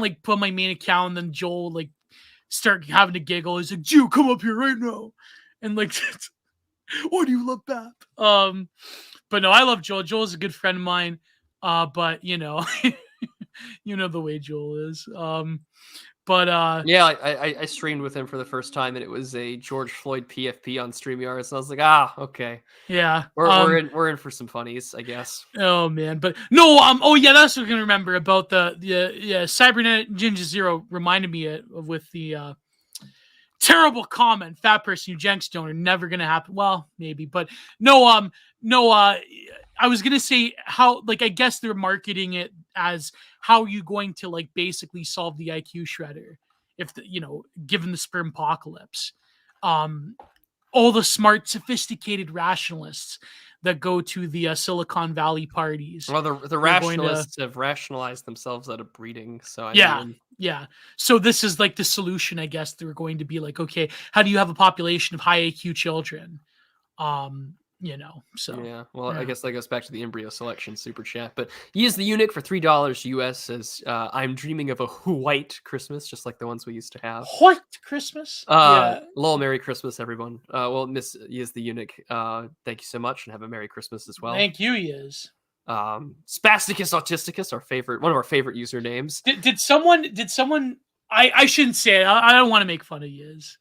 [SPEAKER 2] to put my main account and then Joel like start having to giggle. He's like, "Jew, come up here right now," and like, "Why do you love that?" But no, I love Joel. Joel's a good friend of mine. But you know, you know the way Joel is. But
[SPEAKER 1] yeah, I streamed with him for the first time, and it was a George Floyd PFP on StreamYard. So I was like, okay,
[SPEAKER 2] yeah,
[SPEAKER 1] we're in for some funnies, I guess.
[SPEAKER 2] Oh man, but no, oh yeah, that's what I can remember about the Cybernet Ninja Zero reminded me of with the terrible comment, fat person, eugenics donor, never gonna happen. Well, maybe, but no, I was gonna say how, like, I guess they're marketing it as how are you going to like basically solve the IQ shredder if given the sperm apocalypse. All the smart, sophisticated rationalists that go to the Silicon Valley parties.
[SPEAKER 1] Well, the rationalists have rationalized themselves out of breeding. So
[SPEAKER 2] yeah. So this is like the solution, I guess. They're going to be like, okay, how do you have a population of high IQ children? So
[SPEAKER 1] yeah. Well, I guess that goes back to the embryo selection super chat. But he is the eunuch for $3 US says, "I'm dreaming of a white Christmas, just like the ones we used to have."
[SPEAKER 2] White Christmas.
[SPEAKER 1] Lol, Merry Christmas, everyone. Well, Miss he is the eunuch. Thank you so much, and have a Merry Christmas as well.
[SPEAKER 2] Thank you. He is.
[SPEAKER 1] Spasticus Autisticus, one of our favorite usernames.
[SPEAKER 2] Did someone? I shouldn't say it. I don't want to make fun of Yiz.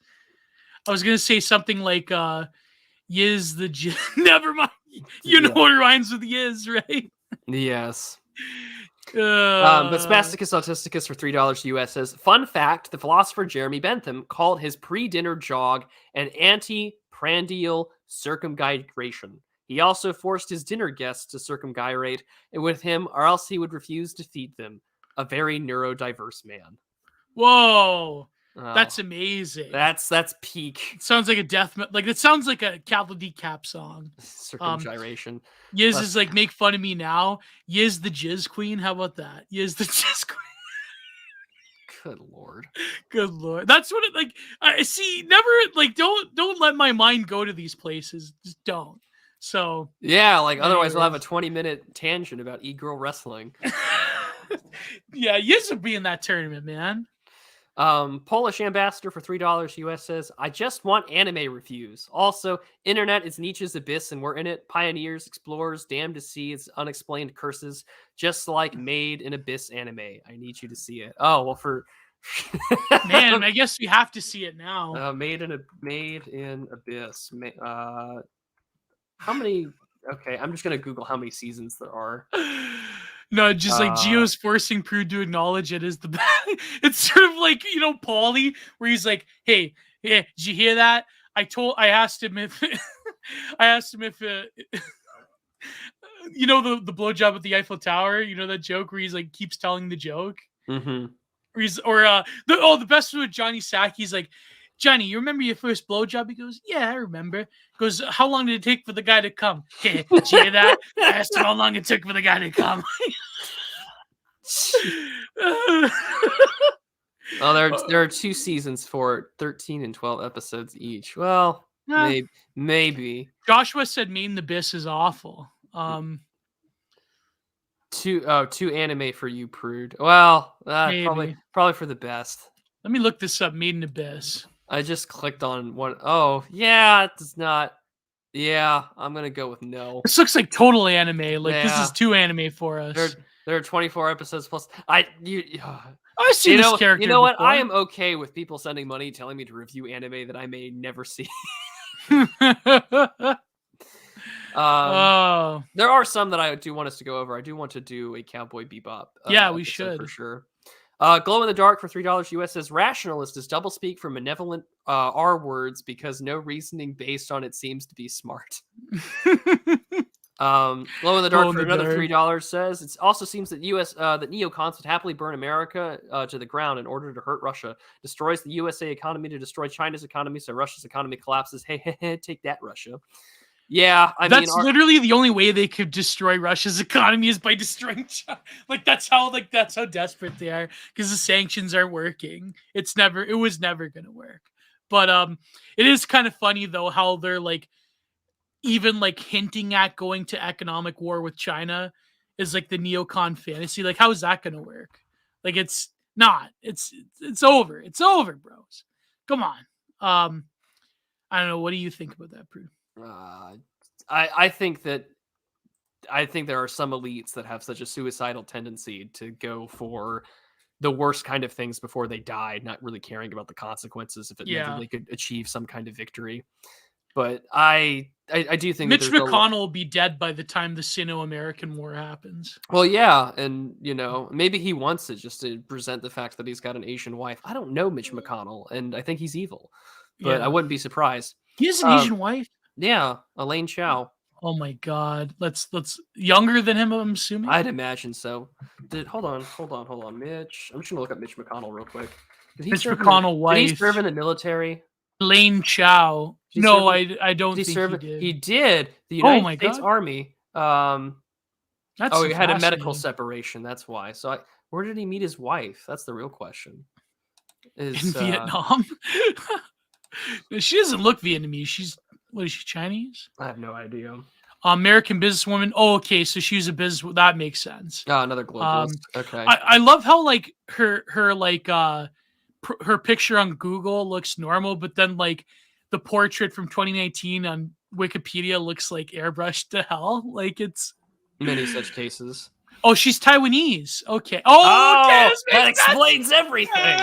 [SPEAKER 2] I was gonna say something like Yiz the never mind. You know what rhymes with Yiz, right?
[SPEAKER 1] Yes. But Spasticus Autisticus for $3 US says, "Fun fact, the philosopher Jeremy Bentham called his pre-dinner jog an anti-prandial circumgyrate. He also forced his dinner guests to circumgyrate with him, or else he would refuse to feed them. A very neurodiverse man."
[SPEAKER 2] Whoa. That's amazing.
[SPEAKER 1] That's peak.
[SPEAKER 2] It sounds like a death like it sounds like a Capital Decap song.
[SPEAKER 1] Circumgyration.
[SPEAKER 2] Yiz is like, make fun of me now. Yiz the Jizz Queen. How about that? Yiz the Jizz Queen.
[SPEAKER 1] Good lord.
[SPEAKER 2] Good lord. That's what it like. I see. Never like. Don't let my mind go to these places. Just don't. So
[SPEAKER 1] yeah, like otherwise we'll have a 20-minute tangent about e-girl wrestling.
[SPEAKER 2] Yeah, Yiz will be in that tournament, man.
[SPEAKER 1] Polish ambassador for $3 US says, "I just want anime reviews. Also, internet is Nietzsche's abyss and we're in it. Pioneers, explorers, damned to see its unexplained curses, just like Made in Abyss anime. I need you to see it." Oh, well, for
[SPEAKER 2] man, I guess we have to see it now.
[SPEAKER 1] Made in Abyss. How many? Okay, I'm just gonna Google how many seasons there are.
[SPEAKER 2] No, just like Gio's forcing Prude to acknowledge it is the best. It's sort of like, Paulie, where he's like, hey, did you hear that? I asked him if the blowjob at the Eiffel Tower, that joke where he's like keeps telling the joke.
[SPEAKER 1] Mm-hmm.
[SPEAKER 2] The best one with Johnny Sack, he's like, "Johnny, you remember your first blowjob?" He goes, "Yeah, I remember." He goes, "How long did it take for the guy to come?" "Hey, did you hear that? I asked him how long it took for the guy to come."
[SPEAKER 1] Oh, there are 2 seasons for 13 and 12 episodes each. Well, maybe.
[SPEAKER 2] Joshua said Made in the Abyss is awful.
[SPEAKER 1] Two anime for you, Prude. Well, probably for the best.
[SPEAKER 2] Let me look this up. Made in the Abyss.
[SPEAKER 1] I just clicked on one. Oh, yeah, it does not. Yeah, I'm gonna go with no.
[SPEAKER 2] This looks like total anime. Like this is too anime for us.
[SPEAKER 1] There are 24 episodes plus.
[SPEAKER 2] I've seen this character.
[SPEAKER 1] You know what?
[SPEAKER 2] Before.
[SPEAKER 1] I am okay with people sending money telling me to review anime that I may never see. There are some that I do want us to go over. I do want to do a Cowboy Bebop.
[SPEAKER 2] We should
[SPEAKER 1] for sure. Glow in the Dark for $3 US says, "Rationalist is doublespeak for malevolent R words because no reasoning based on it seems to be smart." Glow in the Dark for another $3 says, "It also seems that that neocons would happily burn America to the ground in order to hurt Russia. Destroys the USA economy to destroy China's economy, so Russia's economy collapses. Hey, take that, Russia." Yeah,
[SPEAKER 2] that's literally the only way they could destroy Russia's economy is by destroying China. Like that's how desperate they are because the sanctions aren't working. It was never going to work. But it is kind of funny though how they're like even like hinting at going to economic war with China is like the neocon fantasy. Like, how is that going to work? Like, it's not. It's over. It's over, bros. Come on. I don't know. What do you think about that, Prue?
[SPEAKER 1] I think there are some elites that have such a suicidal tendency to go for the worst kind of things before they die, not really caring about the consequences if it meant they could achieve some kind of victory. But I do think
[SPEAKER 2] Mitch McConnell will be dead by the time the Sino-American War happens.
[SPEAKER 1] Well, yeah, and maybe he wants it just to present the fact that he's got an Asian wife. I don't know Mitch McConnell, and I think he's evil, but I wouldn't be surprised.
[SPEAKER 2] He has an Asian wife.
[SPEAKER 1] Yeah, Elaine Chao.
[SPEAKER 2] Oh my God! Let's younger than him. I'm assuming.
[SPEAKER 1] I'd imagine so. Hold on, Mitch. I'm just gonna look up Mitch McConnell real quick.
[SPEAKER 2] Mitch McConnell wife.
[SPEAKER 1] Did he serve in the military?
[SPEAKER 2] Elaine Chao. No, I don't think he did.
[SPEAKER 1] He did. The United States Army. He had a medical separation. That's why. So where did he meet his wife? That's the real question.
[SPEAKER 2] In Vietnam. She doesn't look Vietnamese. What is she, Chinese?
[SPEAKER 1] I have no idea.
[SPEAKER 2] American businesswoman. Oh, okay. So she was a business. That makes sense.
[SPEAKER 1] Oh, another globalist. Okay.
[SPEAKER 2] I love how like her like her picture on Google looks normal, but then like the portrait from 2019 on Wikipedia looks like airbrushed to hell. Like it's
[SPEAKER 1] many such cases.
[SPEAKER 2] Oh, she's Taiwanese. Okay. Oh, okay,
[SPEAKER 1] that explains everything.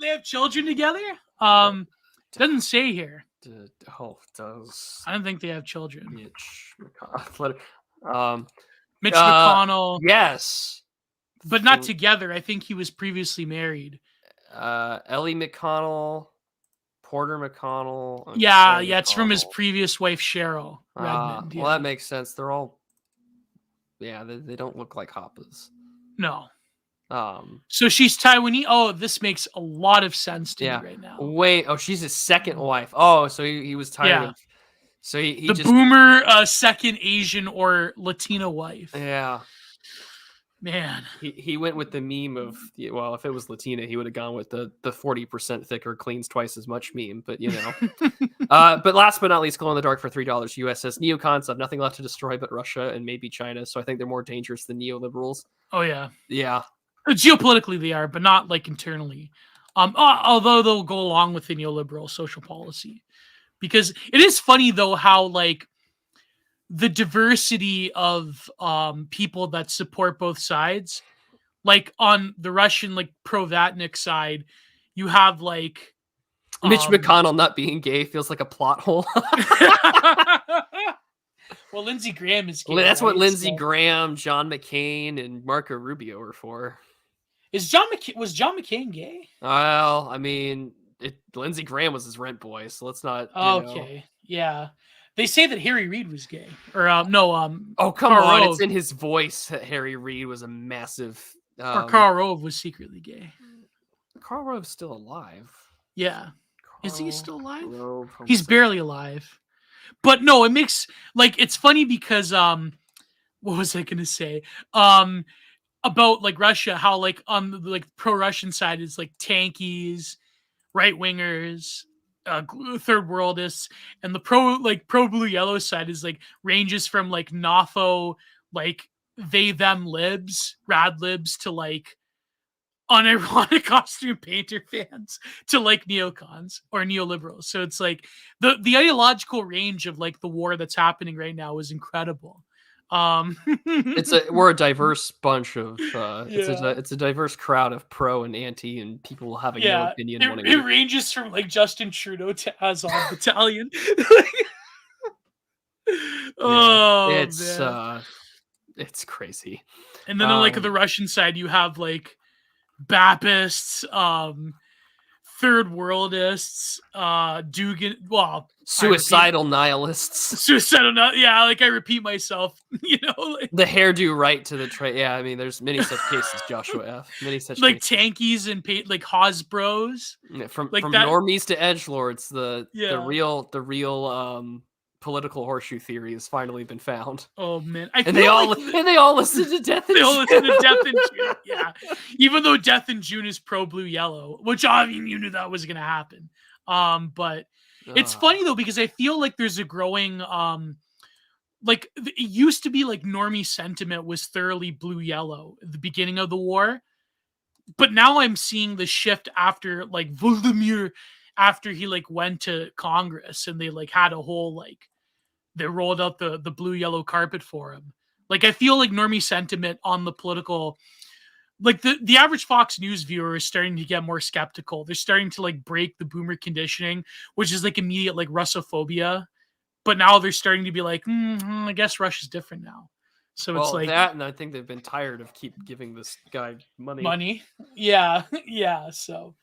[SPEAKER 2] They have children together. Doesn't say here.
[SPEAKER 1] Does
[SPEAKER 2] I don't think they have children.
[SPEAKER 1] Mitch McConnell.
[SPEAKER 2] Mitch McConnell.
[SPEAKER 1] Yes,
[SPEAKER 2] but not together. I think he was previously married.
[SPEAKER 1] Ellie McConnell, Porter McConnell.
[SPEAKER 2] Yeah, it's from his previous wife Cheryl Redmond.
[SPEAKER 1] Well, that makes sense. They're all. Yeah, they don't look like Hoppas.
[SPEAKER 2] No. So she's Taiwanese. Oh, this makes a lot of sense to me right now.
[SPEAKER 1] Wait, she's his second wife. Oh, so he was Taiwanese. Yeah. So he
[SPEAKER 2] the boomer second Asian or Latino wife.
[SPEAKER 1] Yeah.
[SPEAKER 2] Man.
[SPEAKER 1] He went with the meme of, well, if it was Latina, he would have gone with the 40% thicker, cleans twice as much meme, but but last but not least, Glow in the Dark for $3 US says neocons have nothing left to destroy but Russia and maybe China. So I think they're more dangerous than neoliberals.
[SPEAKER 2] Oh yeah.
[SPEAKER 1] Yeah.
[SPEAKER 2] Geopolitically they are, but not like internally. Although they'll go along with the neoliberal social policy. Because it is funny though how like the diversity of people that support both sides, like on the Russian like pro-Vatnik side, you have like
[SPEAKER 1] Mitch McConnell not being gay feels like a plot hole.
[SPEAKER 2] Well, Lindsey Graham is gay.
[SPEAKER 1] That's what Lindsey Graham, John McCain, and Marco Rubio are for.
[SPEAKER 2] Was John McCain gay?
[SPEAKER 1] Well, I mean, Lindsey Graham was his rent boy, so let's not.
[SPEAKER 2] Okay, yeah. They say that Harry Reid was gay, or no.
[SPEAKER 1] Oh come Karl on! Rove. It's in his voice that Harry Reid was a massive.
[SPEAKER 2] Or Karl Rove was secretly gay.
[SPEAKER 1] Karl Rove's still alive.
[SPEAKER 2] Yeah, is he still alive? He's barely alive. But no, it makes like it's funny because what was I gonna say? About like Russia, how like on the like pro-Russian side is like tankies, right wingers. Third worldists, and the pro blue yellow side is like ranges from like Nofo, like they them libs, rad libs to like unironic costume painter fans to like neocons or neoliberals. So it's like the ideological range of like the war that's happening right now is incredible.
[SPEAKER 1] We're a diverse bunch of it's a diverse crowd of pro and anti, and people will have no opinion.
[SPEAKER 2] It ranges from like Justin Trudeau to Azov Battalion.
[SPEAKER 1] It's crazy.
[SPEAKER 2] And then on like the Russian side, you have like Bappists, third worldists, Dugan,
[SPEAKER 1] suicidal nihilists.
[SPEAKER 2] Yeah, like I repeat myself, like,
[SPEAKER 1] the hairdo right to the tray. Yeah, I mean, there's many such cases, Joshua F. Many such
[SPEAKER 2] like
[SPEAKER 1] cases.
[SPEAKER 2] tankies and like Hasbros.
[SPEAKER 1] From normies to edgelords, the real political horseshoe theory has finally been found.
[SPEAKER 2] Oh man,
[SPEAKER 1] they all listen to Death in June.
[SPEAKER 2] They all listen to Death in June. Yeah, even though Death in June is pro blue yellow, which I mean you knew that was gonna happen. But it's funny though, because I feel like there's a growing like it used to be like normie sentiment was thoroughly blue yellow at the beginning of the war, but now I'm seeing the shift after like Volodymyr, after he like went to Congress and they like had a whole like they rolled out the blue yellow carpet for him. Like I feel like normie sentiment on the political, like the average Fox News viewer is starting to get more skeptical. They're starting to like break the boomer conditioning, which is like immediate like Russophobia. But now they're starting to be like, I guess Russia's different now. So it's like
[SPEAKER 1] that, and I think they've been tired of keep giving this guy money.
[SPEAKER 2] Yeah, yeah. So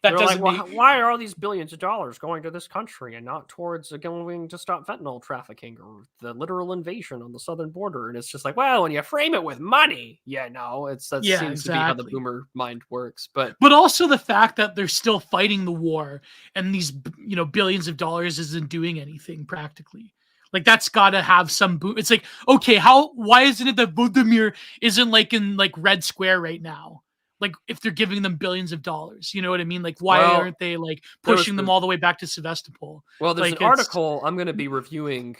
[SPEAKER 2] that
[SPEAKER 1] They're
[SPEAKER 2] doesn't
[SPEAKER 1] like,
[SPEAKER 2] make...
[SPEAKER 1] why are all these billions of dollars going to this country and not towards going to stop fentanyl trafficking or the literal invasion on the southern border? And it's just like, well, when you frame it with money, that
[SPEAKER 2] Yeah,
[SPEAKER 1] seems to be how the
[SPEAKER 2] exactly.
[SPEAKER 1] boomer mind works. But
[SPEAKER 2] also the fact that they're still fighting the war and these billions of dollars isn't doing anything practically. Like that's got to have some boom. It's like, okay, why isn't it that Volodymyr isn't like in like Red Square right now? Like if they're giving them billions of dollars, you know what I mean? Like why aren't they like pushing them all the way back to Sevastopol?
[SPEAKER 1] Well, there's
[SPEAKER 2] like
[SPEAKER 1] an article I'm going to be reviewing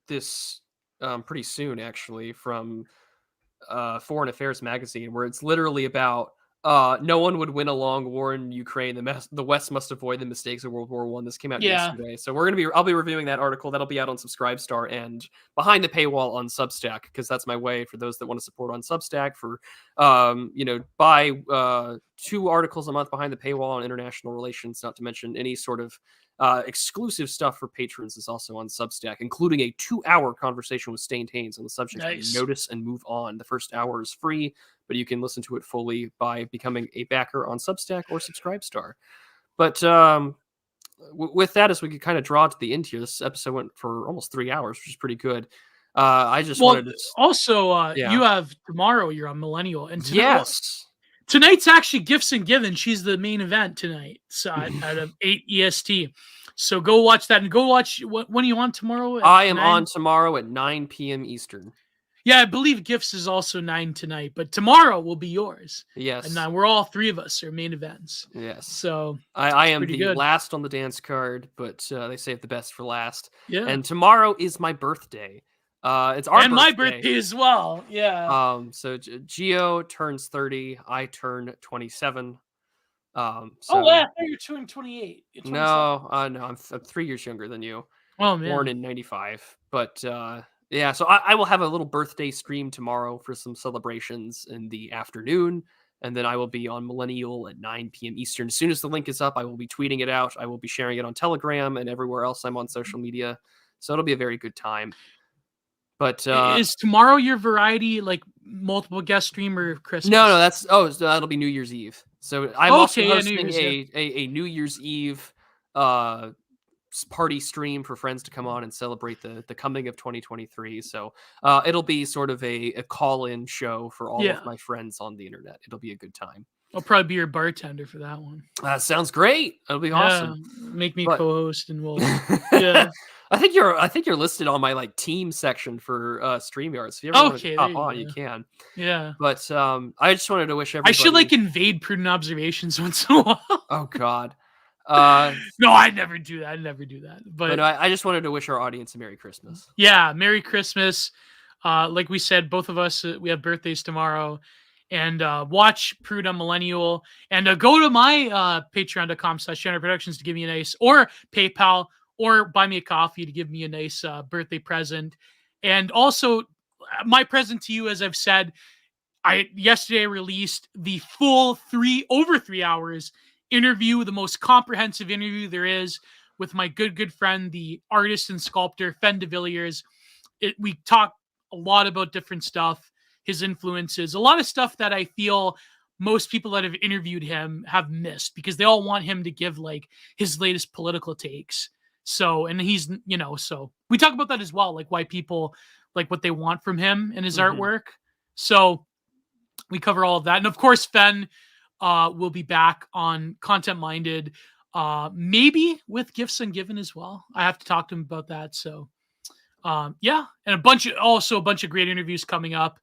[SPEAKER 1] this pretty soon, actually, from Foreign Affairs magazine, where it's literally about no one would win a long war in Ukraine. The West must avoid the mistakes of World War I. This came out yesterday, so I'll be reviewing that article. That'll be out on Subscribestar and behind the paywall on Substack, because that's my way for those that want to support on Substack for buy 2 articles a month behind the paywall on international relations. Not to mention any sort of exclusive stuff for patrons is also on Substack, including a 2-hour conversation with Stained Haynes on the subject of Notice and Move On. The first hour is free, but you can listen to it fully by becoming a backer on Substack or Subscribestar. But with that, as we could kind of draw to the end here, this episode went for almost 3 hours, which is pretty good. I just wanted to...
[SPEAKER 2] Also, you have tomorrow, you're on Millennial. And tonight's actually Gifts and Given. She's the main event tonight, so at 8 EST. So go watch that, and go watch. When are you on tomorrow?
[SPEAKER 1] I am on tomorrow at 9 p.m. Eastern.
[SPEAKER 2] Yeah, I believe Gifts is also 9 tonight, but tomorrow will be yours.
[SPEAKER 1] Yes.
[SPEAKER 2] And we're all 3 of us are main events.
[SPEAKER 1] Yes.
[SPEAKER 2] So
[SPEAKER 1] I am the last on the dance card, but they save the best for last.
[SPEAKER 2] Yeah.
[SPEAKER 1] And tomorrow is my birthday. It's our
[SPEAKER 2] and
[SPEAKER 1] birthday.
[SPEAKER 2] My birthday as well. Yeah.
[SPEAKER 1] So Geo turns 30. I turn 27.
[SPEAKER 2] I thought you were turning 28.
[SPEAKER 1] No, I'm 3 years younger than you.
[SPEAKER 2] Oh man.
[SPEAKER 1] Born in 95. But yeah, so I will have a little birthday stream tomorrow for some celebrations in the afternoon, and then I will be on Millennial at 9 p.m. Eastern. As soon as the link is up, I will be tweeting it out. I will be sharing it on Telegram and everywhere else I'm on social media. So it'll be a very good time. But
[SPEAKER 2] is tomorrow your variety like multiple guest stream or Christmas?
[SPEAKER 1] No, so that'll be New Year's Eve. So I'm also hosting a New Year's Eve party stream for friends to come on and celebrate the coming of 2023. So it'll be sort of a call-in show for all of my friends on the internet. It'll be a good time.
[SPEAKER 2] I'll probably be your bartender for that one.
[SPEAKER 1] Sounds great. That'll be awesome.
[SPEAKER 2] Make me co-host, and we'll. Yeah.
[SPEAKER 1] I think you're listed on my like team section for StreamYard. So if you ever want to hop on, you can.
[SPEAKER 2] Yeah.
[SPEAKER 1] But I just wanted to wish everybody.
[SPEAKER 2] I should like invade Prudent Observations once in a while.
[SPEAKER 1] Oh God.
[SPEAKER 2] No, I never do that. But
[SPEAKER 1] I just wanted to wish our audience a Merry Christmas.
[SPEAKER 2] Yeah, Merry Christmas. Like we said, both of us we have birthdays tomorrow. And watch Prude on Millennial, and go to my patreon.com/generaproductions to give me a nice, or PayPal, or buy me a coffee to give me a nice birthday present. And also my present to you, as I've said, I yesterday released the full 3 hours interview, the most comprehensive interview there is, with my good friend, the artist and sculptor Fen de Villiers. We talk a lot about different stuff, his influences, a lot of stuff that I feel most people that have interviewed him have missed, because they all want him to give like his latest political takes. So, and he's, so we talk about that as well, like why people like what they want from him and his artwork. So we cover all of that. And of course, Fen will be back on Content Minded, maybe with Gifts and Given as well. I have to talk to him about that. So yeah, and a bunch of great interviews coming up.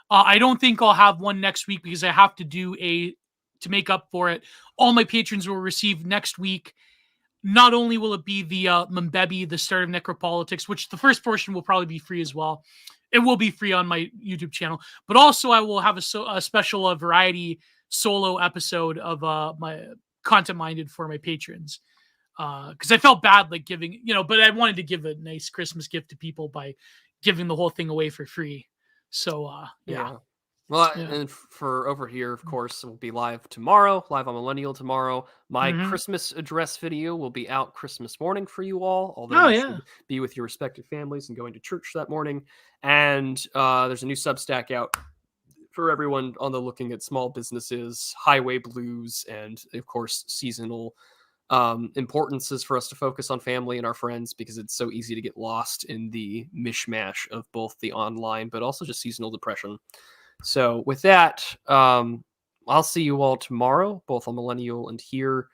[SPEAKER 2] I don't think I'll have one next week, because I have to do to make up for it. All my patrons will receive next week not only will it be the Mbembe, the start of Necropolitics, which the first portion will probably be free as well. It will be free on my YouTube channel, but also I will have a special variety solo episode of my content minded for my patrons. Because I felt bad like giving, but I wanted to give a nice Christmas gift to people by giving the whole thing away for free. So yeah.
[SPEAKER 1] Well, and for over here, of course, we'll be live tomorrow, live on Millennial tomorrow. My Christmas address video will be out Christmas morning for you all, although you should be with your respective families and going to church that morning. And there's a new Substack out for everyone on the looking at small businesses, highway blues, and of course, seasonal importances for us to focus on family and our friends, because it's so easy to get lost in the mishmash of both the online but also just seasonal depression. So with that, I'll see you all tomorrow, both on Millennial and here.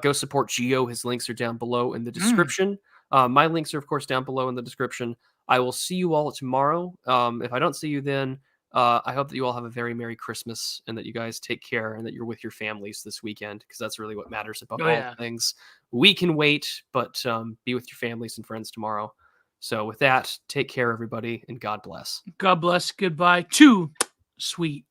[SPEAKER 1] Go support Geo. His links are down below in the description. My links are, of course, down below in the description. I will see you all tomorrow. If I don't see you then, I hope that you all have a very Merry Christmas and that you guys take care and that you're with your families this weekend, because that's really what matters above all things. We can wait, but be with your families and friends tomorrow. So with that, take care, everybody, and God bless.
[SPEAKER 2] God bless. Goodbye. Too sweet.